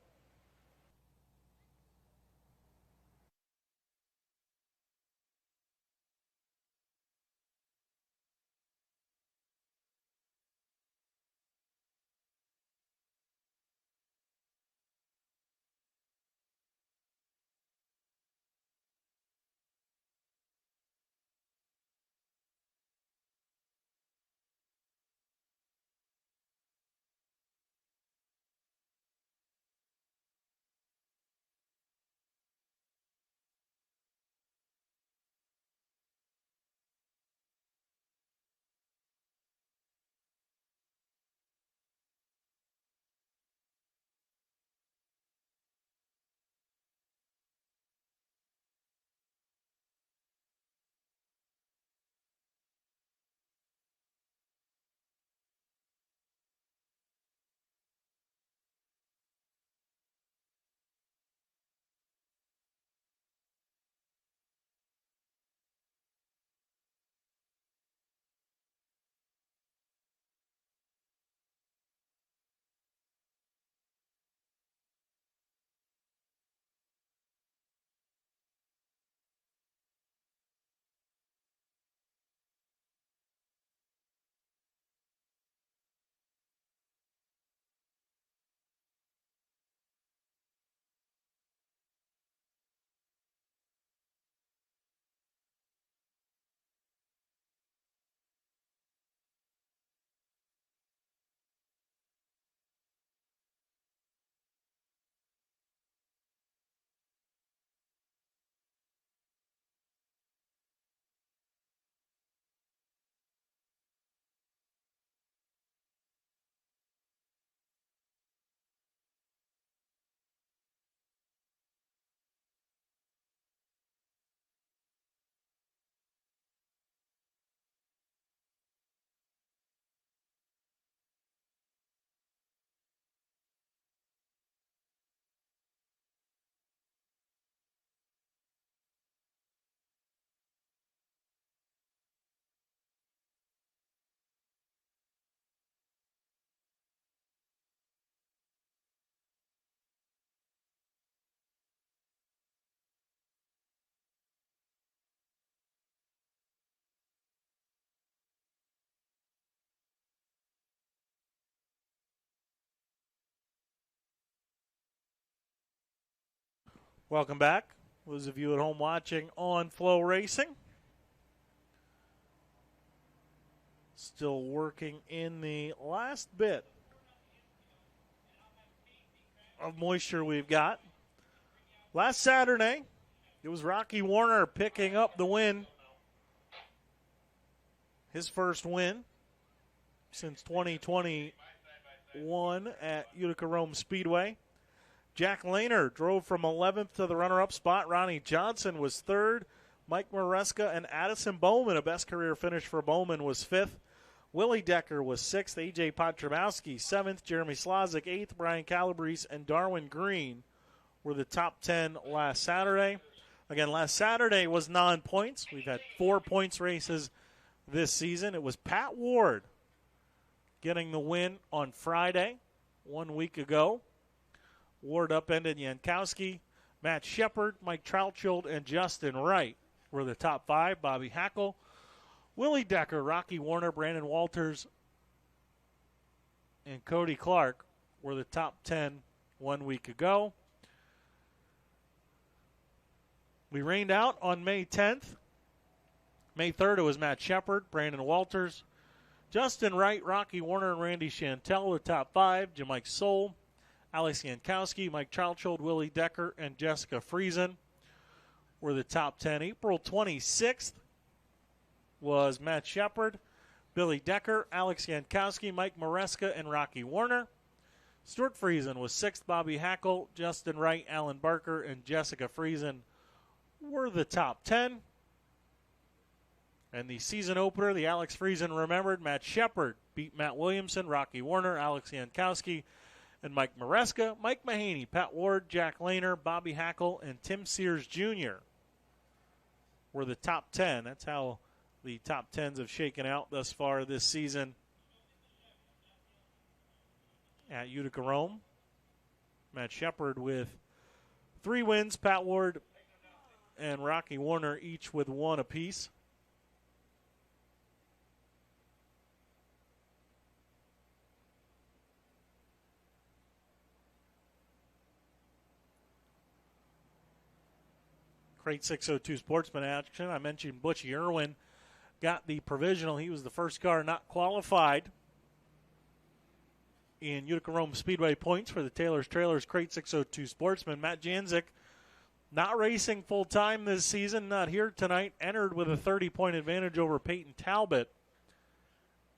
Welcome back, those of you at home watching on Flow Racing. Still working in the last bit of moisture we've got. Last Saturday, it was Rocky Warner picking up the win. His first win since 2021 at Utica-Rome Speedway. Jack Lehner drove from 11th to the runner-up spot. Ronnie Johnson was third. Mike Maresca and Addison Bowman, a best career finish for Bowman, was fifth. Willie Decker was sixth. A.J. Potrabowski, seventh. Jeremy Slazik, eighth. Brian Calabrese and Darwin Green were the top 10 last Saturday. Again, last Saturday was non-points. We've had 4 points races this season. It was Pat Ward getting the win on Friday 1 week ago. Ward upended Jankowski. Matt Shepard, Mike Troutfield, and Justin Wright were the top 5. Bobby Hackle, Willie Decker, Rocky Warner, Brandon Walters, and Cody Clark were the top 10 1 week ago. We rained out on May 10th. May 3rd, it was Matt Shepard, Brandon Walters, Justin Wright, Rocky Warner, and Randy Chantel, the top 5. Jamike Soule, Alex Jankowski, Mike Troutfield, Willie Decker, and Jessica Friesen were the top 10. April 26th was Matt Shepard, Billy Decker, Alex Jankowski, Mike Maresca, and Rocky Warner. Stuart Friesen was 6th. Bobby Hackle, Justin Wright, Alan Barker, and Jessica Friesen were the top 10. And the season opener, the Alex Friesen Remembered, Matt Shepard beat Matt Williamson, Rocky Warner, Alex Jankowski, and Mike Maresca. Mike Mahaney, Pat Ward, Jack Lehner, Bobby Hackle, and Tim Sears Jr. were the top 10. That's how the top 10s have shaken out thus far this season at Utica-Rome. Matt Shepard with 3 wins, Pat Ward and Rocky Warner each with 1 apiece. Crate 602 Sportsman action. I mentioned Butchie Irwin got the provisional. He was the first car not qualified in Utica-Rome Speedway points for the Taylor's Trailers Crate 602 Sportsman. Matt Janzik, not racing full-time this season, not here tonight, entered with a 30-point advantage over Peyton Talbot.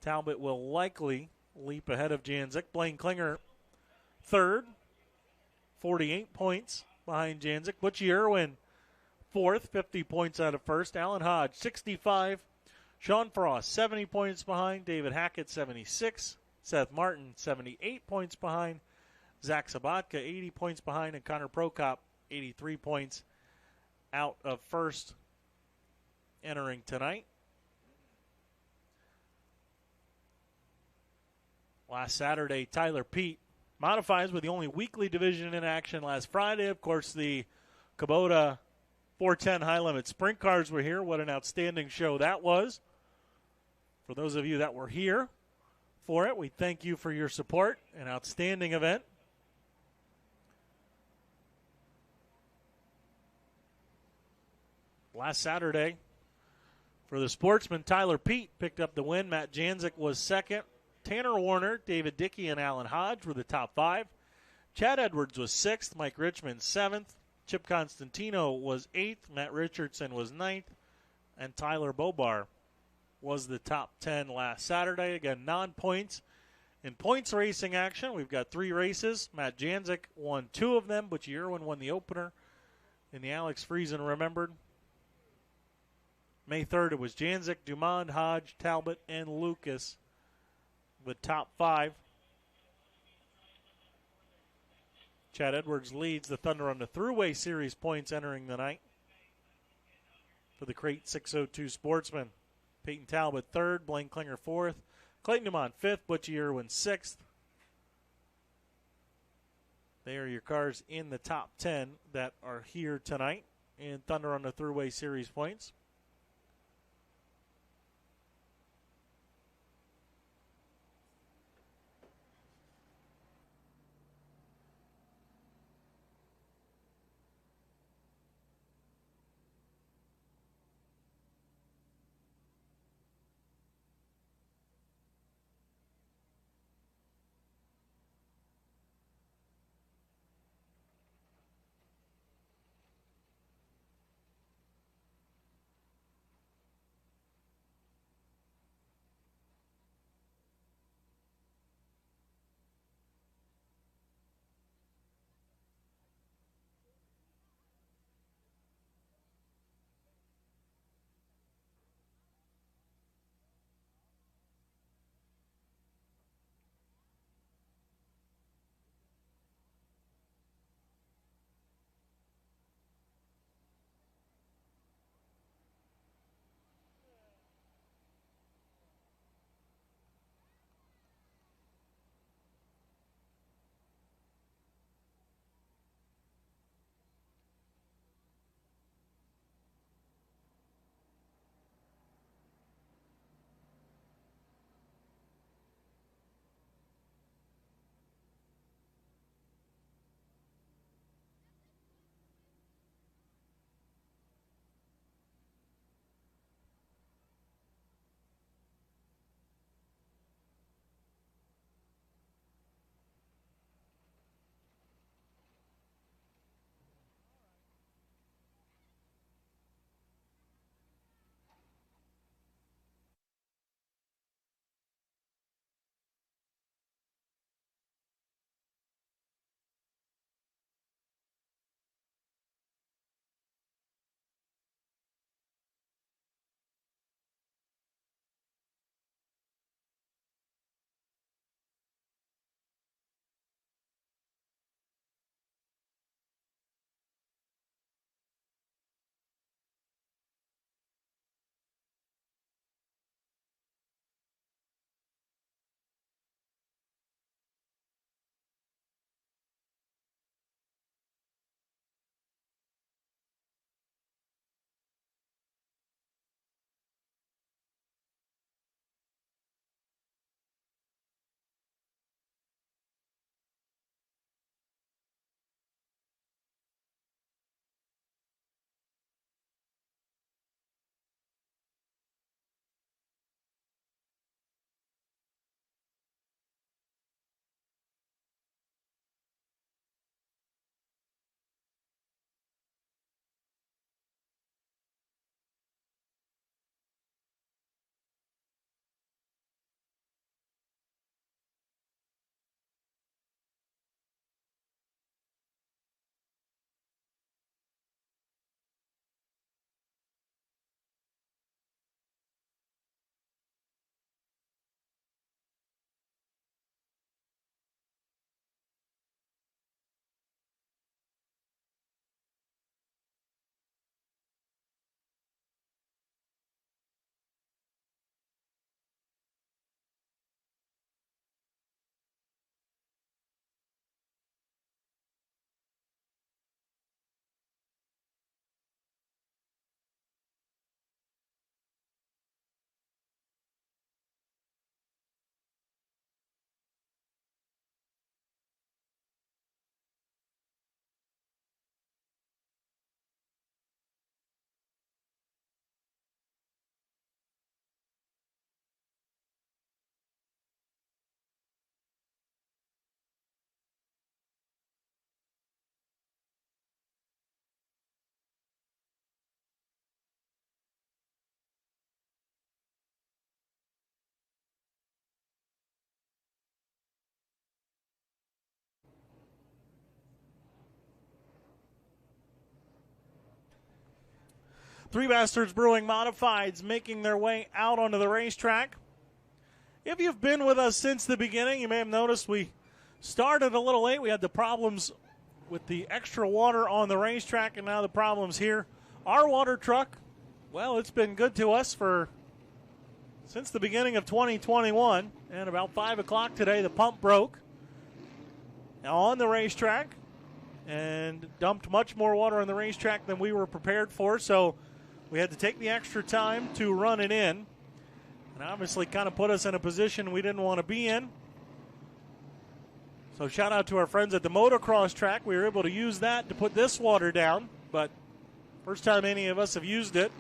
Talbot will likely leap ahead of Janzik. Blaine Klinger, third, 48 points behind Janzik. Butchie Irwin, fourth, 50 points out of first. Alan Hodge, 65. Sean Frost, 70 points behind. David Hackett, 76. Seth Martin, 78 points behind. Zach Sabatka, 80 points behind. And Connor Prokop, 83 points out of first entering tonight. Last Saturday, Tyler Pete modifies with the only weekly division in action last Friday. Of course, the Kubota 410 high-limit sprint cars were here. What an outstanding show that was. For those of you that were here for it, we thank you for your support. An outstanding event. Last Saturday, for the Sportsman, Tyler Pete picked up the win. Matt Janzik was second. Tanner Warner, David Dickey, and Alan Hodge were the top 5. Chad Edwards was 6th. Mike Richmond, 7th. Chip Constantino was 8th. Matt Richardson was 9th. And Tyler Bobar was the top 10 last Saturday. Again, non-points. In points racing action, we've got 3 races. Matt Janzik won 2 of them. Butchie Irwin won the opener in the Alex Friesen Remembered. May 3rd, it was Janzik, Dumond, Hodge, Talbot, and Lucas, the top 5. Chad Edwards leads the Thunder on the Thruway Series points entering the night for the Crate 602 Sportsman. Peyton Talbot 3rd, Blaine Klinger 4th, Clayton Dumont 5th, Butchie Irwin 6th. They are your cars in the top 10 that are here tonight in Thunder on the Thruway Series points. Three Bastards Brewing Modifieds making their way out onto the racetrack. If you've been with us since the beginning, you may have noticed we started a little late. We had the problems with the extra water on the racetrack, and now the problem's here. Our water truck, well, it's been good to us since the beginning of 2021, and about 5 o'clock today, the pump broke on the racetrack and dumped much more water on the racetrack than we were prepared for, so we had to take the extra time to run it in, and obviously kind of put us in a position we didn't want to be in. So shout out to our friends at the motocross track. We were able to use that to put this water down, but first time any of us have used it,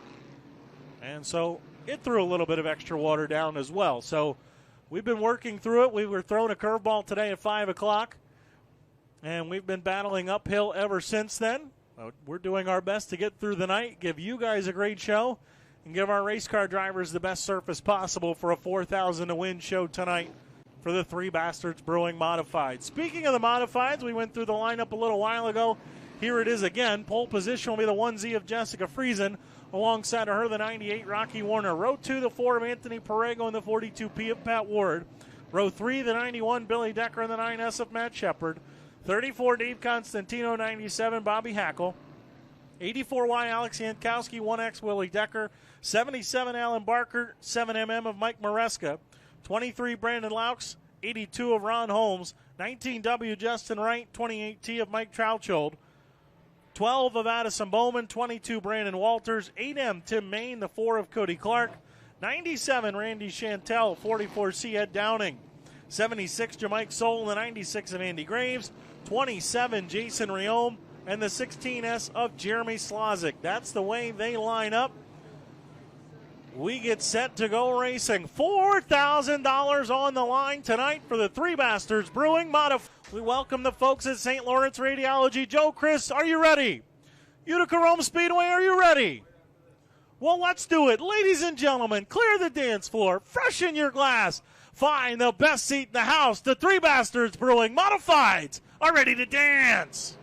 and so it threw a little bit of extra water down as well. So we've been working through it. We were thrown a curveball today at 5 o'clock, and we've been battling uphill ever since then. We're doing our best to get through the night, give you guys a great show, and give our race car drivers the best surface possible for a 4,000 to win show tonight for the Three Bastards Brewing Modified. Speaking of the Modifieds, we went through the lineup a little while ago. Here it is again. Pole position will be the 1Z of Jessica Friesen. Alongside of her, the 98 Rocky Warner. Row 2, the 4 of Anthony Perego and the 42P of Pat Ward. Row 3, the 91 Billy Decker and the 9S of Matt Shepard. 34 Dave Constantino, 97 Bobby Hackle. 84Y Alex Yankowski, 1X Willie Decker. 77 Alan Barker, 7MM of Mike Maresca. 23 Brandon Laux, 82 of Ron Holmes, 19W Justin Wright, 28T of Mike Trouchold, 12 of Addison Bowman, 22 Brandon Walters, 8M Tim Main, the 4 of Cody Clark, 97 Randy Chantel, 44C Ed Downing, 76 Jamike Soul, the 96 of Andy Graves, 27 Jason Riome, and the 16S of Jeremy Slazik. That's the way they line up. We get set to go racing. $4,000 on the line tonight for the Three Bastards Brewing Modified. We welcome the folks at St. Lawrence Radiology. Joe, Chris, are you ready? Utica-Rome Speedway, are you ready? Well, let's do it. Ladies and gentlemen, clear the dance floor. Freshen your glass. Find the best seat in the house. The Three Bastards Brewing Modifieds are ready to dance.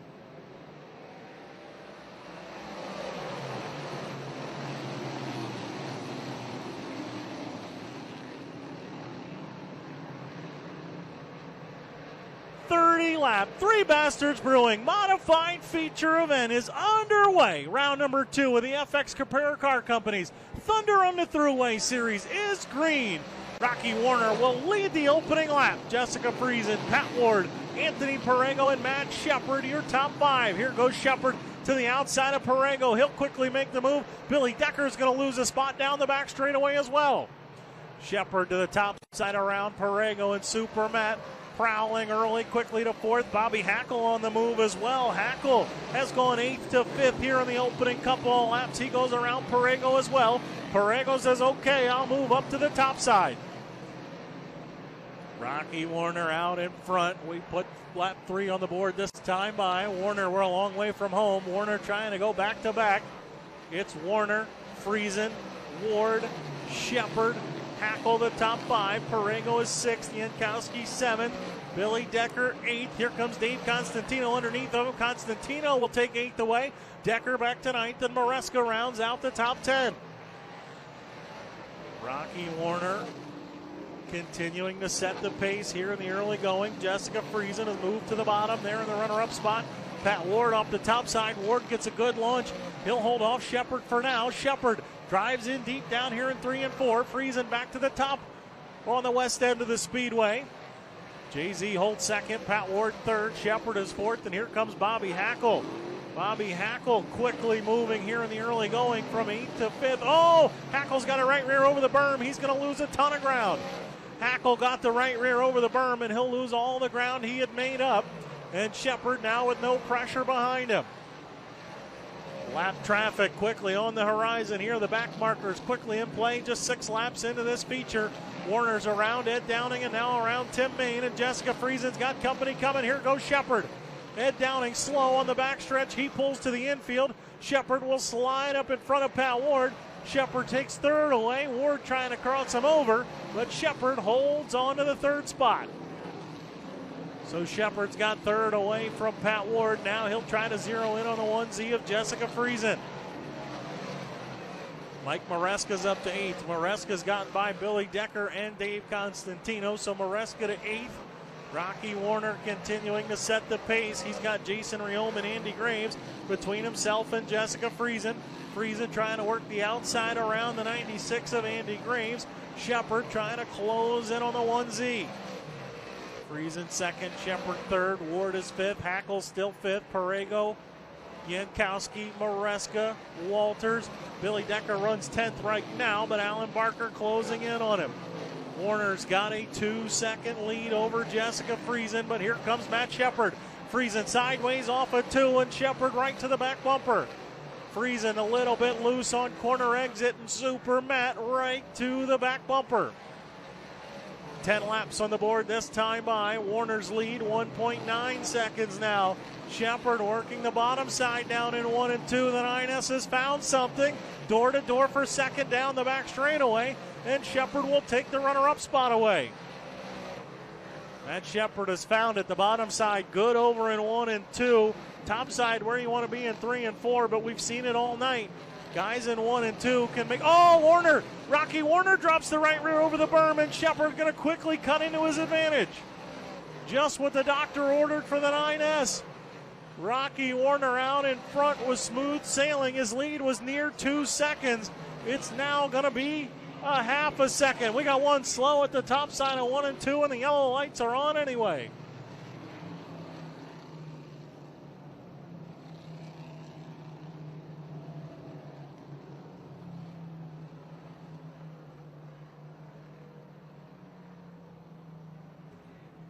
Lap. Three Bastards Brewing Modified Feature event is underway. Round number 2 of the FX Caprera Car Company's Thunder on the Thruway Series is green. Rocky Warner will lead the opening lap. Jessica Friesen, Pat Ward, Anthony Perego, and Matt Shepard, your top 5. Here goes Shepard to the outside of Perego. He'll quickly make the move. Billy Decker is going to lose a spot down the back straightaway as well. Shepard to the top side around Perego and Super Matt. Prowling early, quickly to 4th. Bobby Hackle on the move as well. Hackle has gone 8th to 5th here in the opening couple of laps. He goes around Perego as well. Perego says, okay, I'll move up to the top side. Rocky Warner out in front. We put lap 3 on the board this time by Warner. We're a long way from home. Warner trying to go back to back. It's Warner, Friesen, Ward, Shepard, Hackle the top 5. Perego is 6th. Yankowski 7th. Billy Decker 8th. Here comes Dave Constantino underneath of him. Constantino will take 8th away. Decker back to 9th, and Maresca rounds out the top 10. Rocky Warner continuing to set the pace here in the early going. Jessica Friesen has moved to the bottom there in the runner-up spot. Pat Ward off the top side. Ward gets a good launch. He'll hold off Shepard for now. Shepard drives in deep down here in 3 and 4. Friesen back to the top on the west end of the speedway. JZ holds 2nd. Pat Ward 3rd. Shepard is 4th. And here comes Bobby Hackle. Bobby Hackle quickly moving here in the early going from 8th to 5th. Oh, Hackle's got a right rear over the berm. He's going to lose a ton of ground. Hackle got the right rear over the berm, and he'll lose all the ground he had made up. And Shepard now with no pressure behind him. Lap traffic quickly on the horizon here. The back markers quickly in play. Just 6 laps into this feature. Warner's around Ed Downing and now around Tim Main. And Jessica Friesen's got company coming. Here goes Shepard. Ed Downing slow on the backstretch. He pulls to the infield. Shepard will slide up in front of Pat Ward. Shepard takes 3rd away. Ward trying to cross him over, but Shepard holds on to the 3rd spot. So Shepard's got 3rd away from Pat Ward. Now he'll try to zero in on the 1Z of Jessica Friesen. Mike Maresca's up to 8th. Maresca's gotten by Billy Decker and Dave Constantino, so Maresca to 8th. Rocky Warner continuing to set the pace. He's got Jason Riome and Andy Graves between himself and Jessica Friesen. Friesen trying to work the outside around the 96 of Andy Graves. Shepard trying to close in on the 1Z. Friesen second, Shepard third, Ward is fifth, Hackle still fifth, Perego, Yankowski, Maresca, Walters. Billy Decker runs 10th right now, but Alan Barker closing in on him. Warner's got a 2-second lead over Jessica Friesen, but here comes Matt Shepard. Friesen sideways off a 2, and Shepard right to the back bumper. Friesen a little bit loose on corner exit, and Super Matt right to the back bumper. 10 laps on the board this time by. Warner's lead 1.9 seconds now. Shepard working the bottom side down in 1 and 2. The 9S has found something. Door to door for second down the back straightaway, and Shepard will take the runner-up spot away. Matt Shepard has found it. The bottom side good over in 1 and 2. Top side where you want to be in 3 and 4, but we've seen it all night. Guys in 1 and 2 can make. Oh, Warner! Rocky Warner drops the right rear over the berm, and Shepard going to quickly cut into his advantage. Just what the doctor ordered for the 9S. Rocky Warner out in front was smooth sailing. His lead was near 2 seconds. It's now going to be a half a second. We got one slow at the top side of 1 and 2, and the yellow lights are on anyway.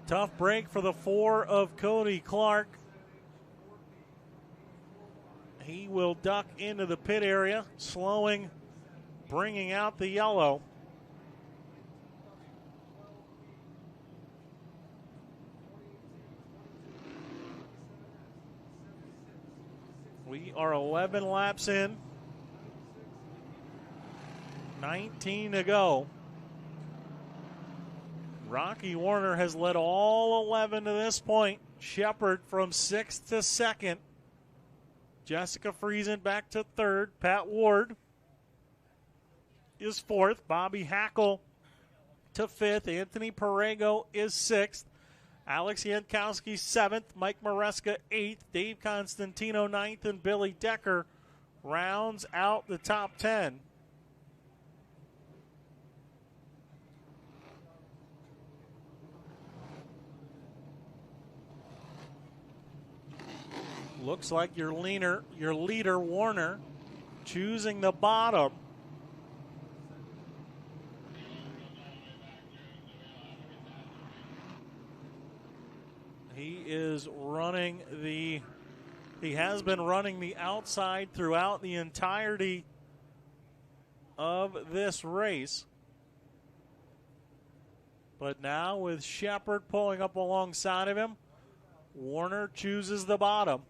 Tough break for the 4 of Cody Clark. He will duck into the pit area, slowing, bringing out the yellow. We are 11 laps in, 19 to go. Rocky Warner has led all 11 to this point. Shepard from 6th to 2nd. Jessica Friesen back to 3rd. Pat Ward is 4th. Bobby Hackle to 5th. Anthony Perego is 6th. Alex Yankowski 7th. Mike Maresca 8th. Dave Constantino 9th. And Billy Decker rounds out the top 10. Looks like your leader, Warner, choosing the bottom. He has been running the outside throughout the entirety of this race. But now with Shepard pulling up alongside of him, Warner chooses the bottom.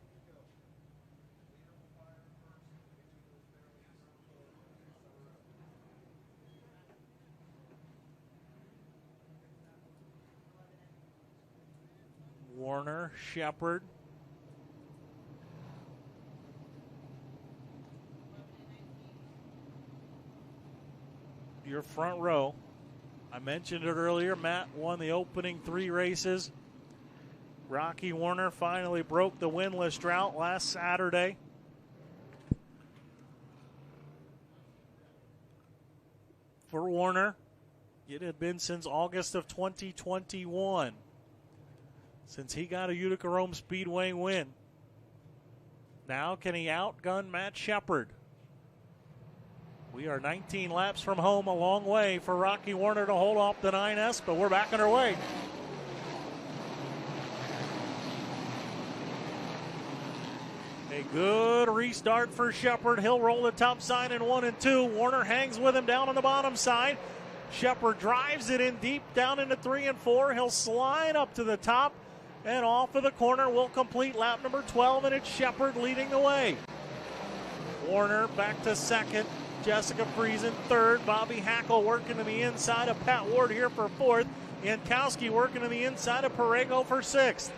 Warner, Shepard. Your front row. I mentioned it earlier. Matt won the opening 3 races. Rocky Warner finally broke the winless drought last Saturday. For Warner, it had been since August of 2021 since he got a Utica-Rome Speedway win. Now can he outgun Matt Shepard? We are 19 laps from home, a long way for Rocky Warner to hold off the 9S, but we're back underway. A good restart for Shepard. He'll roll the top side in 1 and 2. Warner hangs with him down on the bottom side. Shepard drives it in deep down into 3 and 4. He'll slide up to the top and off of the corner. Will complete lap number 12, and it's Shepard leading the way. Warner back to 2nd. Jessica Friesen 3rd. Bobby Hackle working to the inside of Pat Ward here for 4th. Yankowski working to the inside of Perego for 6th.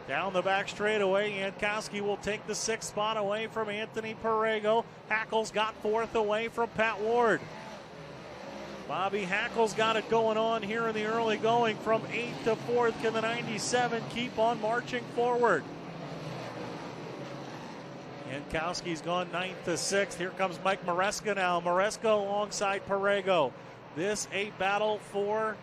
Down the back straightaway, Jankowski will take the 6th spot away from Anthony Perego. Hackle's got 4th away from Pat Ward. Bobby Hackle's got it going on here in the early going from 8th to 4th. Can the 97 keep on marching forward? Jankowski's gone 9th to 6th. Here comes Mike Maresca now. Maresca alongside Perego. This a battle for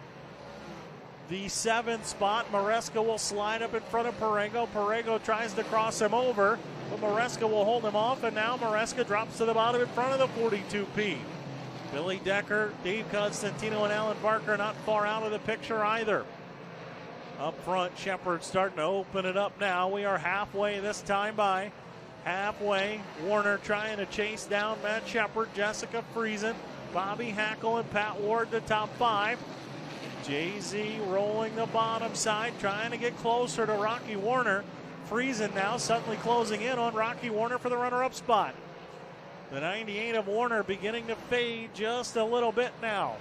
the 7th spot. Maresca will slide up in front of Perego. Perego tries to cross him over, but Maresca will hold him off, and now Maresca drops to the bottom in front of the 42P. Billy Decker, Dave Constantino, and Alan Barker not far out of the picture either. Up front, Shepard starting to open it up now. We are halfway this time by. Halfway, Warner trying to chase down Matt Shepard, Jessica Friesen, Bobby Hackle, and Pat Ward, the top 5. Jay-Z rolling the bottom side, trying to get closer to Rocky Warner. Friesen now suddenly closing in on Rocky Warner for the runner-up spot. The 98 of Warner beginning to fade just a little bit now.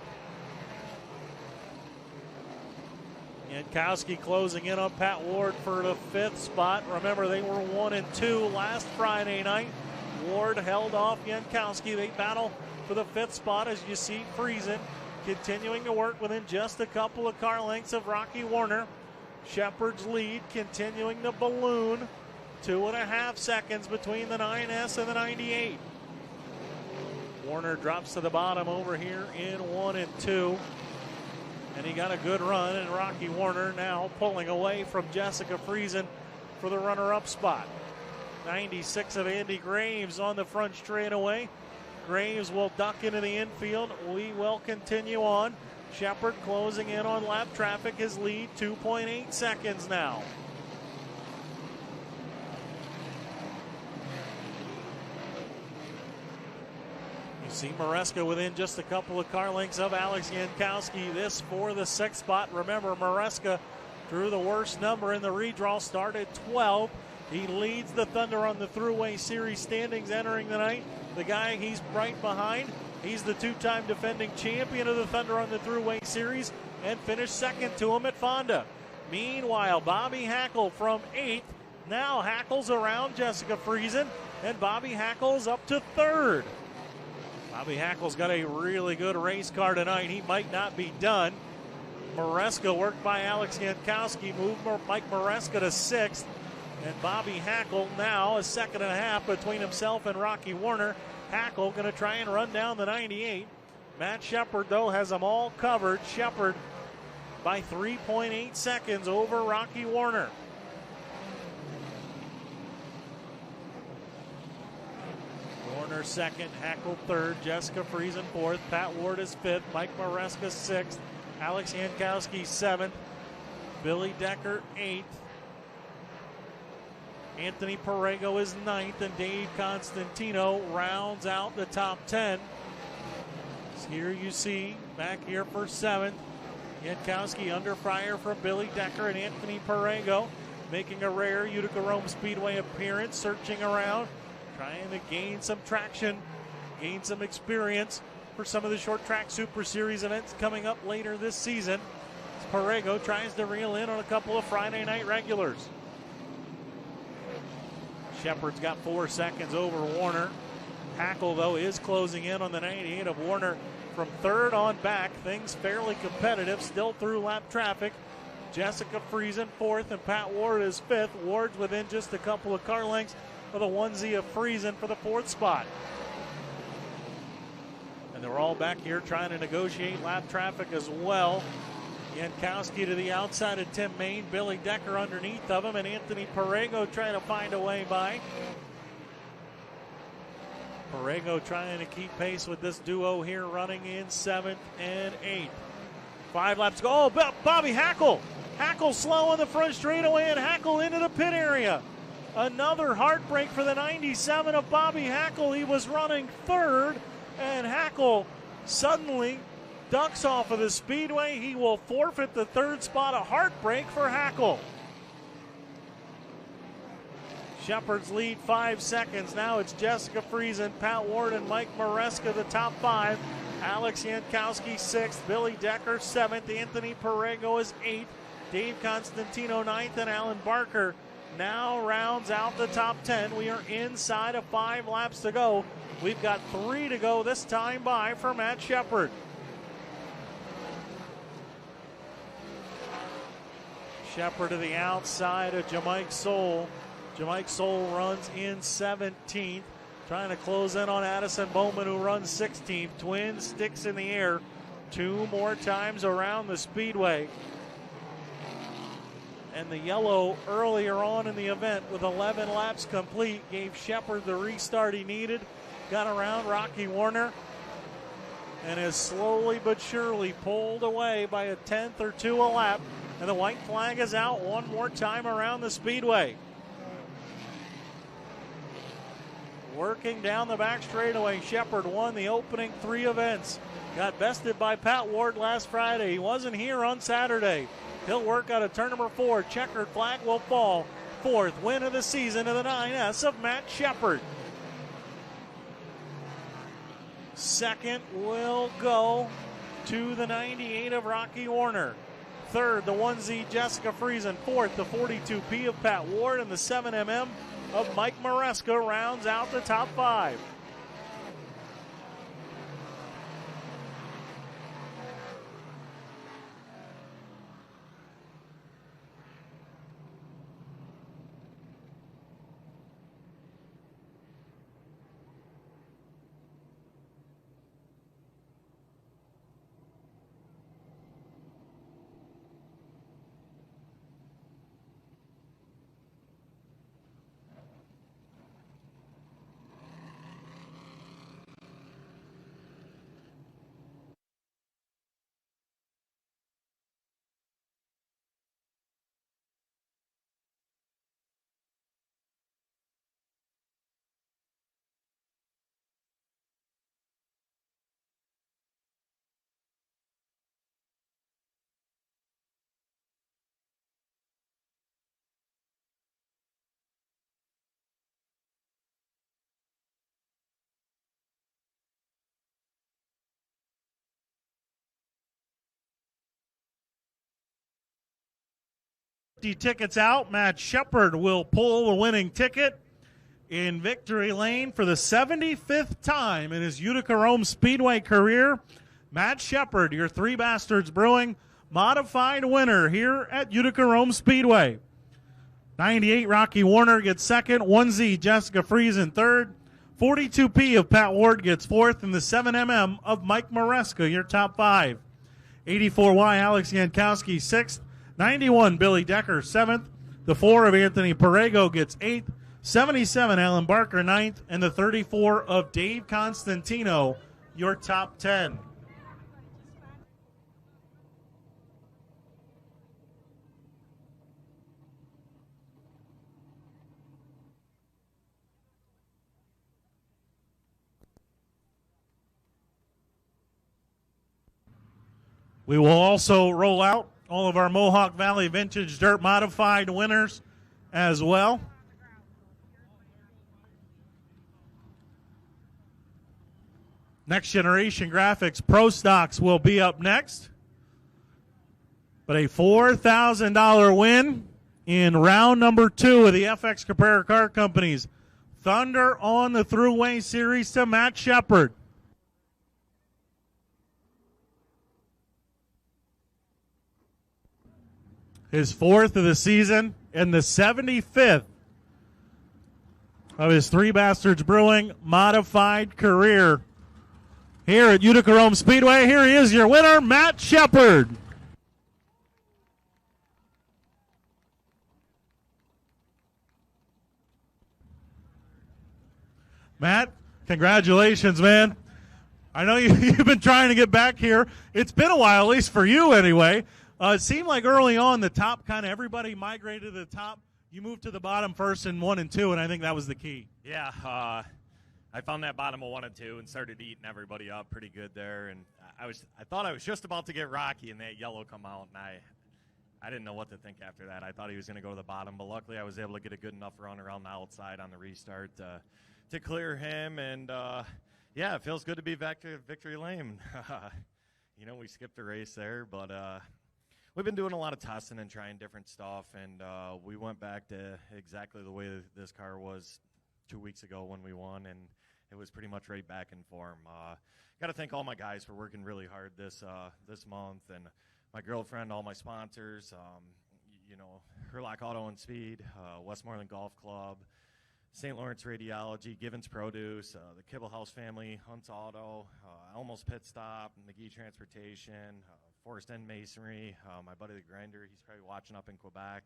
Jankowski closing in on Pat Ward for the 5th spot. Remember, they were 1 and 2 last Friday night. Ward held off Jankowski. They battle for the 5th spot as you see Friesen continuing to work within just a couple of car lengths of Rocky Warner. Shepard's lead continuing to balloon. 2.5 seconds between the 9S and the 98. Warner drops to the bottom over here in 1 and 2. And he got a good run, and Rocky Warner now pulling away from Jessica Friesen for the runner-up spot. 96 of Andy Graves on the front straightaway. Graves will duck into the infield. We will continue on. Shepard closing in on lap traffic. His lead 2.8 seconds now. See Maresca within just a couple of car lengths of Alex Jankowski. This for the 6th spot. Remember, Maresca drew the worst number in the redraw, started 12. He leads the Thunder on the Thruway Series standings entering the night. The guy he's right behind, he's the 2-time defending champion of the Thunder on the Thruway Series and finished 2nd to him at Fonda. Meanwhile, Bobby Hackle from 8th. Now Hackle's around Jessica Friesen, and Bobby Hackle's up to 3rd. Bobby Hackle's got a really good race car tonight. He might not be done. Maresca worked by Alex Jankowski, moved Mike Maresca to 6th. And Bobby Hackle now a 2.5 between himself and Rocky Warner. Hackle going to try and run down the 98. Matt Shepard, though, has them all covered. Shepard by 3.8 seconds over Rocky Warner. Warner 2nd, Hackle 3rd, Jessica Friesen 4th, Pat Ward is 5th, Mike Maresca 6th, Alex Jankowski 7th, Billy Decker 8th, Anthony Perego is 9th, and Dave Constantino rounds out the top 10. So here you see, back here for 7th, Jankowski under fire from Billy Decker and Anthony Perego, making a rare Utica-Rome Speedway appearance, searching around, trying to gain some traction, gain some experience for some of the short track Super Series events coming up later this season. Perego tries to reel in on a couple of Friday night regulars. Shepard's got 4 seconds over Warner. Hackle, though, is closing in on the 98 of Warner from 3rd on back. Things fairly competitive, still through lap traffic. Jessica Friesen 4th, and Pat Ward is 5th. Ward's within just a couple of car lengths of the onesie of Friesen for the 4th spot. And they're all back here trying to negotiate lap traffic as well. Jankowski to the outside of Tim Main, Billy Decker underneath of him, and Anthony Perego trying to find a way by. Perego trying to keep pace with this duo here, running in 7th and 8th. 5 laps to go. Oh, Bobby Hackle. Hackle slow on the front straightaway, and Hackle into the pit area. Another heartbreak for the 97 of Bobby Hackle. He was running 3rd, and Hackle suddenly ducks off of the speedway. He will forfeit the 3rd spot. A heartbreak for Hackle. Shepard's lead 5 seconds. Now it's Jessica Friesen, Pat Ward, and Mike Maresca, the top 5. Alex Jankowski 6th, Billy Decker 7th, Anthony Perego is 8th, Dave Constantino 9th, and Alan Barker now rounds out the top 10. We are inside of 5 laps to go. We've got 3 to go this time by for Matt Shepard. Shepard to the outside of Jamike Soule. Jamike Soule runs in 17th. Trying to close in on Addison Bowman, who runs 16th. Twin sticks in the air 2 more times around the speedway. And the yellow earlier on in the event with 11 laps complete gave Shepard the restart he needed. Got around Rocky Warner and is slowly but surely pulled away by a 10th or 2 a lap. And the white flag is out one more time around the speedway. Working down the back straightaway, Shepard won the opening 3 events. Got bested by Pat Ward last Friday. He wasn't here on Saturday. He'll work out of turn number 4. Checkered flag will fall. 4th win of the season of the 9S of Matt Shepard. 2nd will go to the 98 of Rocky Warner. 3rd, the 1Z Jessica Friesen. 4th, the 42P of Pat Ward, and the 7MM of Mike Maresca rounds out the top 5. Tickets out. Matt Shepard will pull the winning ticket in victory lane for the 75th time in his Utica-Rome Speedway career. Matt Shepard, your Three Bastards Brewing modified winner here at Utica-Rome Speedway. 98 Rocky Warner gets 2nd. 1Z Jessica Friesen 3rd. 42P of Pat Ward gets 4th. And the 7MM of Mike Maresca, your top 5. 84Y Alex Yankowski 6th. 91 Billy Decker 7th. The 4 of Anthony Perego gets 8th. 77 Alan Barker 9th. And the 34 of Dave Constantino, your top 10. We will also roll out all of our Mohawk Valley Vintage Dirt Modified winners as well. Next Generation Graphics Pro Stocks will be up next. But a $4,000 win in round number 2 of the FX Caprera Car Company's Thunder on the Thruway Series to Matt Shepard. His 4th of the season and the 75th of his Three Bastards Brewing modified career here at Utica-Rome Speedway. Here he is, your winner, Matt Shepard. Matt, congratulations, man. I know you've been trying to get back here. It's been a while, at least for you anyway. It seemed like early on the top kind of everybody migrated to the top. You moved to the bottom first in 1 and 2, and I think that was the key. Yeah, I found that bottom of 1 and 2 and started eating everybody up pretty good there. And I thought I was just about to get Rocky and that yellow come out, and I didn't know what to think after that. I thought he was going to go to the bottom, but luckily I was able to get a good enough run around the outside on the restart to clear him. And yeah, it feels good to be back to victory lane. You know, we skipped a race there, but we've been doing a lot of testing and trying different stuff, and we went back to exactly the way this car was 2 weeks ago when we won, and it was pretty much right back in form. Got to thank all my guys for working really hard this month, and my girlfriend, all my sponsors, Herlock Auto and Speed, Westmoreland Golf Club, St. Lawrence Radiology, Givens Produce, the Kibble House family, Hunt's Auto, Elmo's Pit Stop, McGee Transportation, Forest End Masonry, my buddy the Grinder, he's probably watching up in Quebec.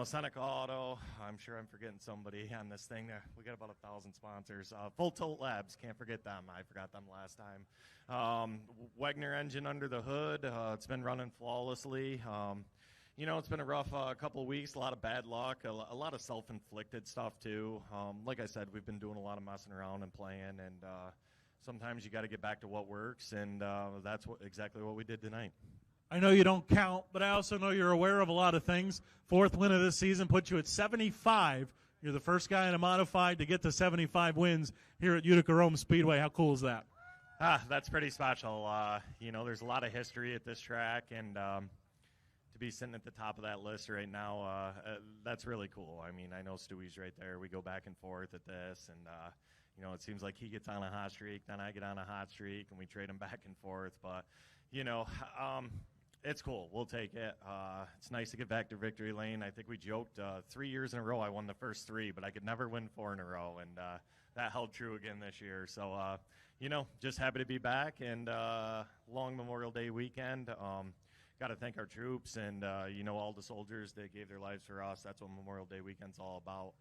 Seneca Auto, I'm sure I'm forgetting somebody on this thing. We got about 1,000 sponsors. Full Tote Labs, can't forget them. I forgot them last time. Wegner engine under the hood, it's been running flawlessly. It's been a rough couple of weeks, a lot of bad luck, a lot of self-inflicted stuff too. Like I said, we've been doing a lot of messing around and playing, and sometimes you got to get back to what works, and that's exactly what we did tonight. I know you don't count, but I also know you're aware of a lot of things. 4th win of this season puts you at 75. You're the first guy in a modified to get to 75 wins here at Utica-Rome Speedway. How cool is that? That's pretty special. There's a lot of history at this track, and to be sitting at the top of that list right now, that's really cool. I mean, I know Stewie's right there. We go back and forth at this, and it seems like he gets on a hot streak, then I get on a hot streak, and we trade them back and forth. But, it's cool. We'll take it. It's nice to get back to victory lane. I think we joked 3 years in a row I won the first 3, but I could never win 4 in a row, and that held true again this year. So, just happy to be back, and long Memorial Day weekend. Got to thank our troops and, all the soldiers that gave their lives for us. That's what Memorial Day weekend's all about.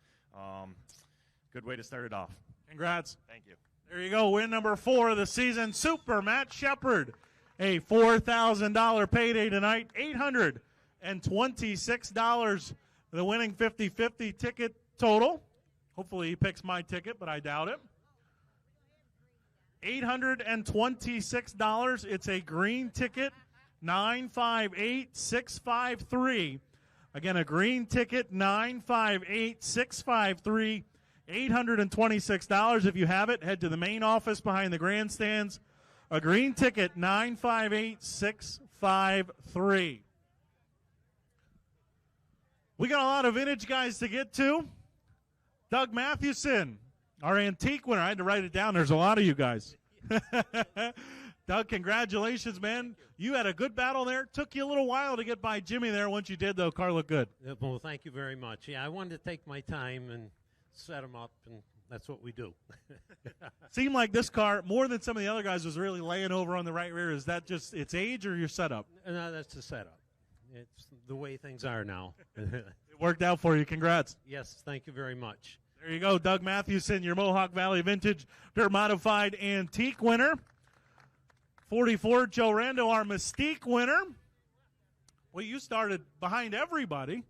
Good way to start it off. Congrats. Thank you. There you go. Win number 4 of the season. Super Matt Shepard. A $4,000 payday tonight. $826. The winning 50-50 ticket total. Hopefully he picks my ticket, but I doubt it. $826. It's a green ticket. 958-653. Again, a green ticket, 958-653. $826. If you have it, head to the main office behind the grandstands. A green ticket, 958-653. We got a lot of vintage guys to get to. Doug Mathewson, our antique winner. I had to write it down. There's a lot of you guys. Doug, congratulations, man. You had a good battle there. Took you a little while to get by Jimmy there. Once you did, though, car looked good. Well, thank you very much. Yeah, I wanted to take my time and set them up, and that's what we do. Seemed like this car, more than some of the other guys, was really laying over on the right rear. Is that just its age or your setup? No, that's the setup. It's the way things are now. It worked out for you. Congrats. Yes, thank you very much. There you go, Doug Mathewson, your Mohawk Valley Vintage Dirt Modified Antique winner. 44, Joe Rando, our Mystique winner. Well, you started behind everybody,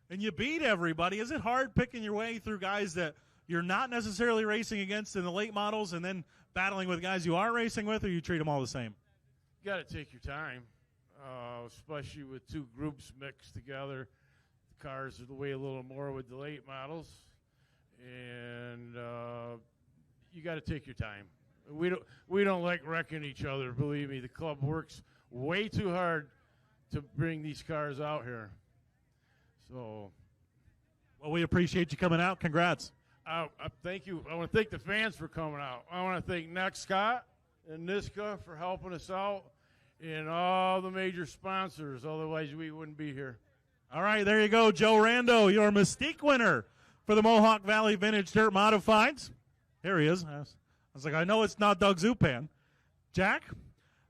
and you beat everybody. Is it hard picking your way through guys that you're not necessarily racing against in the late models and then battling with guys you are racing with, or you treat them all the same? You got to take your time, especially with 2 groups mixed together. The cars are the way a little more with the late models, and you got to take your time. We don't like wrecking each other. Believe me, the club works way too hard to bring these cars out here. So, well, we appreciate you coming out. Congrats. Thank you. I want to thank the fans for coming out. I want to thank Nick Scott and Niska for helping us out, and all the major sponsors. Otherwise, we wouldn't be here. All right, there you go, Joe Rando, your Mystique winner for the Mohawk Valley Vintage Dirt Modifieds. Here he is. I was like, I know it's not Doug Zupan. Jack,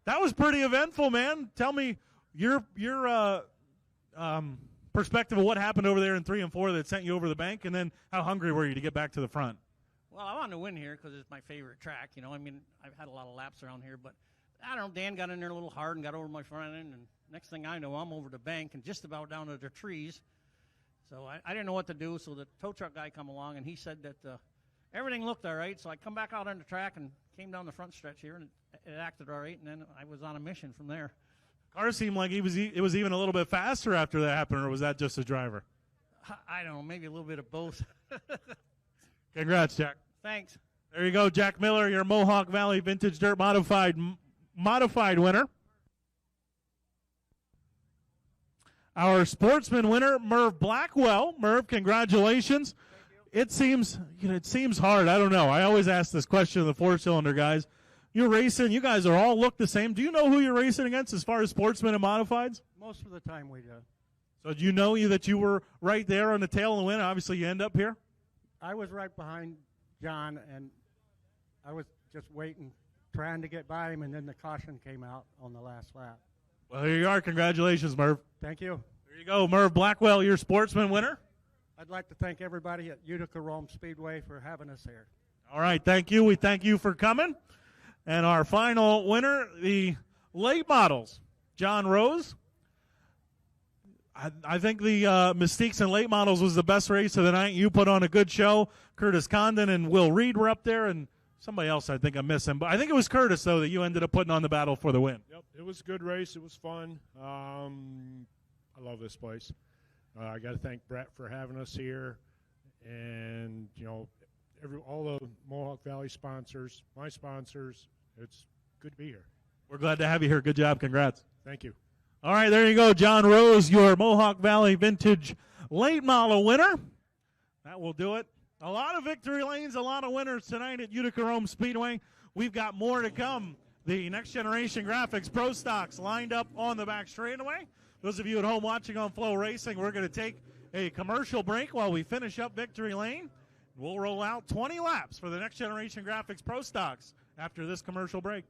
that was pretty eventful, man. Tell me your perspective of what happened over there in 3 and 4 that sent you over the bank, and then how hungry were you to get back to the front? Well, I wanted to win here because it's my favorite track. I've had a lot of laps around here, but I don't know, Dan got in there a little hard and got over my front end, and next thing I know, I'm over the bank and just about down to the trees. So I didn't know what to do, so the tow truck guy come along, and he said that everything looked all right. So I come back out on the track and came down the front stretch here, and it acted all right, and then I was on a mission from there. Car seemed like it was even a little bit faster after that happened, or was that just the driver? I don't know, maybe a little bit of both. Congrats, Jack. Thanks. There you go, Jack Miller, your Mohawk Valley Vintage Dirt Modified winner. Our sportsman winner, Merv Blackwell. Merv, congratulations. It seems hard. I don't know. I always ask this question of the four-cylinder guys. You're racing. You guys are all look the same. Do you know who you're racing against as far as sportsmen and modifieds? Most of the time we do. So do you know that you were right there on the tail of the win? Obviously, you end up here. I was right behind John, and I was just waiting, trying to get by him, and then the caution came out on the last lap. Well, here you are. Congratulations, Merv. Thank you. There you go, Merv Blackwell, your sportsman winner. I'd like to thank everybody at Utica-Rome Speedway for having us here. All right, thank you. We thank you for coming. And our final winner, the late models, John Rose. I think the Mystiques and late models was the best race of the night. You put on a good show. Curtis Condon and Will Reed were up there, and somebody else I think I'm missing. But I think it was Curtis, though, that you ended up putting on the battle for the win. Yep, it was a good race. It was fun. I love this place. I got to thank Brett for having us here, and all the Mohawk Valley sponsors, my sponsors. It's good to be here. We're glad to have you here. Good job. Congrats. Thank you. All right, there you go, John Rose, your Mohawk Valley Vintage Late Model winner. That will do it. A lot of victory lanes, a lot of winners tonight at Utica-Rome Speedway. We've got more to come. The Next Generation Graphics Pro Stocks lined up on the back straightaway. Those of you at home watching on Flow Racing, we're going to take a commercial break while we finish up Victory Lane. We'll roll out 20 laps for the Next Generation Graphics Pro Stocks after this commercial break.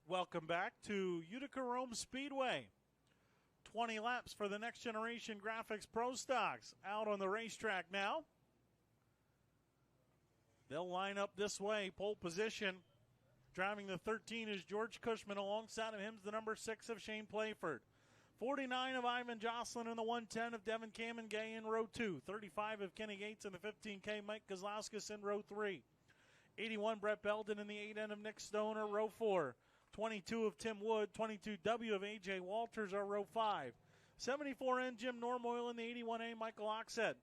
Welcome back to Utica-Rome Speedway. 20 laps for the Next Generation Graphics Pro Stocks out on the racetrack now. They'll line up this way, pole position. Driving the 13 is George Cushman. Alongside of him is the number 6 of Shane Playford. 49 of Ivan Jocelyn and the 110 of Devin Kamengay in row 2. 35 of Kenny Gates in the 15K. Mike Kozlowskis in row 3. 81 Brett Belden in the 8N of Nick Stoner, row 4. 22 of Tim Wood, 22W of A.J. Walters are row 5. 74N Jim Normoyle in the 81A Michael Oxhead.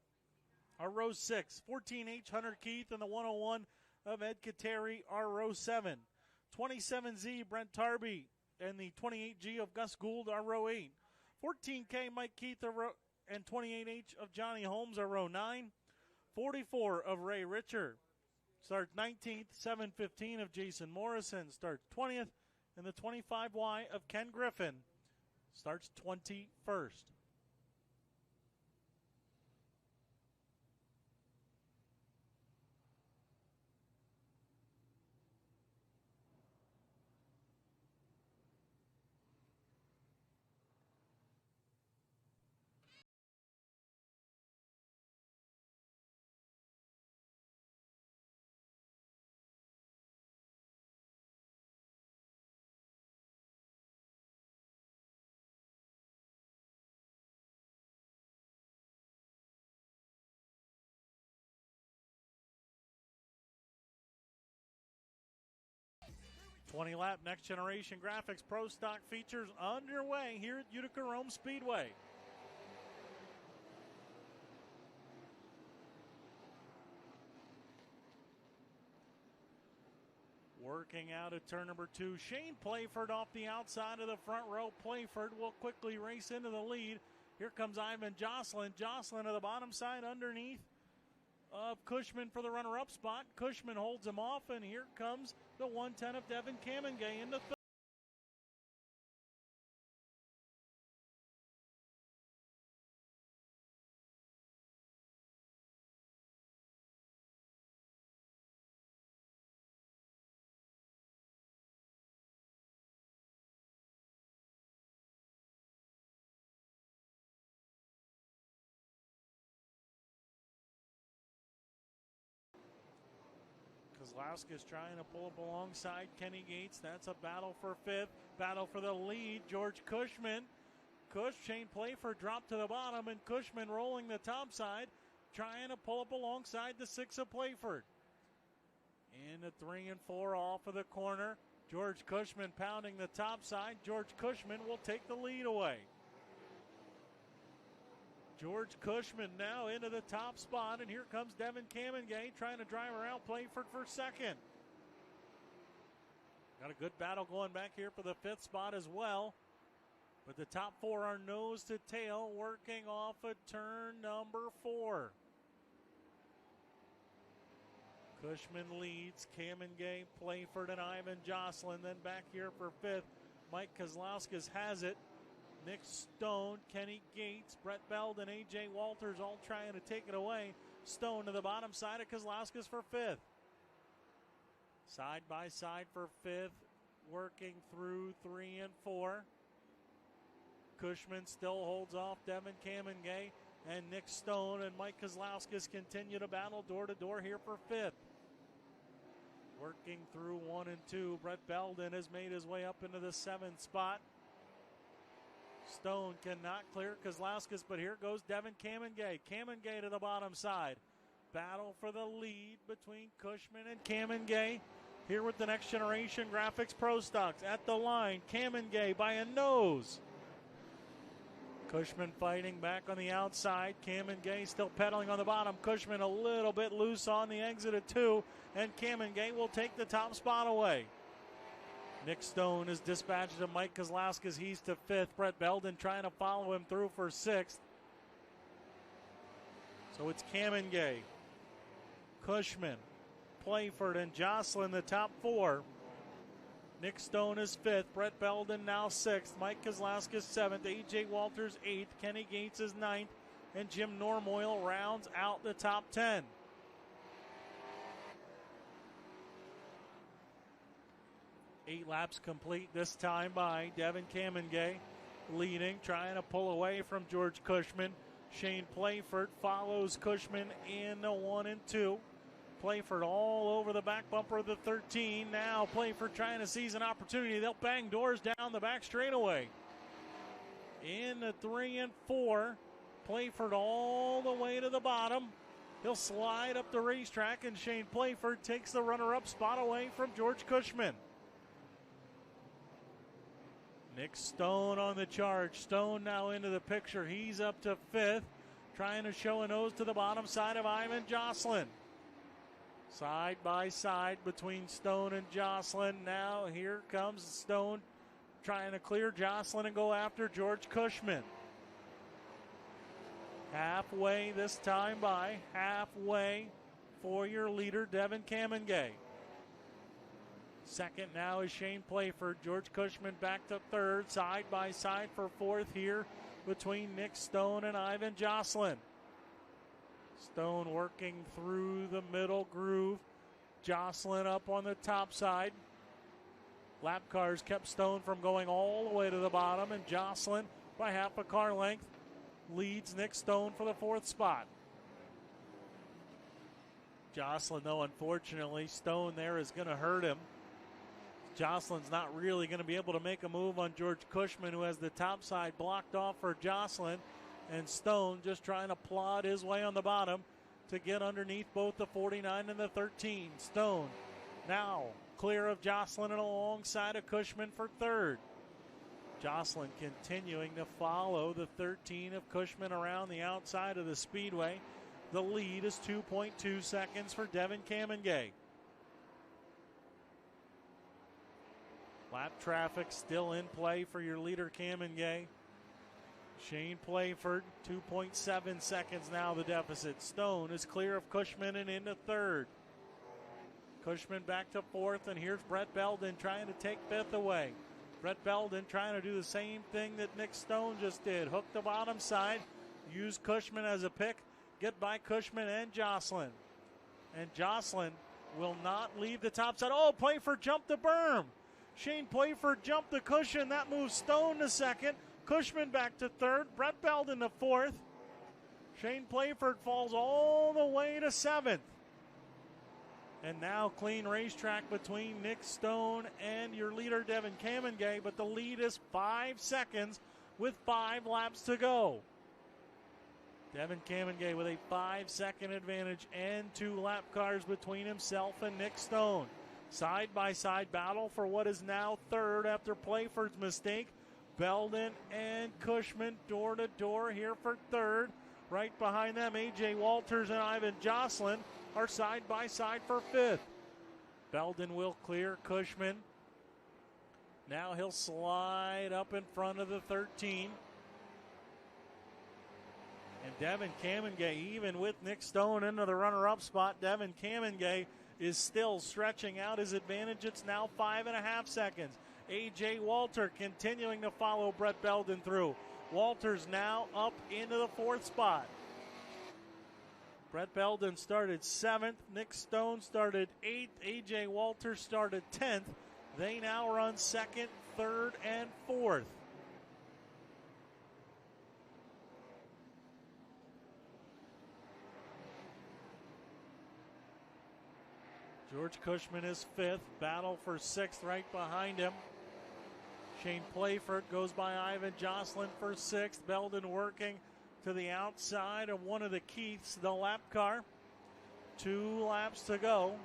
Our row 6, 14H Hunter Keith and the 101 of Ed Kateri, our row 7. 27Z Brent Tarby and the 28G of Gus Gould, our row 8. 14K Mike Keith and 28H of Johnny Holmes, our row 9. 44 of Ray Richer. Start 19th, 715 of Jason Morrison. Start 20th, and the 25Y of Ken Griffin starts 21st. Lap Next Generation Graphics Pro Stock features underway here at Utica-Rome Speedway. Working out at turn number 2, Shane Playford off the outside of the front row. Playford will quickly race into the lead. Here comes Ivan Jocelyn. Jocelyn to the bottom side underneath of Cushman for the runner-up spot. Cushman holds him off, and here comes the 110 of Devin Kamengay in the third. Kozlowski's trying to pull up alongside Kenny Gates. That's a battle for 5th. Battle for the lead. George Cushman. Shane Playford dropped to the bottom, and Cushman rolling the top side, trying to pull up alongside the 6 of Playford. In the 3 and 4 off of the corner. George Cushman pounding the top side. George Cushman will take the lead away. George Cushman now into the top spot, and here comes Devin Kamengay trying to drive around Playford for second. Got a good battle going back here for the 5th spot as well. But the top 4 are nose to tail, working off of turn number 4. Cushman leads, Kamengay, Playford, and Ivan Jocelyn. Then back here for 5th, Mike Kozlowskis has it. Nick Stone, Kenny Gates, Brett Belden, A.J. Walters all trying to take it away. Stone to the bottom side of Kozlowskis for 5th. Side by side for 5th, working through 3 and 4. Cushman still holds off Devin Kamengay, and Nick Stone and Mike Kozlowskis continue to battle door to door here for 5th. Working through 1 and 2, Brett Belden has made his way up into the 7th spot. Stone cannot clear Kozlowskis, but here goes Devin Kamengay. Kamengay to the bottom side. Battle for the lead between Cushman and Kamengay. Here with the Next Generation Graphics Pro Stocks at the line. Kamengay by a nose. Cushman fighting back on the outside. Kamengay still pedaling on the bottom. Cushman a little bit loose on the exit of 2, and Kamengay will take the top spot away. Nick Stone is dispatched to Mike Kozlowskis. He's to 5th. Brett Belden trying to follow him through for 6th. So it's Kamengay, Cushman, Playford, and Jocelyn, the top 4. Nick Stone is 5th. Brett Belden now 6th. Mike Kozlowskis 7th. A.J. Walters 8th. Kenny Gates is 9th. And Jim Normoyle rounds out the top 10. Eight laps complete this time by Devin Kamengay, leading, trying to pull away from George Cushman. Shane Playford follows Cushman in the 1 and 2. Playford all over the back bumper of the 13. Now Playford trying to seize an opportunity. They'll bang doors down the back straightaway. In the 3 and 4, Playford all the way to the bottom. He'll slide up the racetrack, and Shane Playford takes the runner-up spot away from George Cushman. Nick Stone on the charge. Stone now into the picture. He's up to 5th. trying to show a nose to the bottom side of Ivan Jocelyn. Side by side between Stone and Jocelyn. Now here comes Stone trying to clear Jocelyn and go after George Cushman. Halfway this time by, halfway for your leader, Devin Kamengay. Second now is Shane Playford. George Cushman back to third, side by side for fourth here between Nick Stone and Ivan Jocelyn. Stone working through the middle groove. Jocelyn up on the top side. Lap cars kept Stone from going all the way to the bottom, and Jocelyn, by half a car length, leads Nick Stone for the fourth spot. Jocelyn, though, unfortunately, Stone there is going to hurt him. Jocelyn's not really going to be able to make a move on George Cushman, who has the top side blocked off for Jocelyn. And Stone just trying to plod his way on the bottom to get underneath both the 49 and the 13. Stone now clear of Jocelyn and alongside of Cushman for third. Jocelyn continuing to follow the 13 of Cushman around the outside of the speedway. The lead is 2.2 seconds for Devin Kamengay. Lap traffic still in play for your leader, Kamengay. Shane Playford, 2.7 seconds now the deficit. Stone is clear of Cushman and into third. Cushman back to fourth, and here's Brett Belden trying to take fifth away. Brett Belden trying to do the same thing that Nick Stone just did. Hook the bottom side, use Cushman as a pick, get by Cushman and Jocelyn. And Jocelyn will not leave the top side. Oh, Playford jumped the berm. Shane Playford jumped the cushion. That moves Stone to second. Cushman back to third. Brett Belden to fourth. Shane Playford falls all the way to seventh. And now clean racetrack between Nick Stone and your leader, Devin Kamengay. But the lead is 5 seconds with 5 laps to go. Devin Kamengay with a 5-second advantage and 2 lap cars between himself and Nick Stone. Side-by-side battle for what is now third after Playford's mistake. Belden and Cushman door-to-door here for third. Right behind them, A.J. Walters and Ivan Jocelyn are side-by-side for fifth. Belden will clear Cushman. Now he'll slide up in front of the 13. And Devin Kamengay, even with Nick Stone into the runner-up spot, Devin Kamengay is still stretching out his advantage. It's now 5.5 seconds. A.J. Walter continuing to follow Brett Belden through. Walters now up into the fourth spot. Brett Belden started 7th. Nick Stone started 8th. A.J. Walter started 10th. They now run 2nd, 3rd, and 4th. George Cushman is 5th. Battle for 6th right behind him. Shane Playford goes by Ivan Jocelyn for 6th. Belden working to the outside of one of the Keiths, the lap car. 2 laps to go.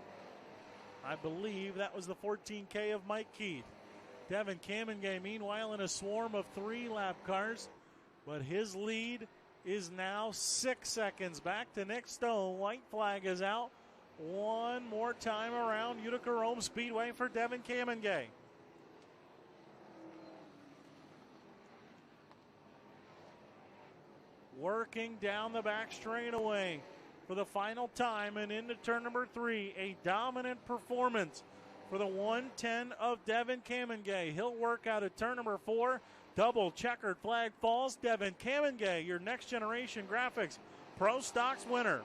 I believe that was the 14K of Mike Keith. Devin Kamengay, meanwhile, in a swarm of 3 lap cars. But his lead is now 6 seconds. Back to Nick Stone. White flag is out. One more time around Utica-Rome Speedway for Devin Kamengay. Working down the back straightaway for the final time and into turn number 3. A dominant performance for the 110 of Devin Kamengay. He'll work out at turn number 4. Double checkered flag falls. Devin Kamengay, your Next Generation Graphics Pro Stocks winner.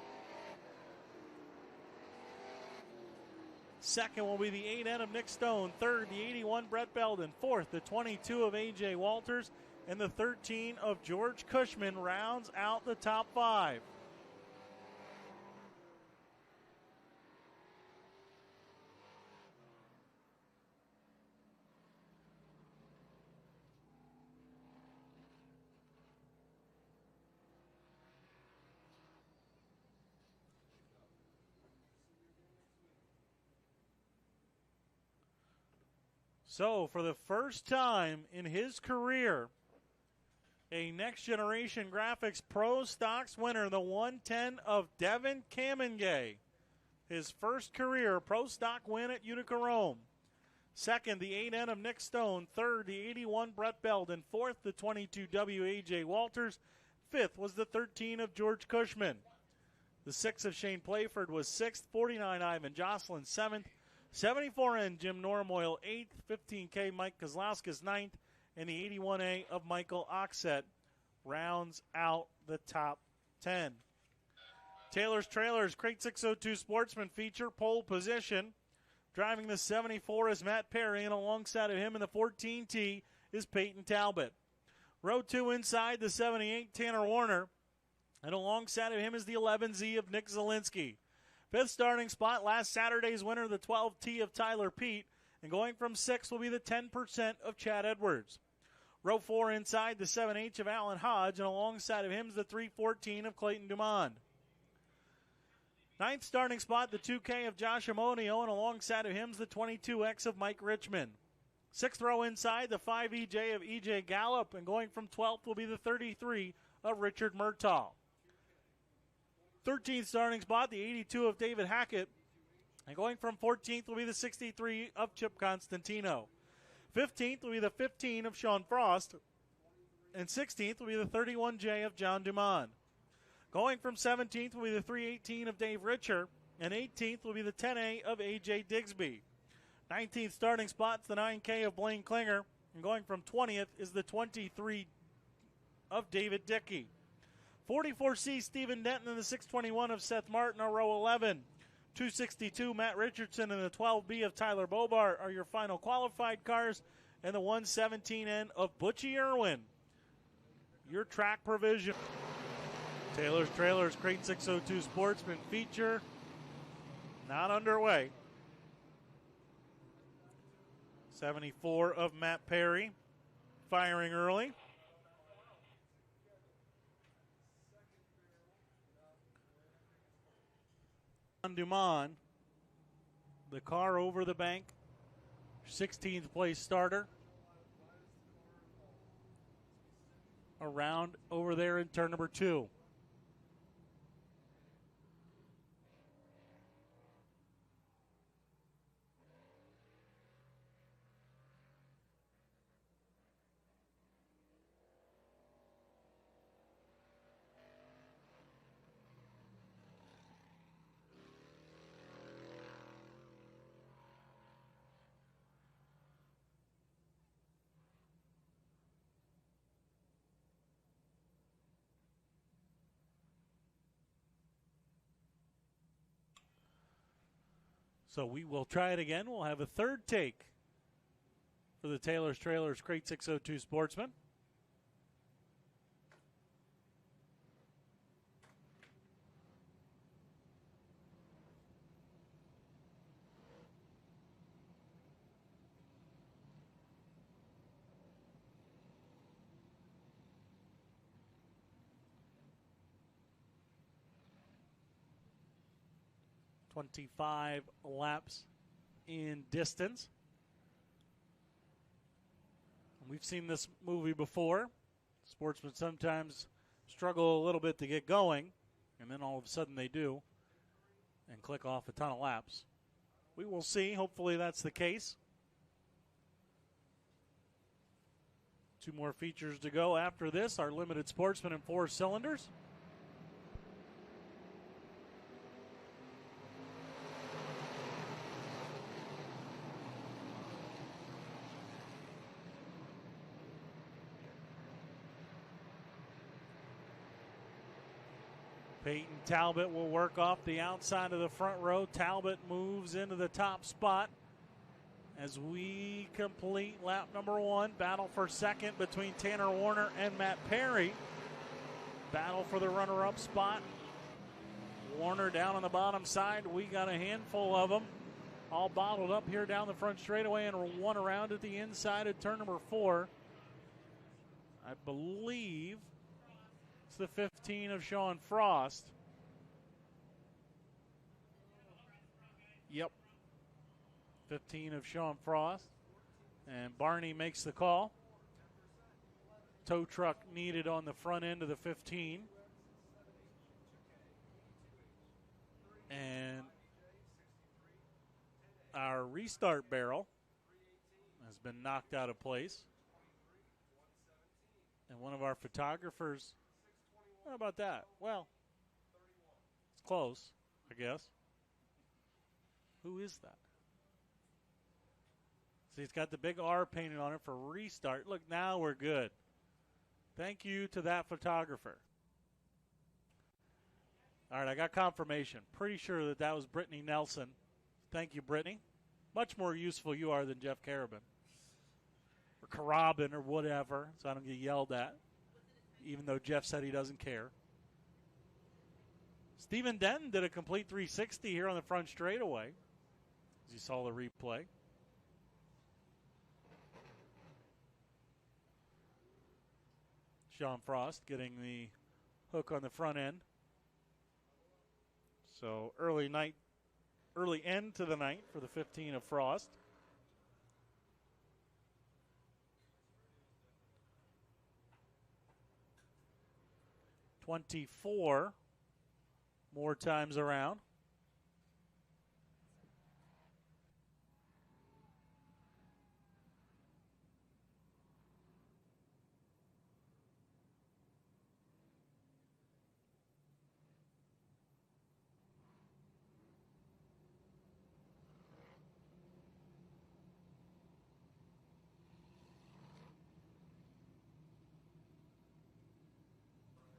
Second will be the 8N of Nick Stone. Third, the 81 Brett Belden. Fourth, the 22 of A.J. Walters. And the 13 of George Cushman rounds out the top 5. So, for the first time in his career, A Next Generation Graphics Pro Stocks winner, the 110 of Devin Kamengay. His first career Pro Stock win at Utica-Rome. Second, the 8N of Nick Stone. Third, the 81 Brett Belden. Fourth, the 22 WAJ Walters. Fifth was the 13 of George Cushman. The 6 of Shane Playford was sixth. 49 Ivan Jocelyn, seventh. 74N Jim Normoyle, eighth. 15K Mike Kozlowskis, ninth. And the 81A of Michael Oxett rounds out the top 10. Taylor's Trailers Crate 602 Sportsman feature pole position. Driving the 74 is Matt Perry, and alongside of him in the 14T is Peyton Talbot. Row 2 inside the 78, Tanner Warner, and alongside of him is the 11Z of Nick Zielinski. Fifth starting spot, last Saturday's winner, the 12T of Tyler Pete, and going from 6th will be the 10% of Chad Edwards. Row 4 inside the 7H of Alan Hodge, and alongside of him is the 314 of Clayton Dumond. Ninth starting spot, the 2K of Josh Amonio, and alongside of him is the 22X of Mike Richmond. Sixth row inside, the 5EJ of EJ Gallup, and going from 12th will be the 33 of Richard Murtaugh. 13th starting spot, the 82 of David Hackett, and going from 14th will be the 63 of Chip Constantino. 15th will be the 15 of Sean Frost, and 16th will be the 31J of John Dumond. Going from 17th will be the 318 of Dave Richer, and 18th will be the 10A of A.J. Digsby. 19th starting spot's the 9K of Blaine Klinger, and going from 20th is the 23 of David Dickey. 44C Stephen Denton and the 621 of Seth Martin are row 11. 262 Matt Richardson and the 12B of Tyler Bobart are your final qualified cars, and the 117N of Butchie Irwin, your track provision. Taylor's Trailers Crate 602 Sportsman feature not underway. 74 of Matt Perry firing early. Dumond, the car over the bank, 16th place starter. Around over there in turn number 2. So we will try it again. We'll have a third take for the Taylor's Trailers Crate 602 Sportsman. .25 laps in distance. We've seen this movie before. Sportsmen sometimes struggle a little bit to get going, and then all of a sudden they do and click off a ton of laps. We will see. Hopefully that's the case. 2 more features to go after this. Our limited Sportsman in 4 cylinders. Peyton Talbot will work off the outside of the front row. Talbot moves into the top spot as we complete lap number 1. Battle for second between Tanner Warner and Matt Perry. Battle for the runner-up spot. Warner down on the bottom side. We got a handful of them all bottled up here down the front straightaway, and one around at the inside of turn number 4. I believe it's the 15 of Sean Frost. Yep. 15 of Sean Frost. And Barney makes the call. tow truck needed on the front end of the 15. And our restart barrel has been knocked out of place. And one of our photographers, how about that? Well, it's close, I guess. Who is that? See, it's got the big R painted on it for restart. Look, now we're good. Thank you to that photographer. All right, I got confirmation. Pretty sure that that was Brittany Nelson. Thank you, Brittany. Much more useful you are than Jeff Carabin. Or Carabin or whatever, so I don't get yelled at, even though Jeff said he doesn't care. Steven Denton did a complete 360 here on the front straightaway, as you saw the replay. Sean Frost getting the hook on the front end. So early end to the night for the 15 of Frost. $24 more times around.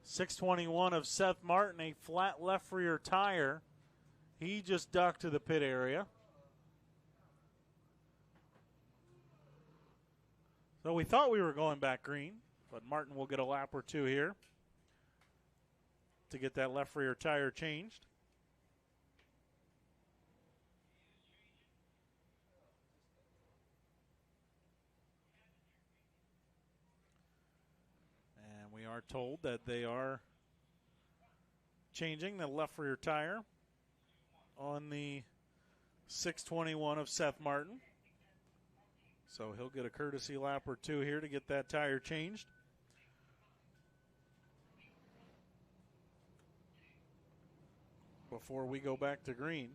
.621 of Seth Martin, a flat left rear tire. He just ducked to the pit area. So we thought we were going back green, but Martin will get a lap or two here to get that left rear tire changed. We are told that they are changing the left rear tire on the 621 of Seth Martin. So he'll get a courtesy lap or two here to get that tire changed. Before we go back to green.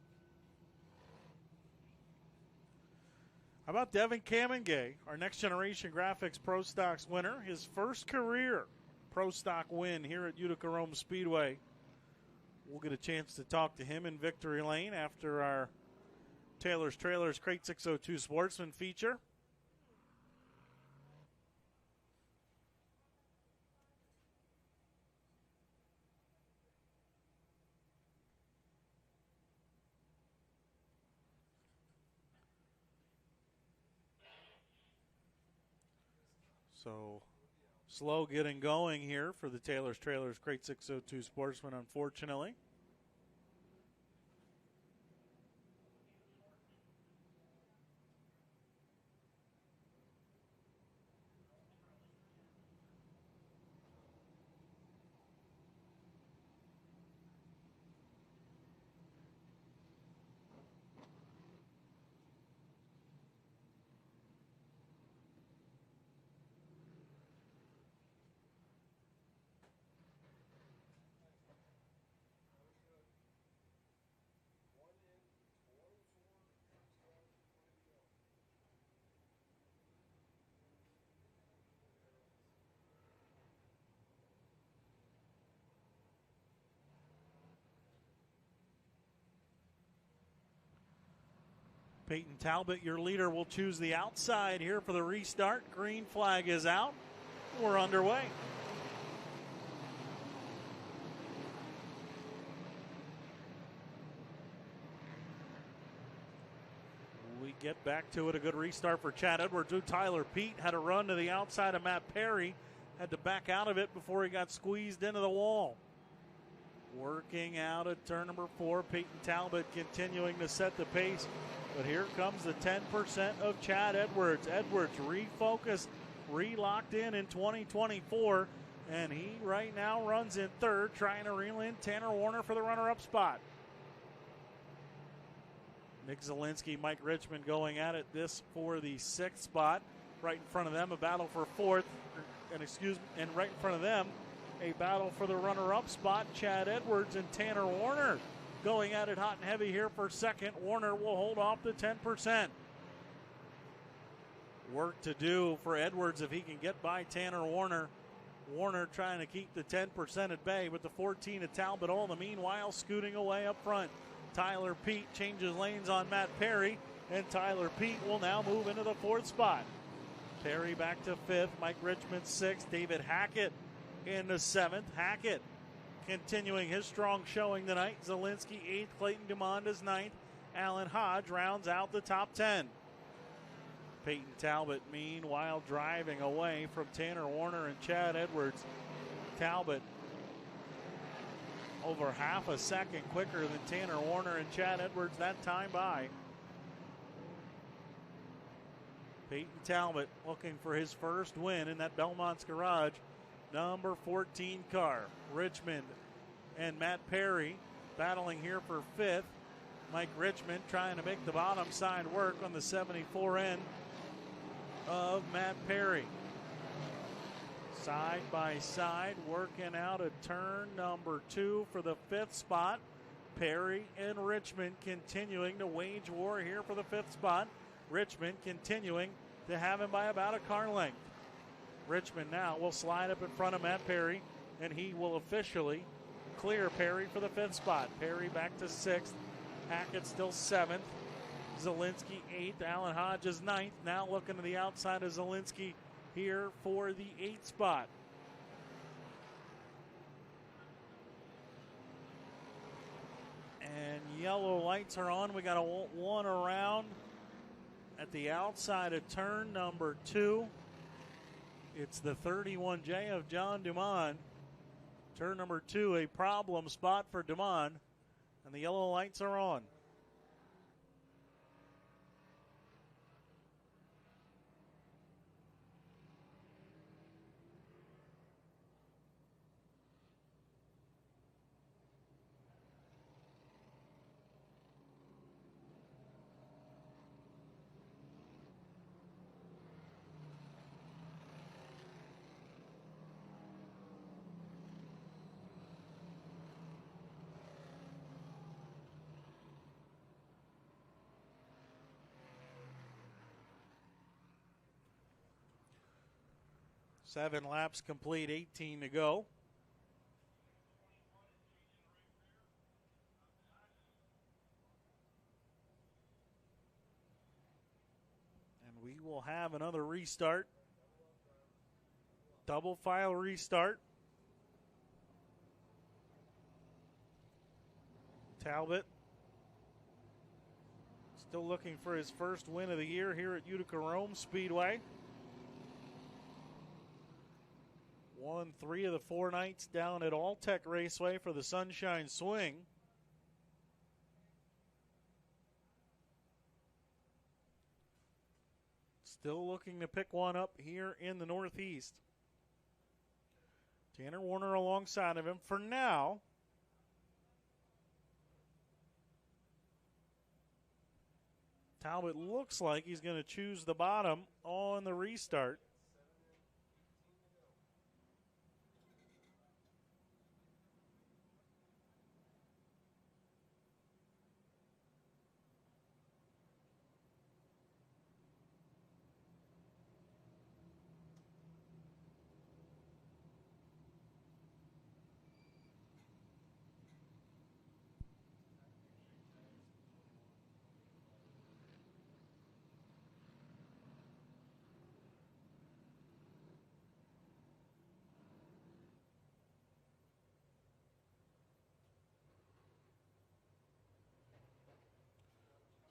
How about Devin Kamengay, our Next Generation Graphics Pro Stocks winner, his first career Pro Stock win here at Utica-Rome Speedway. We'll get a chance to talk to him in Victory Lane after our Taylor's Trailers Crate 602 Sportsman feature. So slow getting going here for the Taylor's Trailers Crate 602 Sportsman, unfortunately. Peyton Talbot, your leader, will choose the outside here for the restart. Green flag is out. We're underway. We get back to it. A good restart for Chad Edwards. Tyler Pete had a run to the outside of Matt Perry. Had to back out of it before he got squeezed into the wall. Working out at turn number 4. Peyton Talbot continuing to set the pace. But here comes the 10% of Chad Edwards. Edwards refocused, re-locked in 2024. And he right now runs in third, trying to reel in Tanner Warner for the runner-up spot. Nick Zielinski, Mike Richmond going at it. This for the 6th spot. Right in front of them, a battle for 4th. and right in front of them, a battle for the runner-up spot. Chad Edwards and Tanner Warner going at it hot and heavy here for second. Warner will hold off the 10%. Work to do for Edwards if he can get by Tanner Warner. Warner trying to keep the 10% at bay, with the 14 of Talbot all the meanwhile scooting away up front. Tyler Pete changes lanes on Matt Perry, and Tyler Pete will now move into the 4th spot. Perry back to 5th, Mike Richmond 6th, David Hackett in the 7th. Hackett continuing his strong showing tonight. Zielinski 8th, Clayton Dumond is 9th. Alan Hodge rounds out the top 10. Peyton Talbot, meanwhile, driving away from Tanner Warner and Chad Edwards. Talbot over half a second quicker than Tanner Warner and Chad Edwards that time by. Peyton Talbot looking for his first win in that Belmont's Garage number 14 car. Richmond and Matt Perry battling here for 5th. Mike Richmond trying to make the bottom side work on the 74 end of Matt Perry. Side by side, working out a turn number 2 for the 5th spot. Perry and Richmond continuing to wage war here for the 5th spot. Richmond continuing to have him by about a car length. Richmond now will slide up in front of Matt Perry, and he will officially clear Perry for the 5th spot. Perry back to 6th. Hackett still 7th. Zielinski 8th. Alan Hodges 9th. Now looking to the outside of Zielinski here for the 8th spot. And yellow lights are on. We got a one around at the outside of turn number 2. It's the 31J of John Dumond. Turn number 2, a problem spot for Dumond. And the yellow lights are on. Seven laps complete, 18 to go. And we will have another restart. Double file restart. Talbot still looking for his first win of the year here at Utica-Rome Speedway. Won 3 of the 4 nights down at Alltech Raceway for the Sunshine Swing. Still looking to pick one up here in the Northeast. Tanner Warner alongside of him for now. Talbot looks like he's going to choose the bottom on the restart.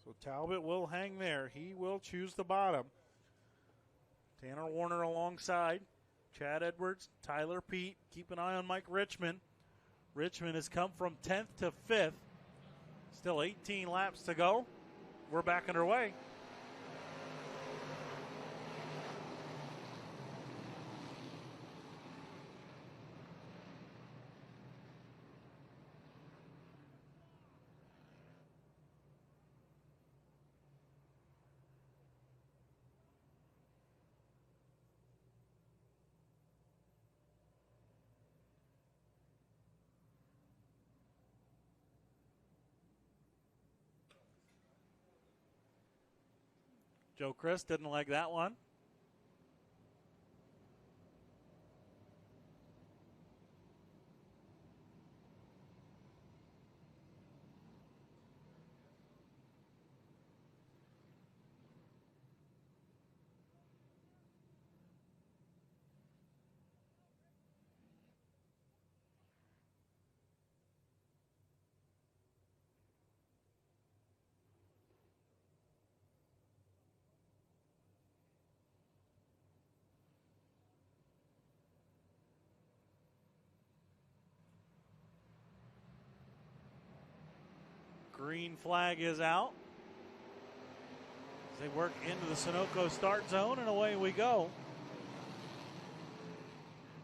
So Talbot will hang there. He will choose the bottom. Tanner Warner alongside Chad Edwards, Tyler Pete. Keep an eye on Mike Richmond. Richmond has come from 10th to 5th. Still 18 laps to go. We're back underway. Joe Chris didn't like that one. Green flag is out. As they work into the Sunoco start zone, and away we go.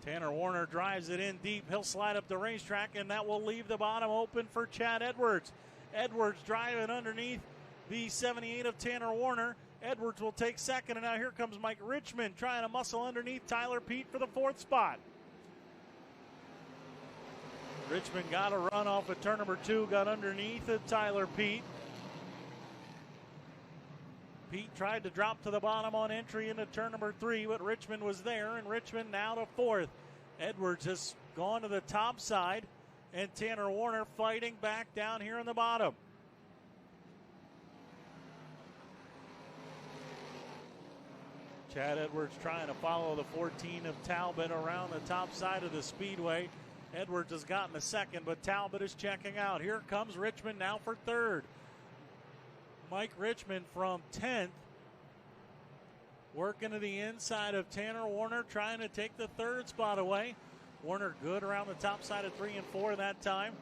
Tanner Warner drives it in deep. He'll slide up the racetrack, and that will leave the bottom open for Chad Edwards. Edwards driving underneath the 78 of Tanner Warner. Edwards will take second, and now here comes Mike Richmond trying to muscle underneath Tyler Pete for the fourth spot. Richmond got a run off of turn number 2, got underneath of Tyler Pete. Pete tried to drop to the bottom on entry into turn number 3, but Richmond was there, and Richmond now to fourth. Edwards has gone to the top side, and Tanner Warner fighting back down here in the bottom. Chad Edwards trying to follow the 14 of Talbot around the top side of the speedway. Edwards has gotten a second, but Talbot is checking out. Here comes Richmond now for third. Mike Richmond from 10th. Working to the inside of Tanner Warner, trying to take the third spot away. Warner good around the top side of 3 and 4 that time.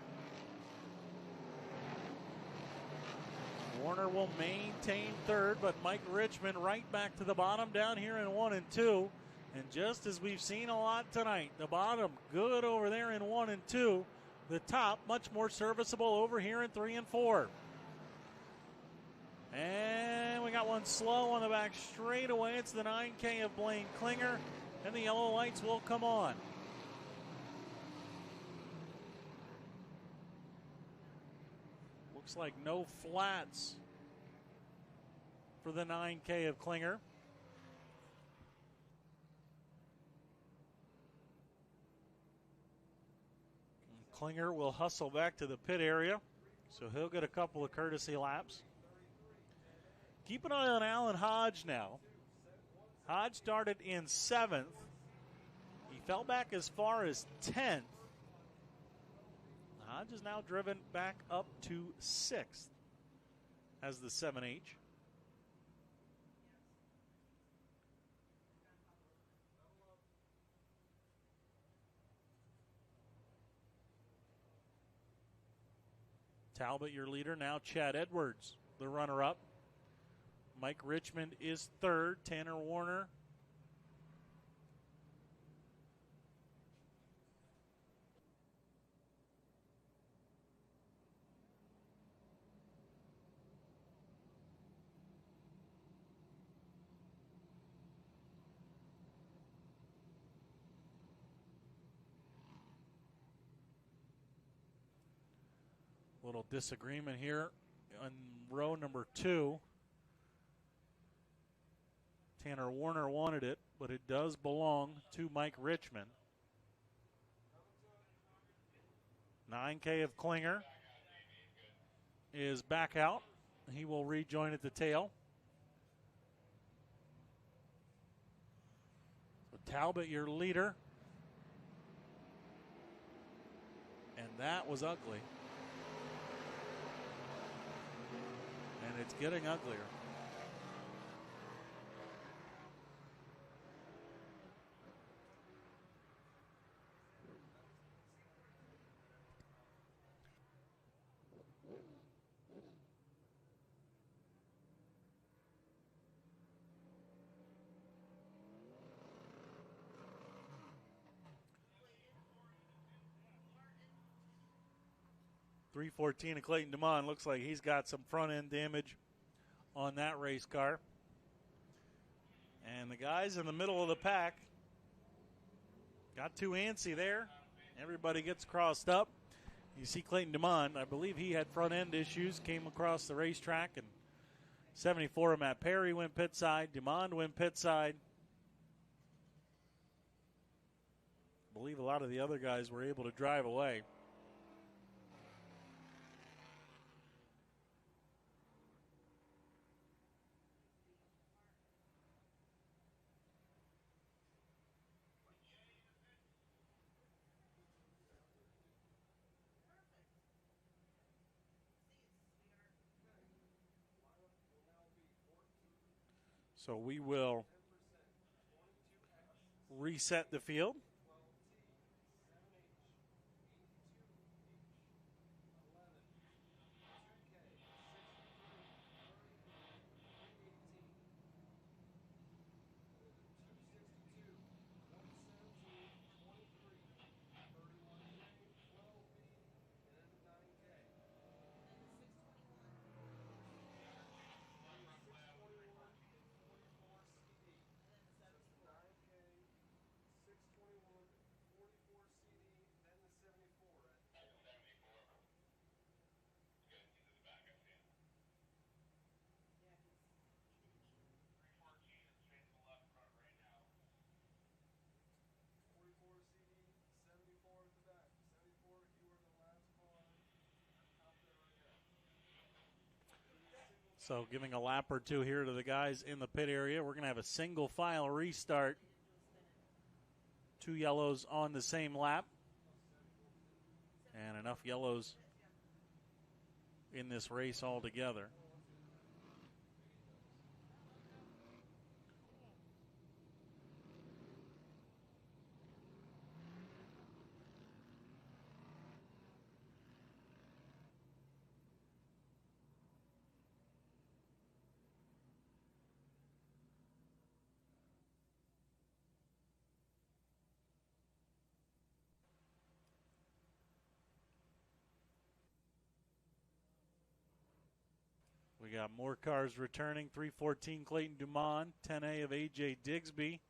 Warner will maintain third, but Mike Richmond right back to the bottom down here in 1 and 2. And just as we've seen a lot tonight, the bottom good over there in 1 and 2. The top much more serviceable over here in 3 and 4. And we got one slow on the back straightaway. It's the 9K of Blaine Klinger, and the yellow lights will come on. Looks like no flats for the 9K of Klinger. Klinger will hustle back to the pit area, so he'll get a couple of courtesy laps. Keep an eye on Alan Hodge now. Hodge started in 7th. He fell back as far as 10th. Hodge is now driven back up to 6th as the 7H. Talbot, your leader, now Chad Edwards, the runner-up. Mike Richmond is third. Tanner Warner. Little disagreement here on row number 2. Tanner Warner wanted it, but it does belong to Mike Richmond. 9K of Klinger is back out. He will rejoin at the tail. So Talbot, your leader. And that was ugly. And it's getting uglier. .314 of Clayton DeMond looks like he's got some front end damage on that race car. And the guys in the middle of the pack got too antsy there. Everybody gets crossed up. You see Clayton DeMond, I believe he had front end issues, came across the racetrack and 74, Matt Perry went pit side. Dumond went pit side. I believe a lot of the other guys were able to drive away. So we will reset the field. So giving a lap or two here to the guys in the pit area. We're going to have a single file restart. 2 yellows on the same lap. And enough yellows in this race altogether. We got more cars returning. 314 Clayton Dumond, 10A of AJ Digsby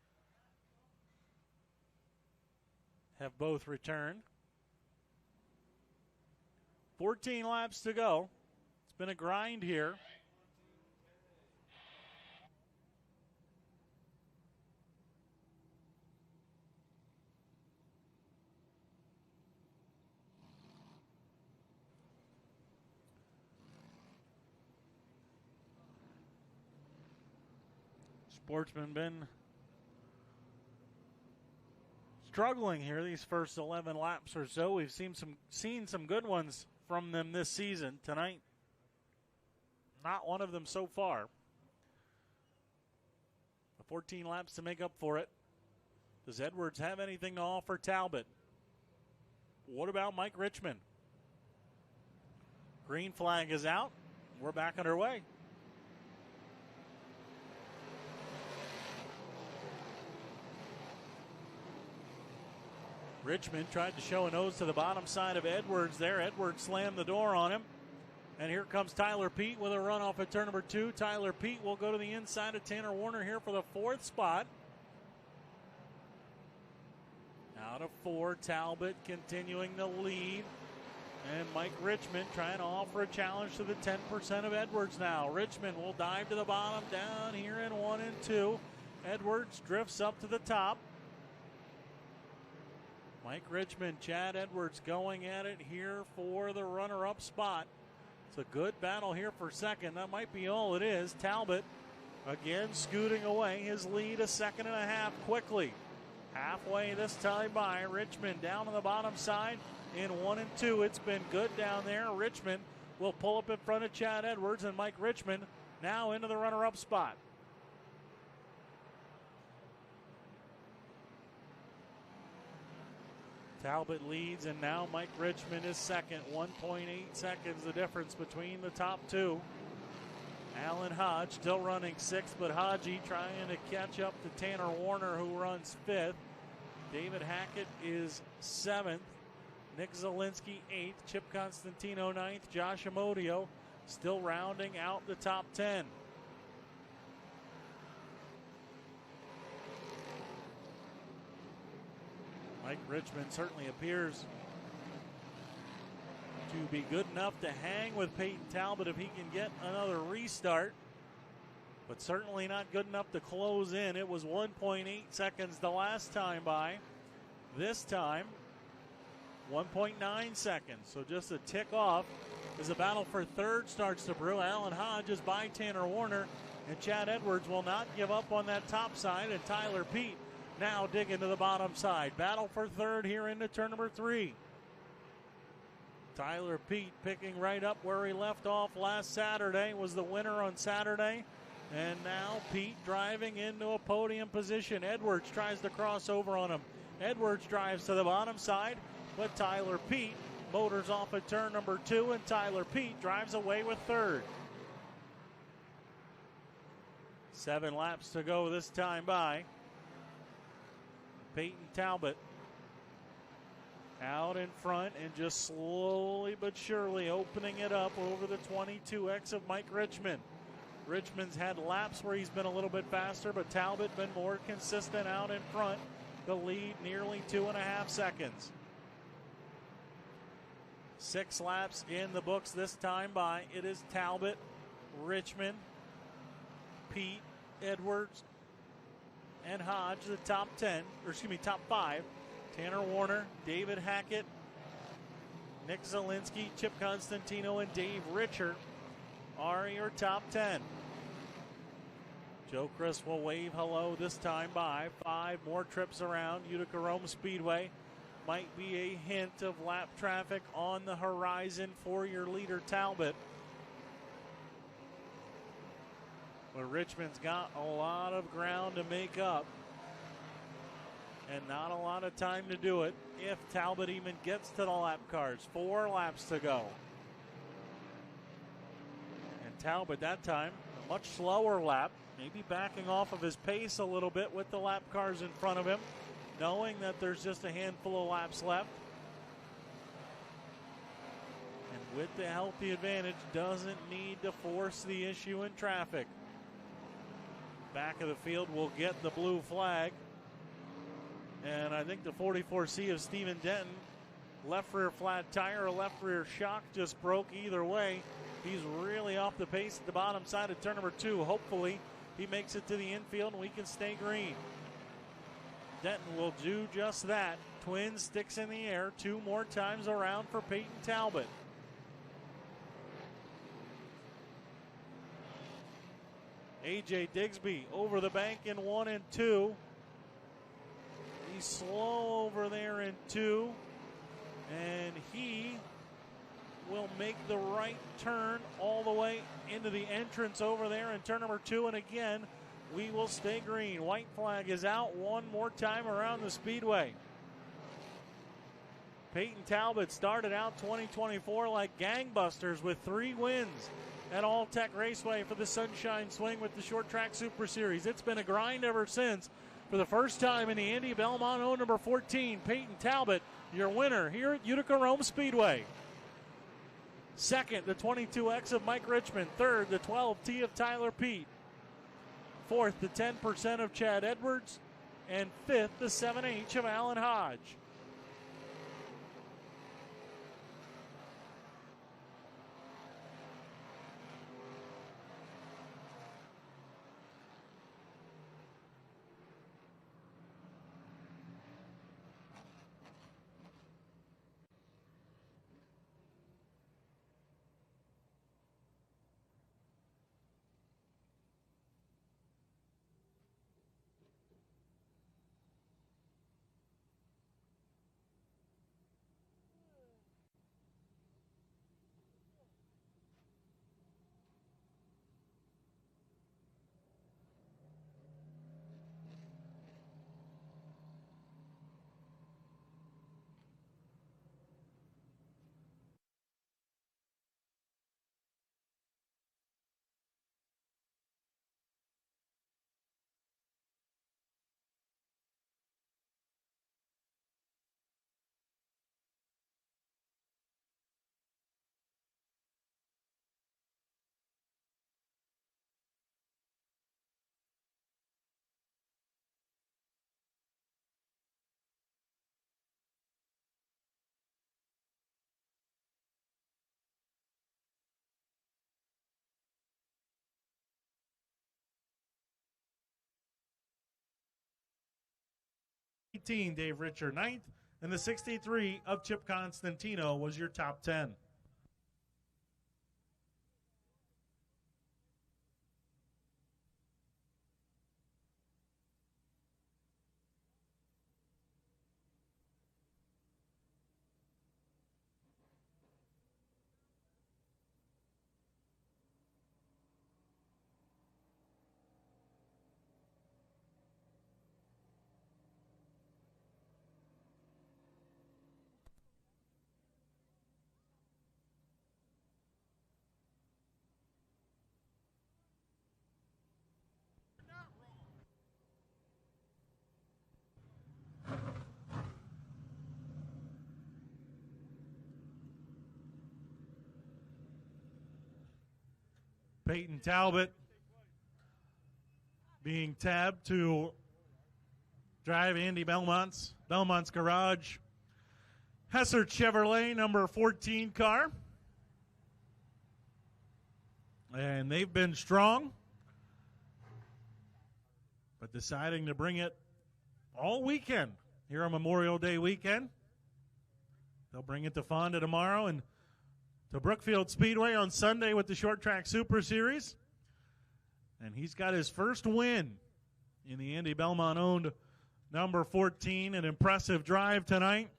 have both returned. 14 laps to go. It's been a grind here. Sportsman been struggling here these first 11 laps or so. We've seen some good ones from them this season. Tonight, not one of them so far. 14 laps to make up for it. Does Edwards have anything to offer Talbot? What about Mike Richmond? Green flag is out. We're back underway. Richmond tried to show a nose to the bottom side of Edwards there. Edwards slammed the door on him. And here comes Tyler Pete with a run off at turn number 2. Tyler Pete will go to the inside of Tanner Warner here for the 4th spot. Out of 4, Talbot continuing to lead. And Mike Richmond trying to offer a challenge to the 10% of Edwards now. Richmond will dive to the bottom down here in 1 and 2. Edwards drifts up to the top. Mike Richmond, Chad Edwards going at it here for the runner-up spot. It's a good battle here for second. That might be all it is. Talbot again scooting away his lead a second and a half quickly. Halfway this time by. Richmond down on the bottom side in 1 and 2. It's been good down there. Richmond will pull up in front of Chad Edwards, and Mike Richmond now into the runner-up spot. Talbot leads, and now Mike Richmond is second. 1.8 seconds the difference between the top two. Alan Hodge still running 6th, but Hodgie trying to catch up to Tanner Warner, who runs 5th. David Hackett is 7th. Nick Zielinski 8th. Chip Constantino 9th. Josh Amodio still rounding out the top 10. Mike Richmond certainly appears to be good enough to hang with Peyton Talbot if he can get another restart. but certainly not good enough to close in. It was 1.8 seconds the last time by. This time, 1.9 seconds. So just a tick off as the battle for third starts to brew. Alan Hodge is by Tanner Warner, and Chad Edwards will not give up on that top side, and Tyler Pete now digging to the bottom side. Battle for third here into turn number 3. Tyler Pete picking right up where he left off last Saturday, was the winner on Saturday. And now Pete driving into a podium position. Edwards tries to cross over on him. Edwards drives to the bottom side, but Tyler Pete motors off at turn number 2, and Tyler Pete drives away with third. 7 laps to go this time by. Peyton Talbot out in front and just slowly but surely opening it up over the 22X of Mike Richmond. Richmond's had laps where he's been a little bit faster, but Talbot been more consistent out in front. The lead nearly 2.5 seconds. 6 laps in the books this time by. It is Talbot, Richmond, Pete, Edwards, and Hodge, the top 5. Tanner Warner, David Hackett, Nick Zielinski, Chip Constantino, and Dave Richard are your top 10. Joe Chris will wave hello this time by. 5 more trips around Utica-Rome Speedway. Might be a hint of lap traffic on the horizon for your leader, Talbot. But Richmond's got a lot of ground to make up, and not a lot of time to do it if Talbot even gets to the lap cars. 4 laps to go. And Talbot that time, a much slower lap, maybe backing off of his pace a little bit with the lap cars in front of him, knowing that there's just a handful of laps left. And with the healthy advantage, doesn't need to force the issue in traffic. Back of the field will get the blue flag. And I think the 44C of Steven Denton, left rear flat tire or left rear shock just broke. Either way, he's really off the pace at the bottom side of turn number 2. Hopefully he makes it to the infield and we can stay green. Denton will do just that. Twin sticks in the air 2 more times around for Peyton Talbot. AJ Digsby over the bank in 1 and 2. He's slow over there in 2. And he will make the right turn all the way into the entrance over there in turn number 2. And again, we will stay green. White flag is out 1 more time around the speedway. Peyton Talbot started out 2024 like gangbusters with 3 wins at All Tech Raceway for the Sunshine Swing with the Short Track Super Series. It's been a grind ever since. For the first time in the Andy Belmont number 14, Peyton Talbot, your winner here at Utica-Rome Speedway. Second, the 22X of Mike Richmond. Third, the 12T of Tyler Pete. Fourth, the 10% of Chad Edwards. And fifth, the 7H of Alan Hodge. 19, Dave Richer 9th, and the 63 of Chip Constantino was your top 10. Peyton Talbot being tabbed to drive Andy Belmont's garage. Hesser Chevrolet number 14 car. And they've been strong, but deciding to bring it all weekend here on Memorial Day weekend. They'll bring it to Fonda tomorrow and to Brookfield Speedway on Sunday with the Short Track Super Series. And he's got his first win in the Andy Belmont-owned number 14. An impressive drive tonight.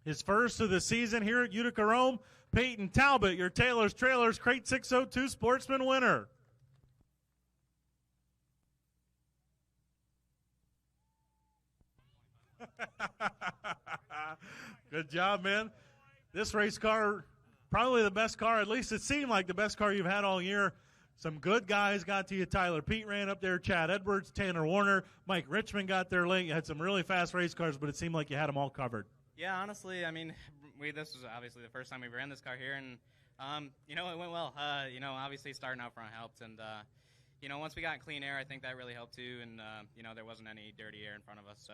His first of the season here at Utica-Rome. Peyton Talbot, your Taylor's Trailers Crate 602 Sportsman winner. Good job, man. This race car, probably the best car, at least it seemed like the best car you've had all year. Some good guys got to you. Tyler Pete ran up there, Chad Edwards, Tanner Warner, Mike Richmond got there late. You had some really fast race cars, but it seemed like you had them all covered. Yeah, honestly, I mean, this was obviously the first time we ran this car here, and, it went well. Obviously starting out front helped, and, once we got clean air, I think that really helped too, and, there wasn't any dirty air in front of us, so,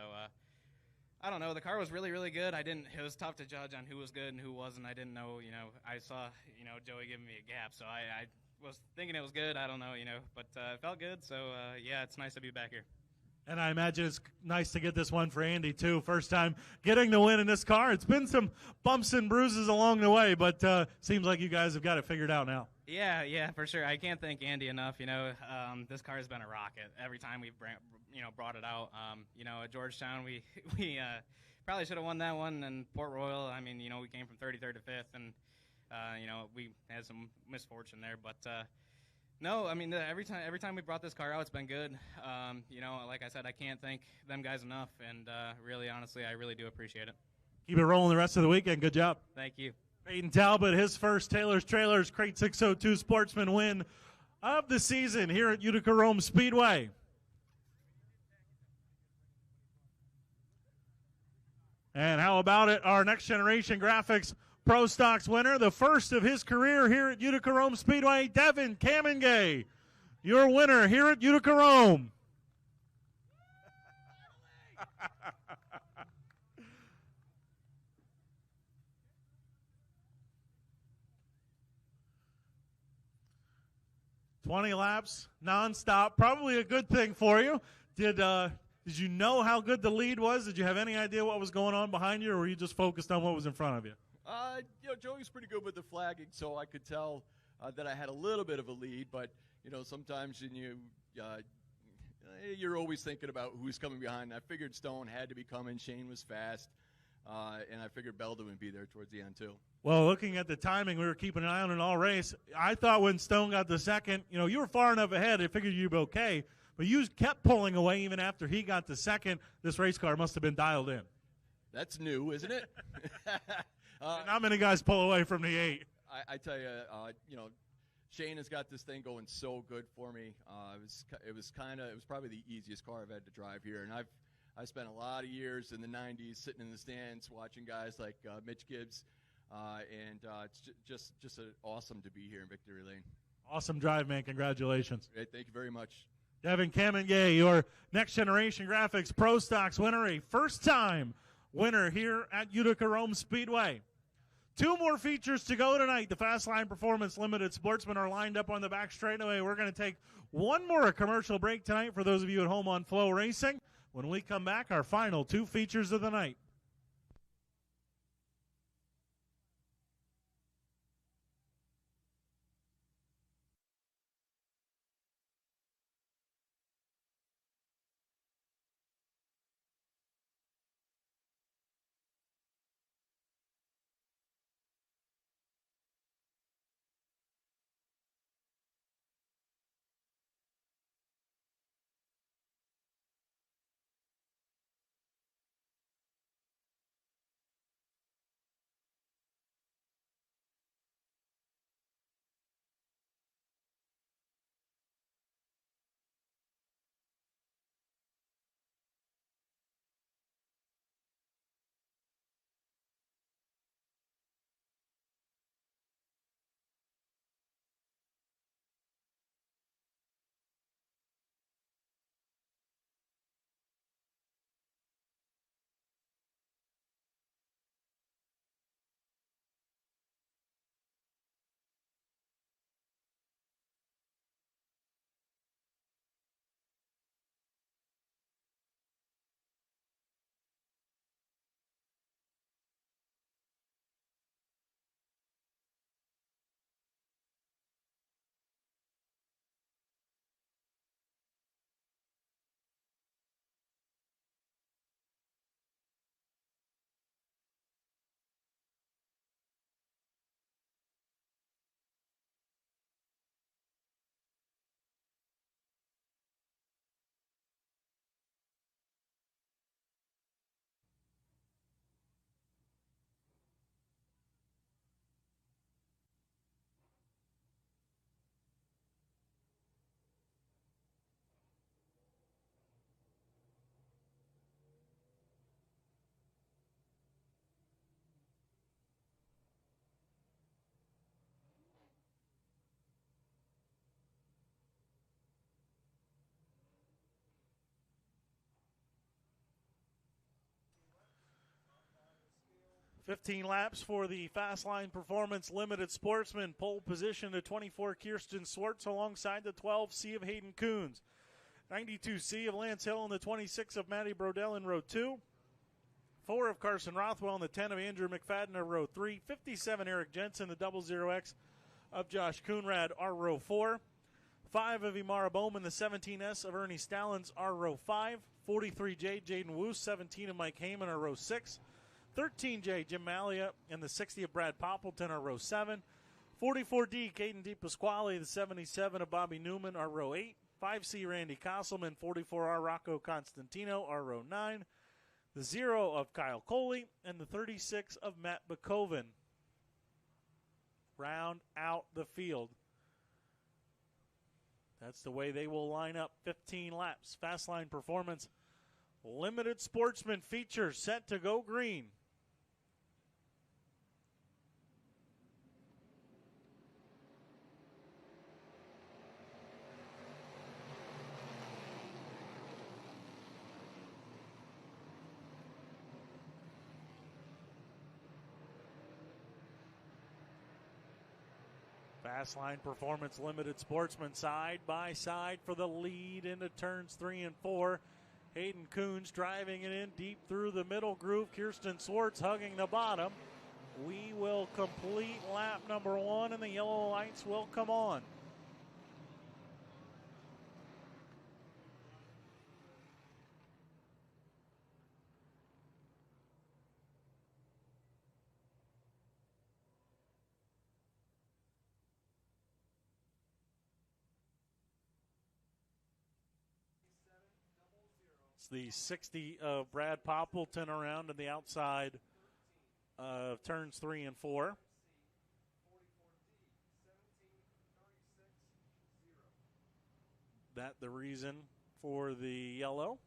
I don't know. The car was really, really good. It was tough to judge on who was good and who wasn't. I didn't know, I saw, Joey giving me a gap, so I was thinking it was good. I don't know, but it felt good, so, yeah, it's nice to be back here. And I imagine it's nice to get this one for Andy, too. First time getting the win in this car. It's been some bumps and bruises along the way, but seems like you guys have got it figured out now. Yeah, for sure. I can't thank Andy enough. This car has been a rocket every time we've brought it out. At Georgetown, we probably should have won that one. And Port Royal, we came from 33rd to 5th, and we had some misfortune there. But no, every time we brought this car out, it's been good. Like I said, I can't thank them guys enough, and really, honestly, I really do appreciate it. Keep it rolling the rest of the weekend. Good job. Thank you. Peyton Talbot, his first Taylor's Trailers Crate 602 Sportsman win of the season here at Utica-Rome Speedway. And how about it, our Next Generation Graphics Pro Stocks winner, the first of his career here at Utica-Rome Speedway, Devin Kamengay, your winner here at Utica-Rome. $20 laps, nonstop, probably a good thing for you. Did you know how good the lead was? Did you have any idea what was going on behind you, or were you just focused on what was in front of you? Joey was pretty good with the flagging, so I could tell that I had a little bit of a lead. But sometimes you're always thinking about who's coming behind. I figured Stone had to be coming. Shane was fast, and I figured Belden would be there towards the end too. Well, looking at the timing, we were keeping an eye on it all race. I thought when Stone got the second, you were far enough ahead. I figured you'd be okay. But you kept pulling away even after he got the second. This race car must have been dialed in. That's new, isn't it? Not many guys pull away from the 8. I tell you, Shane has got this thing going so good for me. It was probably the easiest car I've had to drive here, and I spent a lot of years in the '90s sitting in the stands watching guys like Mitch Gibbs, and it's just awesome to be here in Victory Lane. Awesome drive, man! Congratulations. Great, thank you very much. Devin Kamengay, your Next Generation Graphics Pro Stocks winner, a first-time winner here at Utica-Rome Speedway. 2 more features to go tonight. The Fastline Performance Limited Sportsmen are lined up on the back straightaway. We're going to take one more commercial break tonight for those of you at home on Flow Racing. when we come back, our final two features of the night. "15 laps for the Fast Line Performance Limited Sportsman. Pole position to 24 Kirsten Swartz alongside the 12 C of Hayden Coons. 92 C of Lance Hill and the 26 of Matty Brodell in row 2. 4 of Carson Rothwell and the 10 of Andrew McFadden are row 3. 57 Eric Jensen, the 00X of Josh Coonrad are row 4. 5 of Imara Bowman, the 17S of Ernie Stallings are row 5. 43J Jaden Woos, 17 of Mike Heyman are row 6. 13J Jim Malia and the 60 of Brad Poppleton are row 7. 44D Caden DePasquale, the 77 of Bobby Newman are row 8. 5C Randy Castleman, 44R Rocco Constantino are row 9. The 0 of Kyle Coley and the 36 of Matt Bakoven round out the field. That's the way they will line up. 15 laps. Fastline Performance Limited Sportsman feature set to go green. Fastline Performance Limited Sportsman side by side for the lead into turns 3 and 4. Hayden Coons driving it in deep through the middle groove. Kirsten Swartz hugging the bottom. We will complete lap number 1 and the yellow lights will come on. It's the 60 of Brad Poppleton around on the outside of turns 3 and 4. That the reason for the yellow.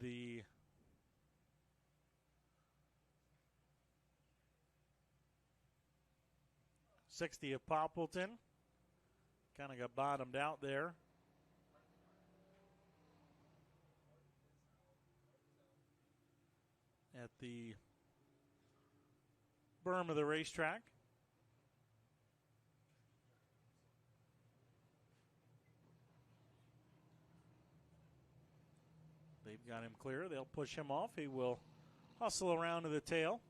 the '60 of Poppleton. Kind of got bottomed out there. At the berm of the racetrack. They've got him clear. They'll push him off. He will hustle around to the tail.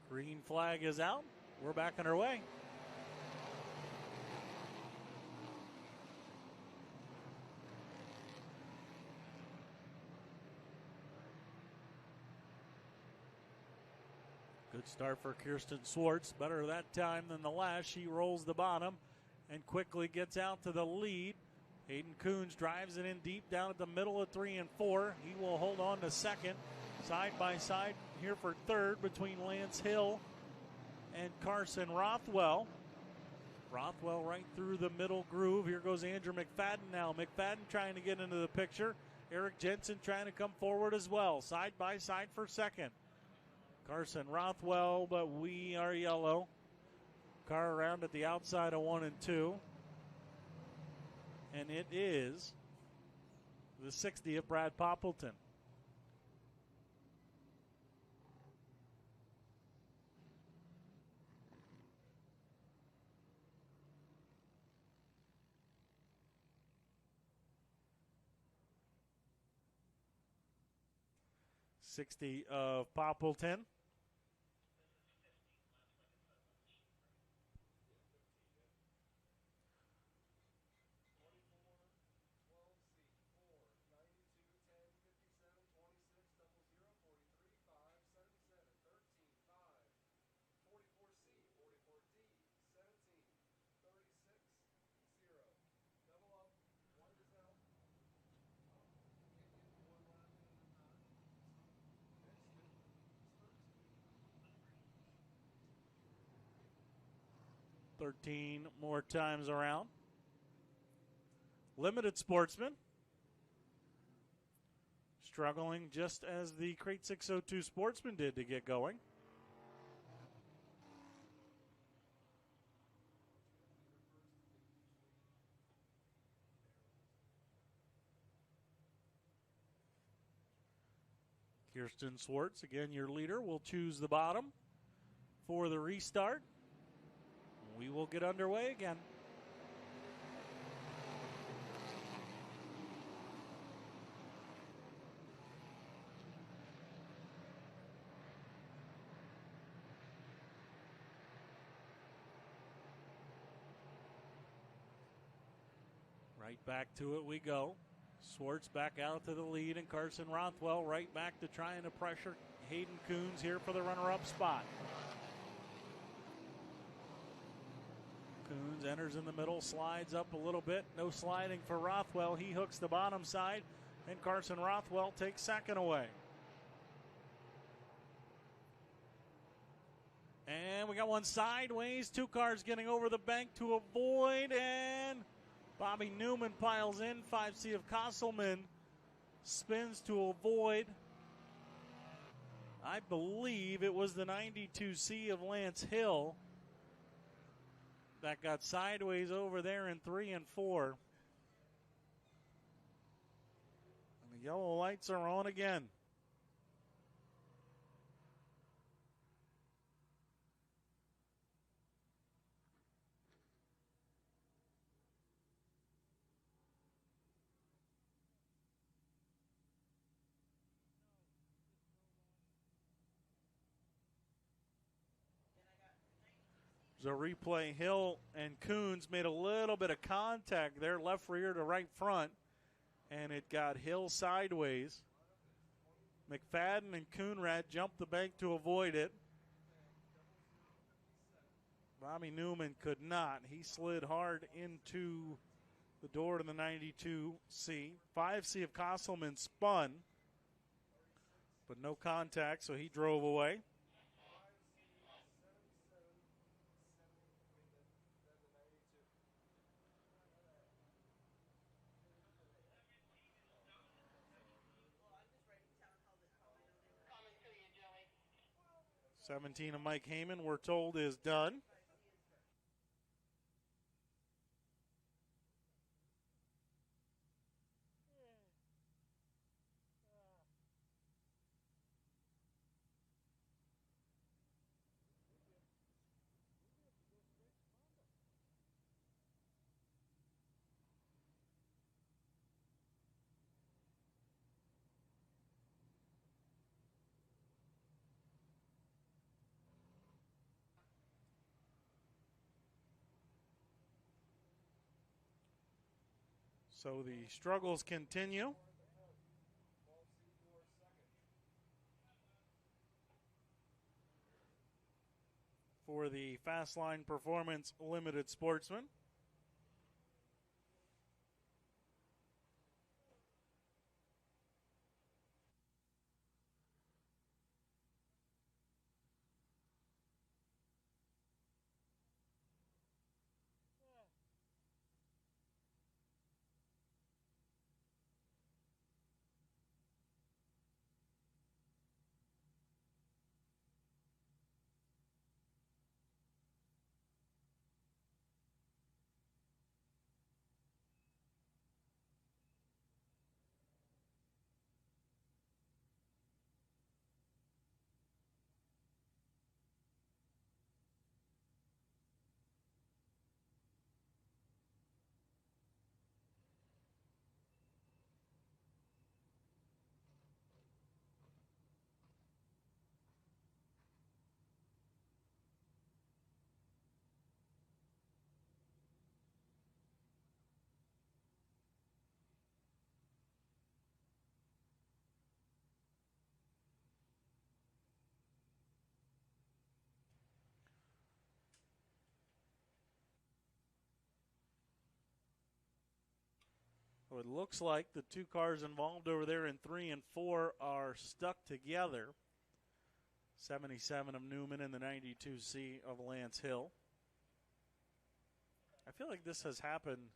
Green flag is out. We're back on our way. Good start for Kirsten Swartz. Better that time than the last. She rolls the bottom and quickly gets out to the lead. Hayden Coons drives it in deep down at the middle of 3 and 4. He will hold on to second. Side by side here for third between Lance Hill and Carson Rothwell. Rothwell right through the middle groove. Here goes Andrew McFadden now. McFadden trying to get into the picture. Eric Jensen trying to come forward as well. Side by side for second. Carson Rothwell, but we are yellow. Car around at the outside of 1 and 2. And it is the 60 of Brad Poppleton. '60 of Poppleton. Thirteen more times around. Limited Sportsman. Struggling just as the Crate 602 Sportsman did to get going. Kirsten Swartz, again your leader, will choose the bottom for the restart. We will get underway again. Right back to it we go. Swartz back out to the lead, and Carson Rothwell right back to trying to pressure Hayden Coons here for the runner-up spot. Coons enters in the middle, slides up a little bit. No sliding for Rothwell. He hooks the bottom side, and Carson Rothwell takes second away. And we got one sideways. Two cars getting over the bank to avoid, and Bobby Newman piles in. 5C of Kosselman spins to avoid. I believe it was the 92C of Lance Hill that got sideways over there in 3 and 4. And the yellow lights are on again. There's a replay. Hill and Coons made a little bit of contact there, left rear to right front, and it got Hill sideways. McFadden and Coonrad jumped the bank to avoid it. Bobby Newman could not. He slid hard into the door to the 92C. 5C of Kosselman spun, but no contact, so he drove away. "17 of Mike Heyman, we're told, is done. So the struggles continue. For the Fast Line Performance Limited Sportsman. So it looks like the two cars involved over there in 3 and 4 are stuck together. 77 of Newman and the 92C of Lance Hill. I feel like this has happened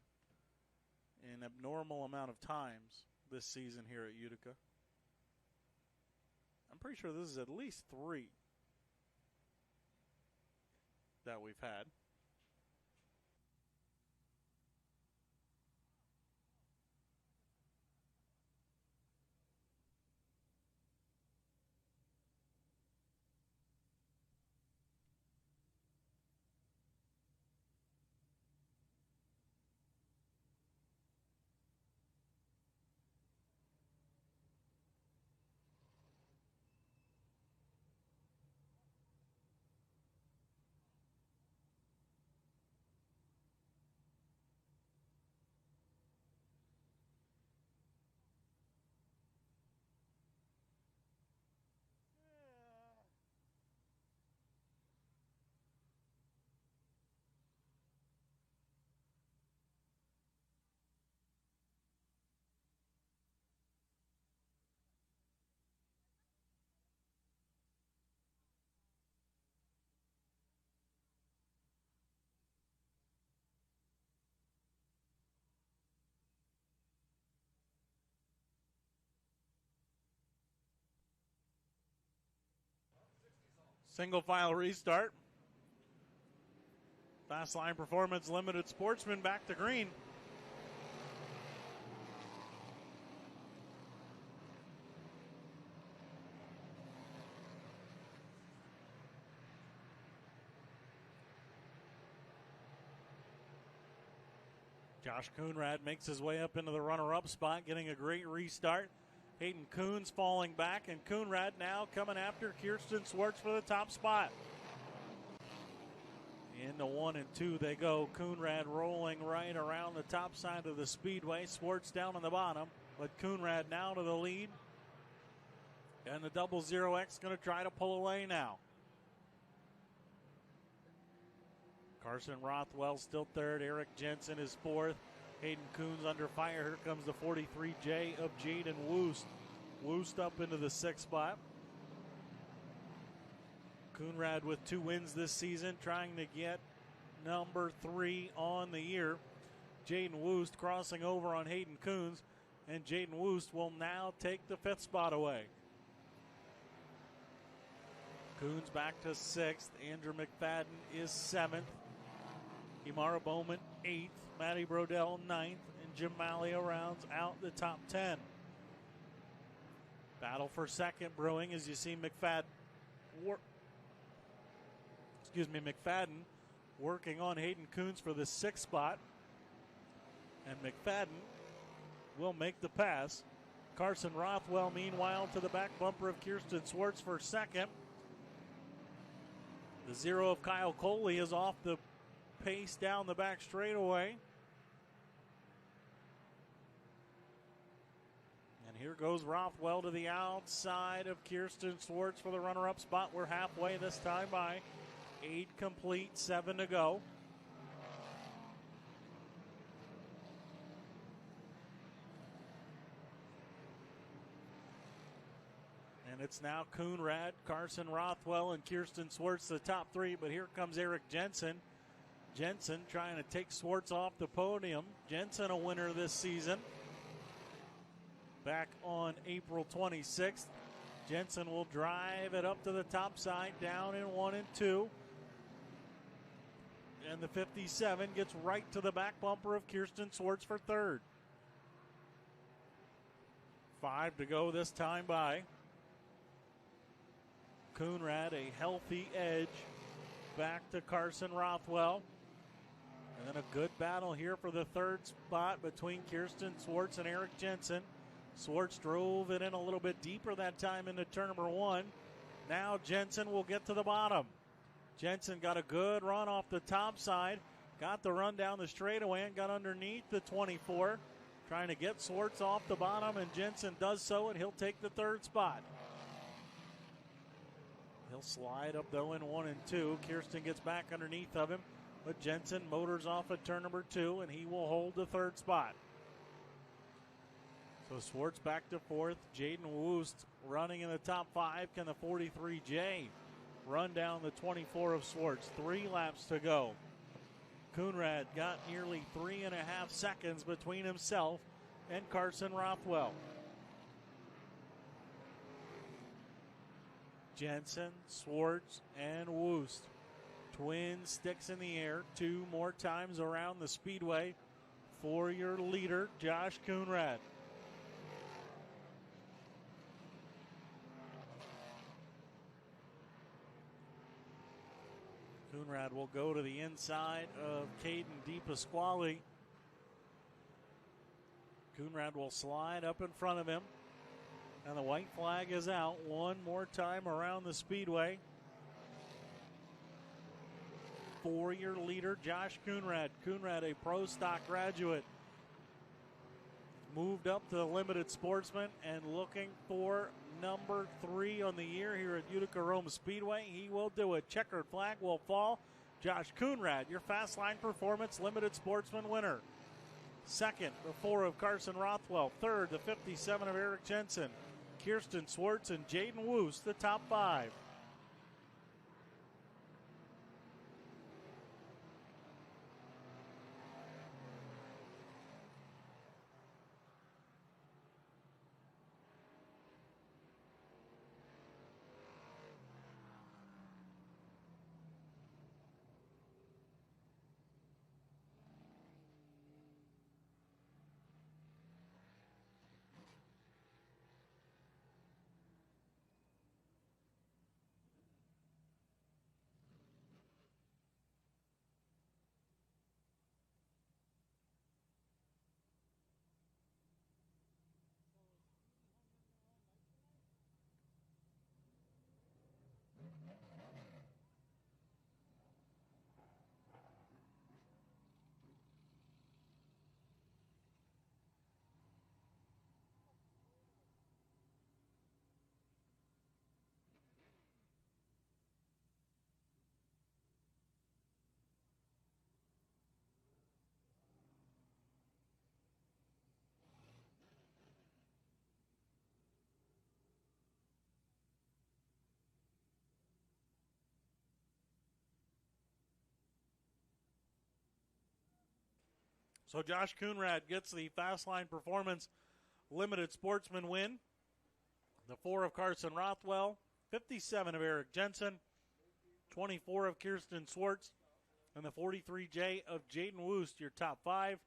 an abnormal amount of times this season here at Utica. I'm pretty sure this is at least 3 that we've had. Single file restart. Fast Line Performance Limited Sportsman back to green. Josh Coonrad makes his way up into the runner-up spot, getting a great restart. Hayden Coons falling back, and Coonrad now coming after Kirsten Swartz for the top spot. Into 1 and 2 they go. Coonrad rolling right around the top side of the speedway. Swartz down on the bottom, but Coonrad now to the lead. And the 00X going to try to pull away now. Carson Rothwell still third. Eric Jensen is fourth. Hayden Coons under fire. Here comes the 43J of Jaden Woost. Woost up into the 6th spot. Coonrad with 2 wins this season, trying to get number 3 on the year. Jaden Woost crossing over on Hayden Coons, and Jaden Woost will now take the 5th spot away. Coons back to 6th. Andrew McFadden is 7th. Imara Bowman 8th. Matty Brodell 9th. And Jim Malia rounds out the top 10. Battle for 2nd brewing as you see McFadden working on Hayden Coons for the 6th spot. And McFadden will make the pass. Carson Rothwell, meanwhile, to the back bumper of Kirsten Swartz for 2nd. The 0 of Kyle Coley is off the pace down the back straightaway. And here goes Rothwell to the outside of Kirsten Swartz for the runner-up spot. We're halfway this time by 8 complete, 7 to go. And it's now Coonrad, Carson Rothwell, and Kirsten Swartz, the top 3. But here comes Eric Jensen. Jensen trying to take Swartz off the podium. Jensen a winner this season. Back on April 26th. Jensen will drive it up to the top side, down in 1 and 2. And the 57 gets right to the back bumper of Kirsten Swartz for 3rd. 5 to go this time by. Coonrad a healthy edge back to Carson Rothwell. And then a good battle here for the 3rd spot between Kirsten Swartz and Eric Jensen. Swartz drove it in a little bit deeper that time into turn number 1. Now Jensen will get to the bottom. Jensen got a good run off the top side. Got the run down the straightaway and got underneath the 24. Trying to get Swartz off the bottom, and Jensen does so, and he'll take the 3rd spot. He'll slide up, though, in 1 and 2. Kirsten gets back underneath of him, but Jensen motors off at turn number 2, and he will hold the 3rd spot. So Swartz back to 4th. Jaden Woost running in the top 5. Can the 43J run down the 24 of Swartz? 3 laps to go. Coonrad got nearly 3.5 seconds between himself and Carson Rothwell. Jensen, Swartz, and Woost. Twin sticks in the air 2 more times around the speedway for your leader, Josh Coonrad. Coonrad will go to the inside of Caden DePasquale. Coonrad will slide up in front of him. And the white flag is out 1 more time around the speedway for your leader, Josh Coonrad. Coonrad, a pro stock graduate, moved up to the limited sportsman and looking for number 3 on the year here at Utica-Rome Speedway. He will do it. Checkered flag will fall. Josh Coonrad, your fast line performance limited sportsman winner. 2nd, the 4 of Carson Rothwell. 3rd, the 57 of Eric Jensen. Kirsten Swartz and Jaden Woost, the top 5. So Josh Coonrad gets the Fast Line Performance Limited Sportsman win. The 4 of Carson Rothwell, 57 of Eric Jensen, 24 of Kirsten Swartz, and the 43J of Jaden Woost, your top 5.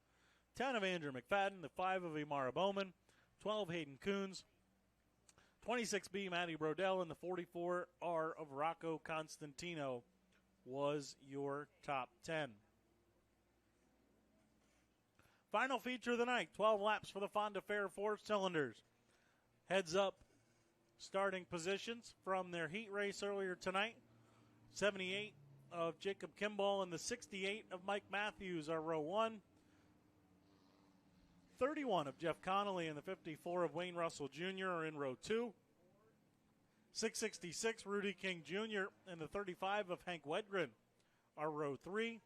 10 of Andrew McFadden, the 5 of Imara Bowman, 12 Hayden Coons, 26B Matty Brodell, and the 44R of Rocco Constantino was your top 10. Final feature of the night, 12 laps for the Fonda Fair 4 cylinders. Heads up starting positions from their heat race earlier tonight. 78 of Jacob Kimball and the 68 of Mike Matthews are row 1. 31 of Jeff Connolly and the 54 of Wayne Russell Jr. are in row 2. 666 Rudy King Jr. and the 35 of Hank Wedgren are row 3.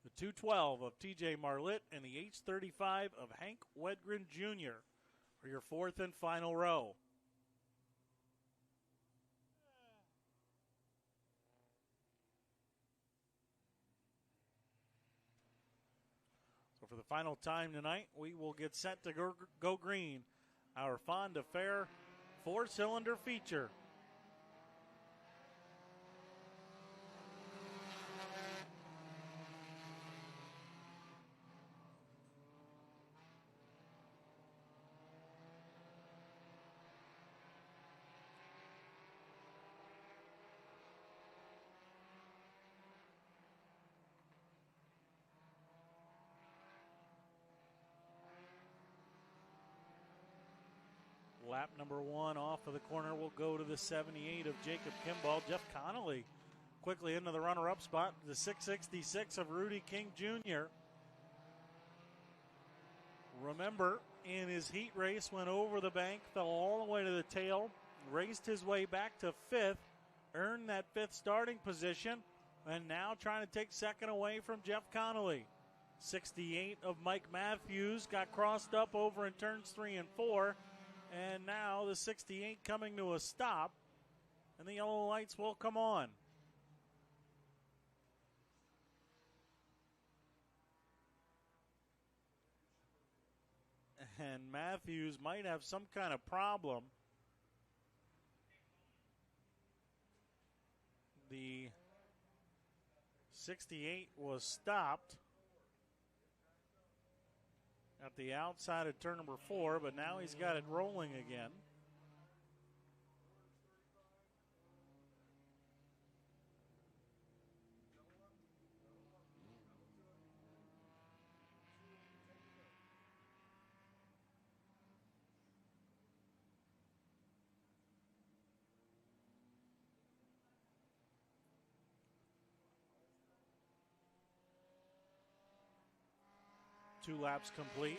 The 212 of TJ Marlitt and the H35 of Hank Wedgren Jr. are your 4th and final row. So for the final time tonight, we will get set to go green. Our Fonda Fair 4-cylinder feature. Lap number 1 off of the corner will go to the 78 of Jacob Kimball. Jeff Connolly quickly into the runner-up spot. The 666 of Rudy King Jr. Remember, in his heat race, went over the bank, fell all the way to the tail, raced his way back to 5th, earned that 5th starting position, and now trying to take 2nd away from Jeff Connolly. 68 of Mike Matthews got crossed up over in turns 3 and 4. And now the 68 coming to a stop, and the yellow lights will come on. And Matthews might have some kind of problem. The 68 was stopped at the outside of turn number 4, but now he's got it rolling again. Two laps complete.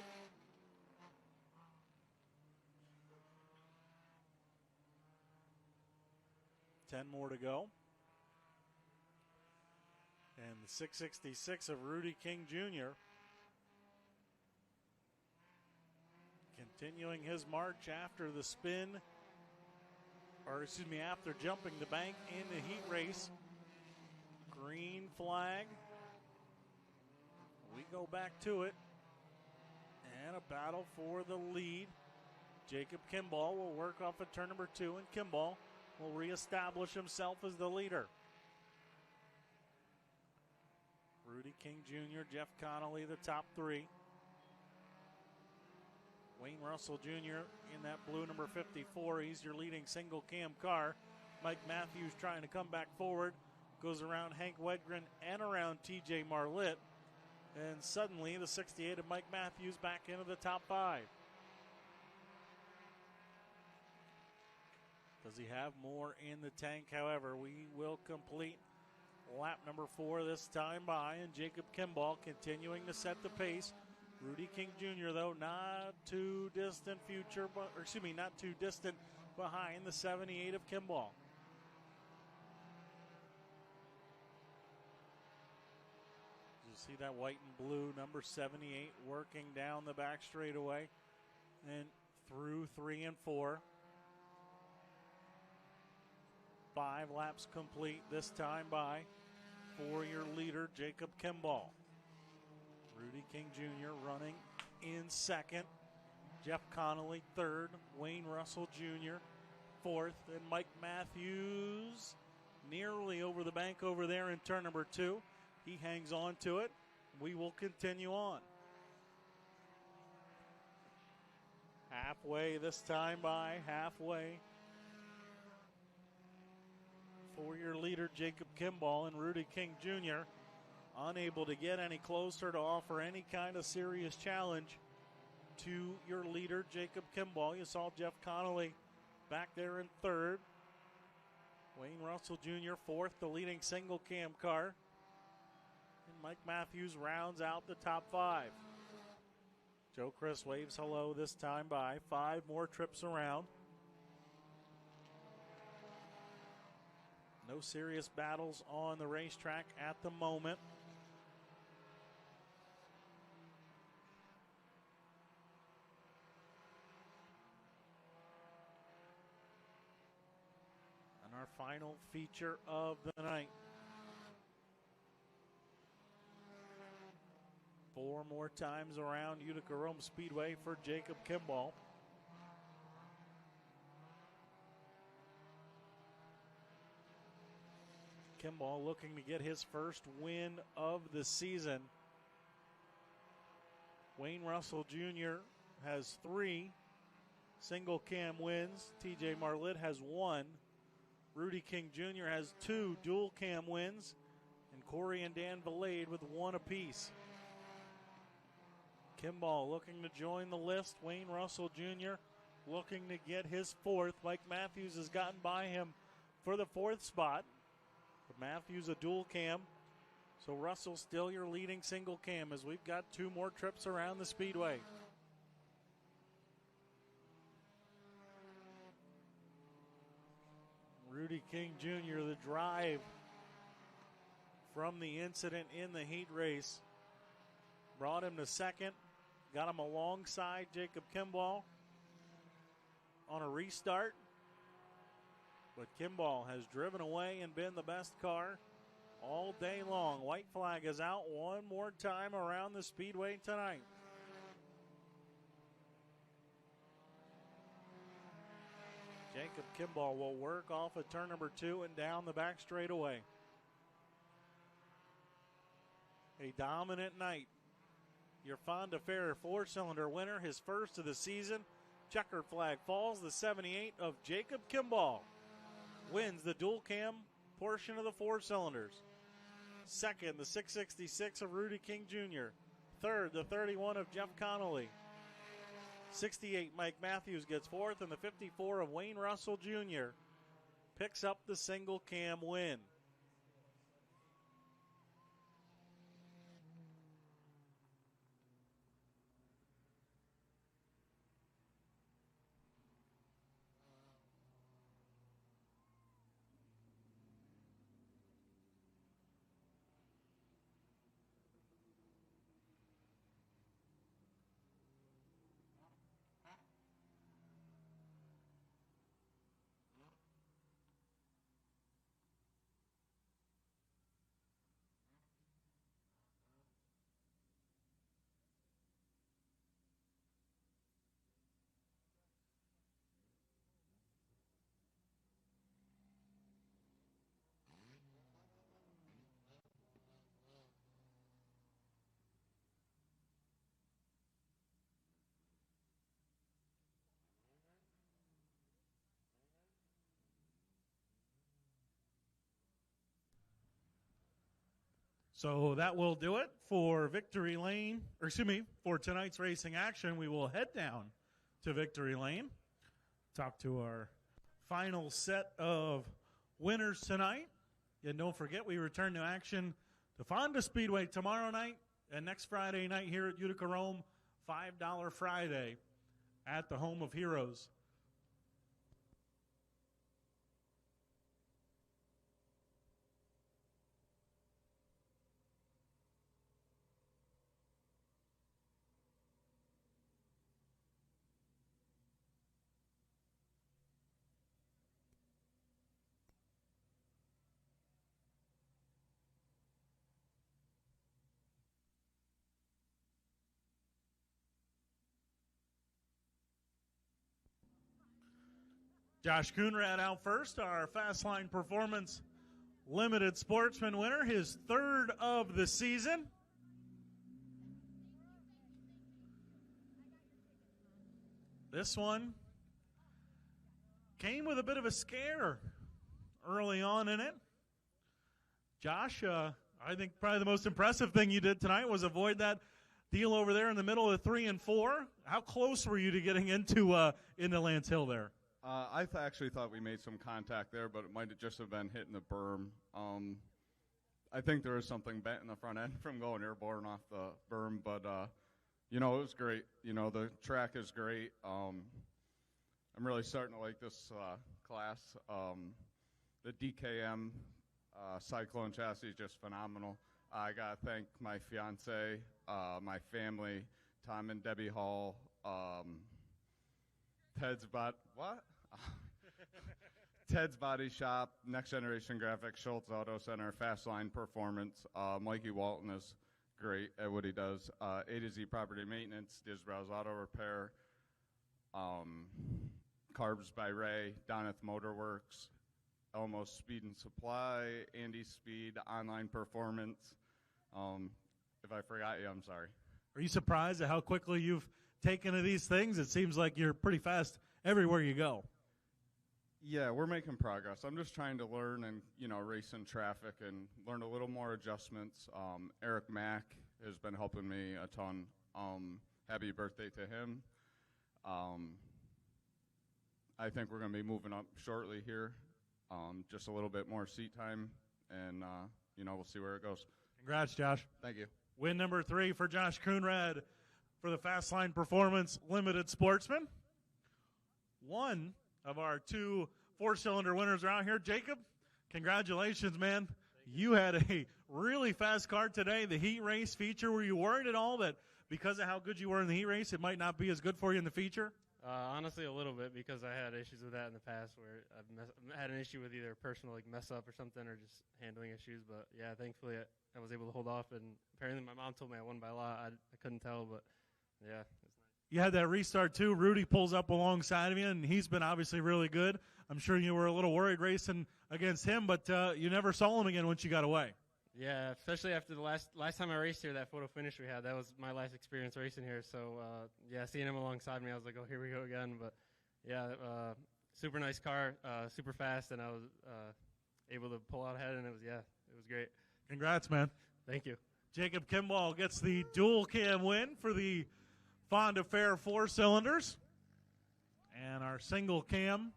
Ten more to go. And the 666 of Rudy King Jr. continuing his march after the spin, or excuse me, after jumping the bank in the heat race. Green flag. We go back to it. And a battle for the lead. Jacob Kimball will work off at turn number 2, and Kimball will reestablish himself as the leader. Rudy King Jr., Jeff Connolly, the top 3. Wayne Russell Jr. in that blue number 54. He's your leading single cam car. Mike Matthews trying to come back forward. Goes around Hank Wedgren and around TJ Marlitt. And suddenly the 68 of Mike Matthews back into the top 5. Does he have more in the tank? However, we will complete lap number 4 this time by, and Jacob Kimball continuing to set the pace. Rudy King Jr., though, not too distant behind the 78 of Kimball. You see that white and blue number 78 working down the back straightaway and through 3 and 4. 5 laps complete this time by for your leader, Jacob Kimball. Rudy King Jr. running in second. Jeff Connolly third. Wayne Russell Jr. fourth. And Mike Matthews nearly over the bank over there in turn number 2. He hangs on to it. We will continue on. Halfway this time by halfway. For your leader, Jacob Kimball, and Rudy King Jr. unable to get any closer to offer any kind of serious challenge to your leader, Jacob Kimball. You saw Jeff Connolly back there in third. Wayne Russell Jr. fourth, the leading single cam car. And Mike Matthews rounds out the top 5. Joe Chris waves hello this time by 5 more trips around. No serious battles on the racetrack at the moment. And our final feature of the night. 4 more times around Utica-Rome Speedway for Jacob Kimball. Kimball looking to get his first win of the season. Wayne Russell Jr. has 3 single cam wins. TJ Marlitt has 1. Rudy King Jr. has 2 dual cam wins. And Corey and Dan Valade with 1 apiece. Kimball looking to join the list. Wayne Russell Jr. looking to get his 4th. Mike Matthews has gotten by him for the 4th spot. But Matthews a dual cam. So Russell still your leading single cam as we've got 2 more trips around the speedway. Rudy King Jr., the drive from the incident in the heat race brought him to second. Got him alongside Jacob Kimball on a restart. But Kimball has driven away and been the best car all day long. White flag is out one more time around the speedway tonight. Jacob Kimball will work off of turn number 2 and down the back straightaway. A dominant night. Your Fonda Fair 4-cylinder winner, his first of the season. Checker flag falls. The 78 of Jacob Kimball wins the dual cam portion of the 4 cylinders. Second, the 666 of Rudy King Jr. Third, the 31 of Jeff Connolly. 68, Mike Matthews gets 4th, and the 54 of Wayne Russell Jr. picks up the single cam win. So that will do it for Victory Lane, or excuse me, for tonight's racing action. We will head down to Victory Lane, talk to our final set of winners tonight. And don't forget, we return to action to Fonda Speedway tomorrow night and next Friday night here at Utica-Rome, $5 Friday at the Home of Heroes. Josh Coonrad out first, our Fast Line Performance Limited Sportsman winner, his third of the season. This one came with a bit of a scare early on in it. Josh, I think probably the most impressive thing you did tonight was avoid that deal over there in the middle of 3 and 4. How close were you to getting into Lance Hill there? I actually thought we made some contact there, but it might have just have been hitting the berm. I think there was something bent in the front end from going airborne off the berm, but it was great. The track is great. I'm really starting to like this class. The DKM Cyclone chassis is just phenomenal. I got to thank my fiance, my family, Tom and Debbie Hall, Ted's Body Shop, Next Generation Graphics, Schultz Auto Center, Fast Line Performance. Mikey Walton is great at what he does. A to Z Property Maintenance, Disbrow's Auto Repair, Carbs by Ray, Doneth Motor Works, Elmo's Speed and Supply, Andy Speed, Online Performance. If I forgot you, I'm sorry. Are you surprised at how quickly you've taken to these things? It seems like you're pretty fast everywhere you go. Yeah, we're making progress. I'm just trying to learn and, race in traffic and learn a little more adjustments. Eric Mack has been helping me a ton. Happy birthday to him. I think we're going to be moving up shortly here. Just a little bit more seat time, and, we'll see where it goes. Congrats, Josh. Thank you. Win number 3 for Josh Coonrad for the Fast Line Performance Limited Sportsman. One of our 2 4-cylinder winners around here. Jacob, congratulations, man. You had a really fast car today. The heat race feature, were you worried at all that because of how good you were in the heat race, it might not be as good for you in the feature? Honestly, a little bit, because I had issues with that in the past where I've had an issue with either personal mess up or something, or just handling issues. But yeah, thankfully I was able to hold off. And apparently my mom told me I won by a lot. I couldn't tell, but yeah, it's nice. You had that restart too. Rudy pulls up alongside of you, and he's been obviously really good. I'm sure you were a little worried racing against him, but you never saw him again once you got away. Yeah, especially after the last time I raced here, that photo finish we had, that was my last experience racing here. So, yeah, seeing him alongside me, I was like, oh, here we go again. But, yeah, super nice car, super fast, and I was able to pull out ahead, and it was great. Congrats, man. Thank you. Jacob Kimball gets the dual cam win for the Fonda Fair 4-cylinders. And our single cam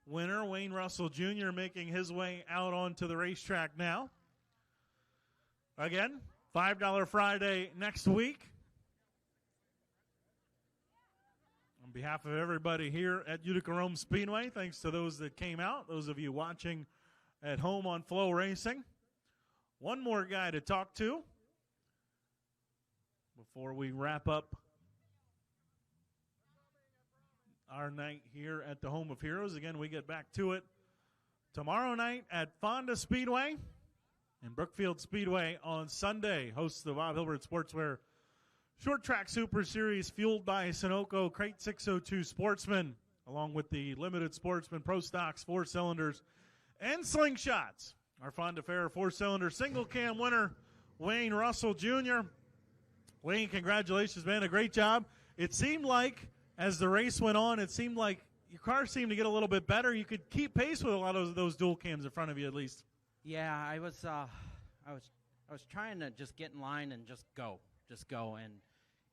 winner, Wayne Russell Jr., making his way out onto the racetrack now. Again, $5 Friday next week. On behalf of everybody here at Utica-Rome Speedway, thanks to those that came out, those of you watching at home on Flow Racing. One more guy to talk to before we wrap up our night here at the Home of Heroes. Again, we get back to it tomorrow night at Fonda Speedway and Brookfield Speedway on Sunday. Hosts the Bob Hilbert Sportswear Short Track Super Series, fueled by Sunoco Crate 602 Sportsman, along with the Limited Sportsman Pro Stocks 4-cylinders and Slingshots. Our Fonda Fair 4-cylinder single cam winner, Wayne Russell Jr. Wayne, congratulations, man. A great job. It seemed like, as the race went on, it seemed like your car seemed to get a little bit better. You could keep pace with a lot of those dual cams in front of you, at least. Yeah, I was trying to just get in line and just go, and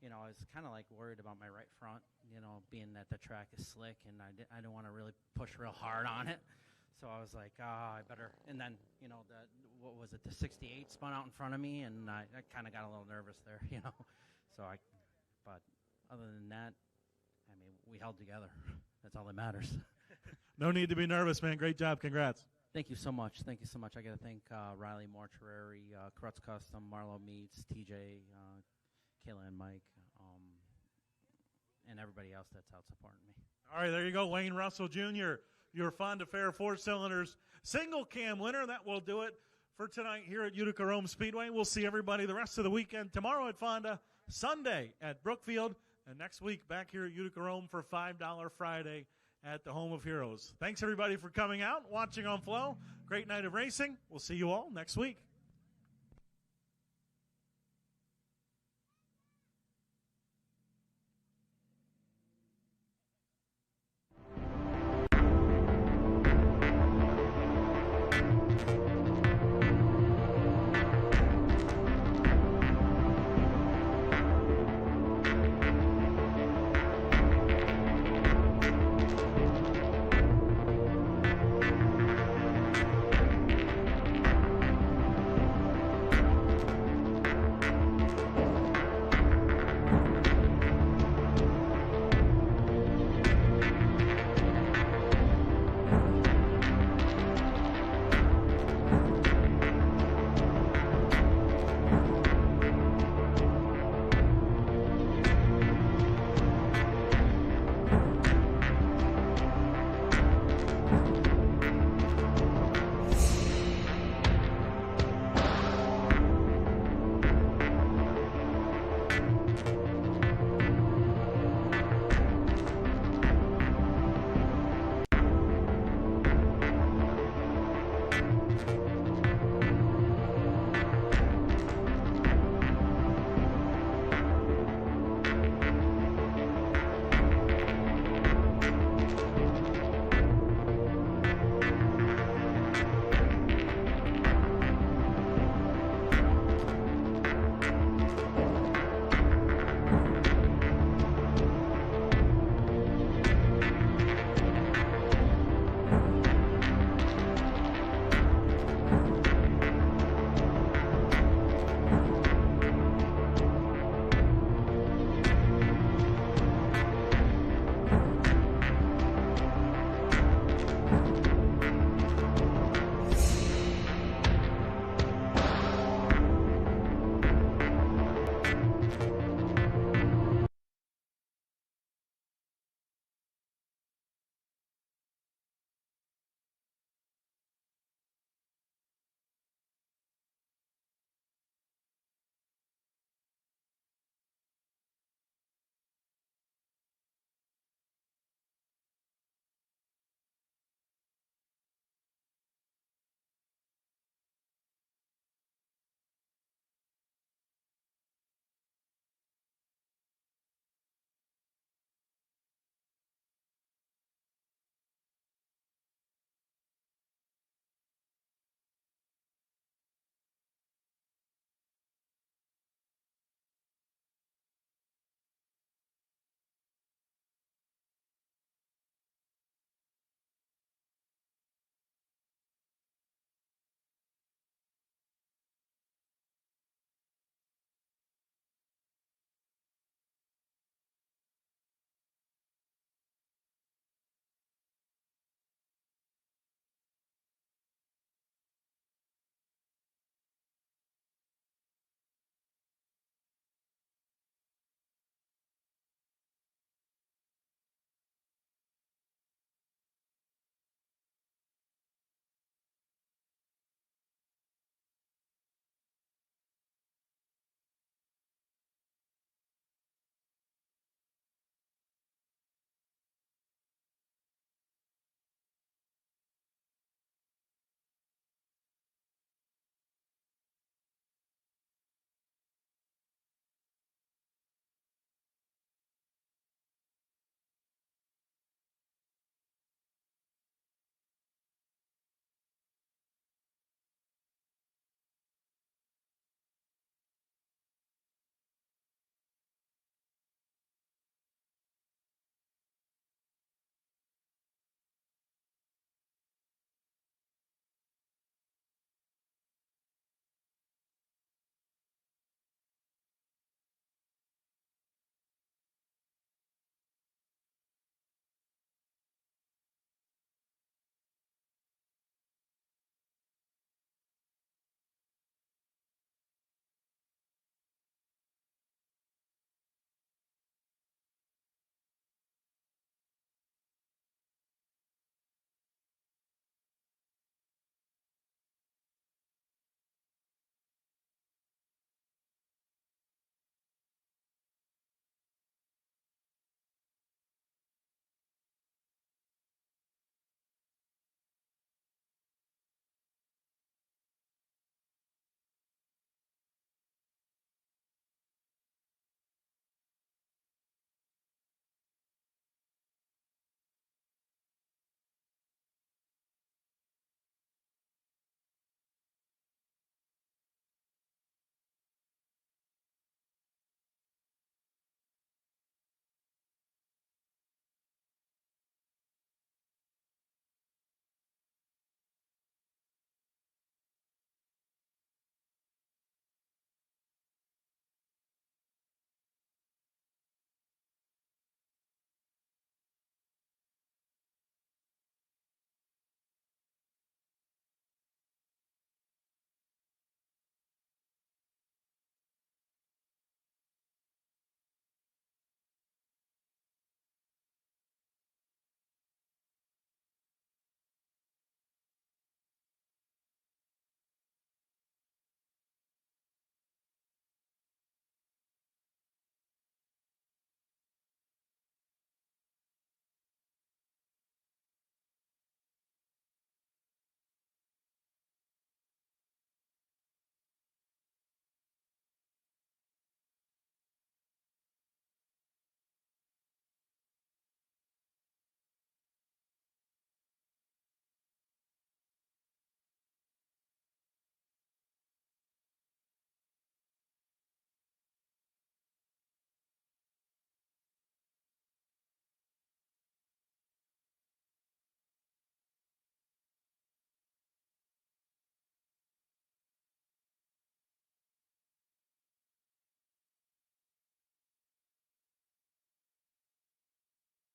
I was kind of like worried about my right front, being that the track is slick, and I didn't want to really push real hard on it, so I was like, I better. And then the 68 spun out in front of me, and I kind of got a little nervous there, but other than that, I mean, we held together. That's all that matters. No need to be nervous, man. Great job. Congrats. Thank you so much. I got to thank Riley Mortuary, Crutz Custom, Marlo Meats, TJ, Kayla and Mike, and everybody else that's out supporting me. All right, there you go. Wayne Russell Jr., your Fonda Fair 4-cylinders single cam winner. That will do it for tonight here at Utica-Rome Speedway. We'll see everybody the rest of the weekend. Tomorrow at Fonda, Sunday at Brookfield, and next week back here at Utica-Rome for $5 Friday at the Home of Heroes. Thanks, everybody, for coming out, watching on Flow. Great night of racing. We'll see you all next week.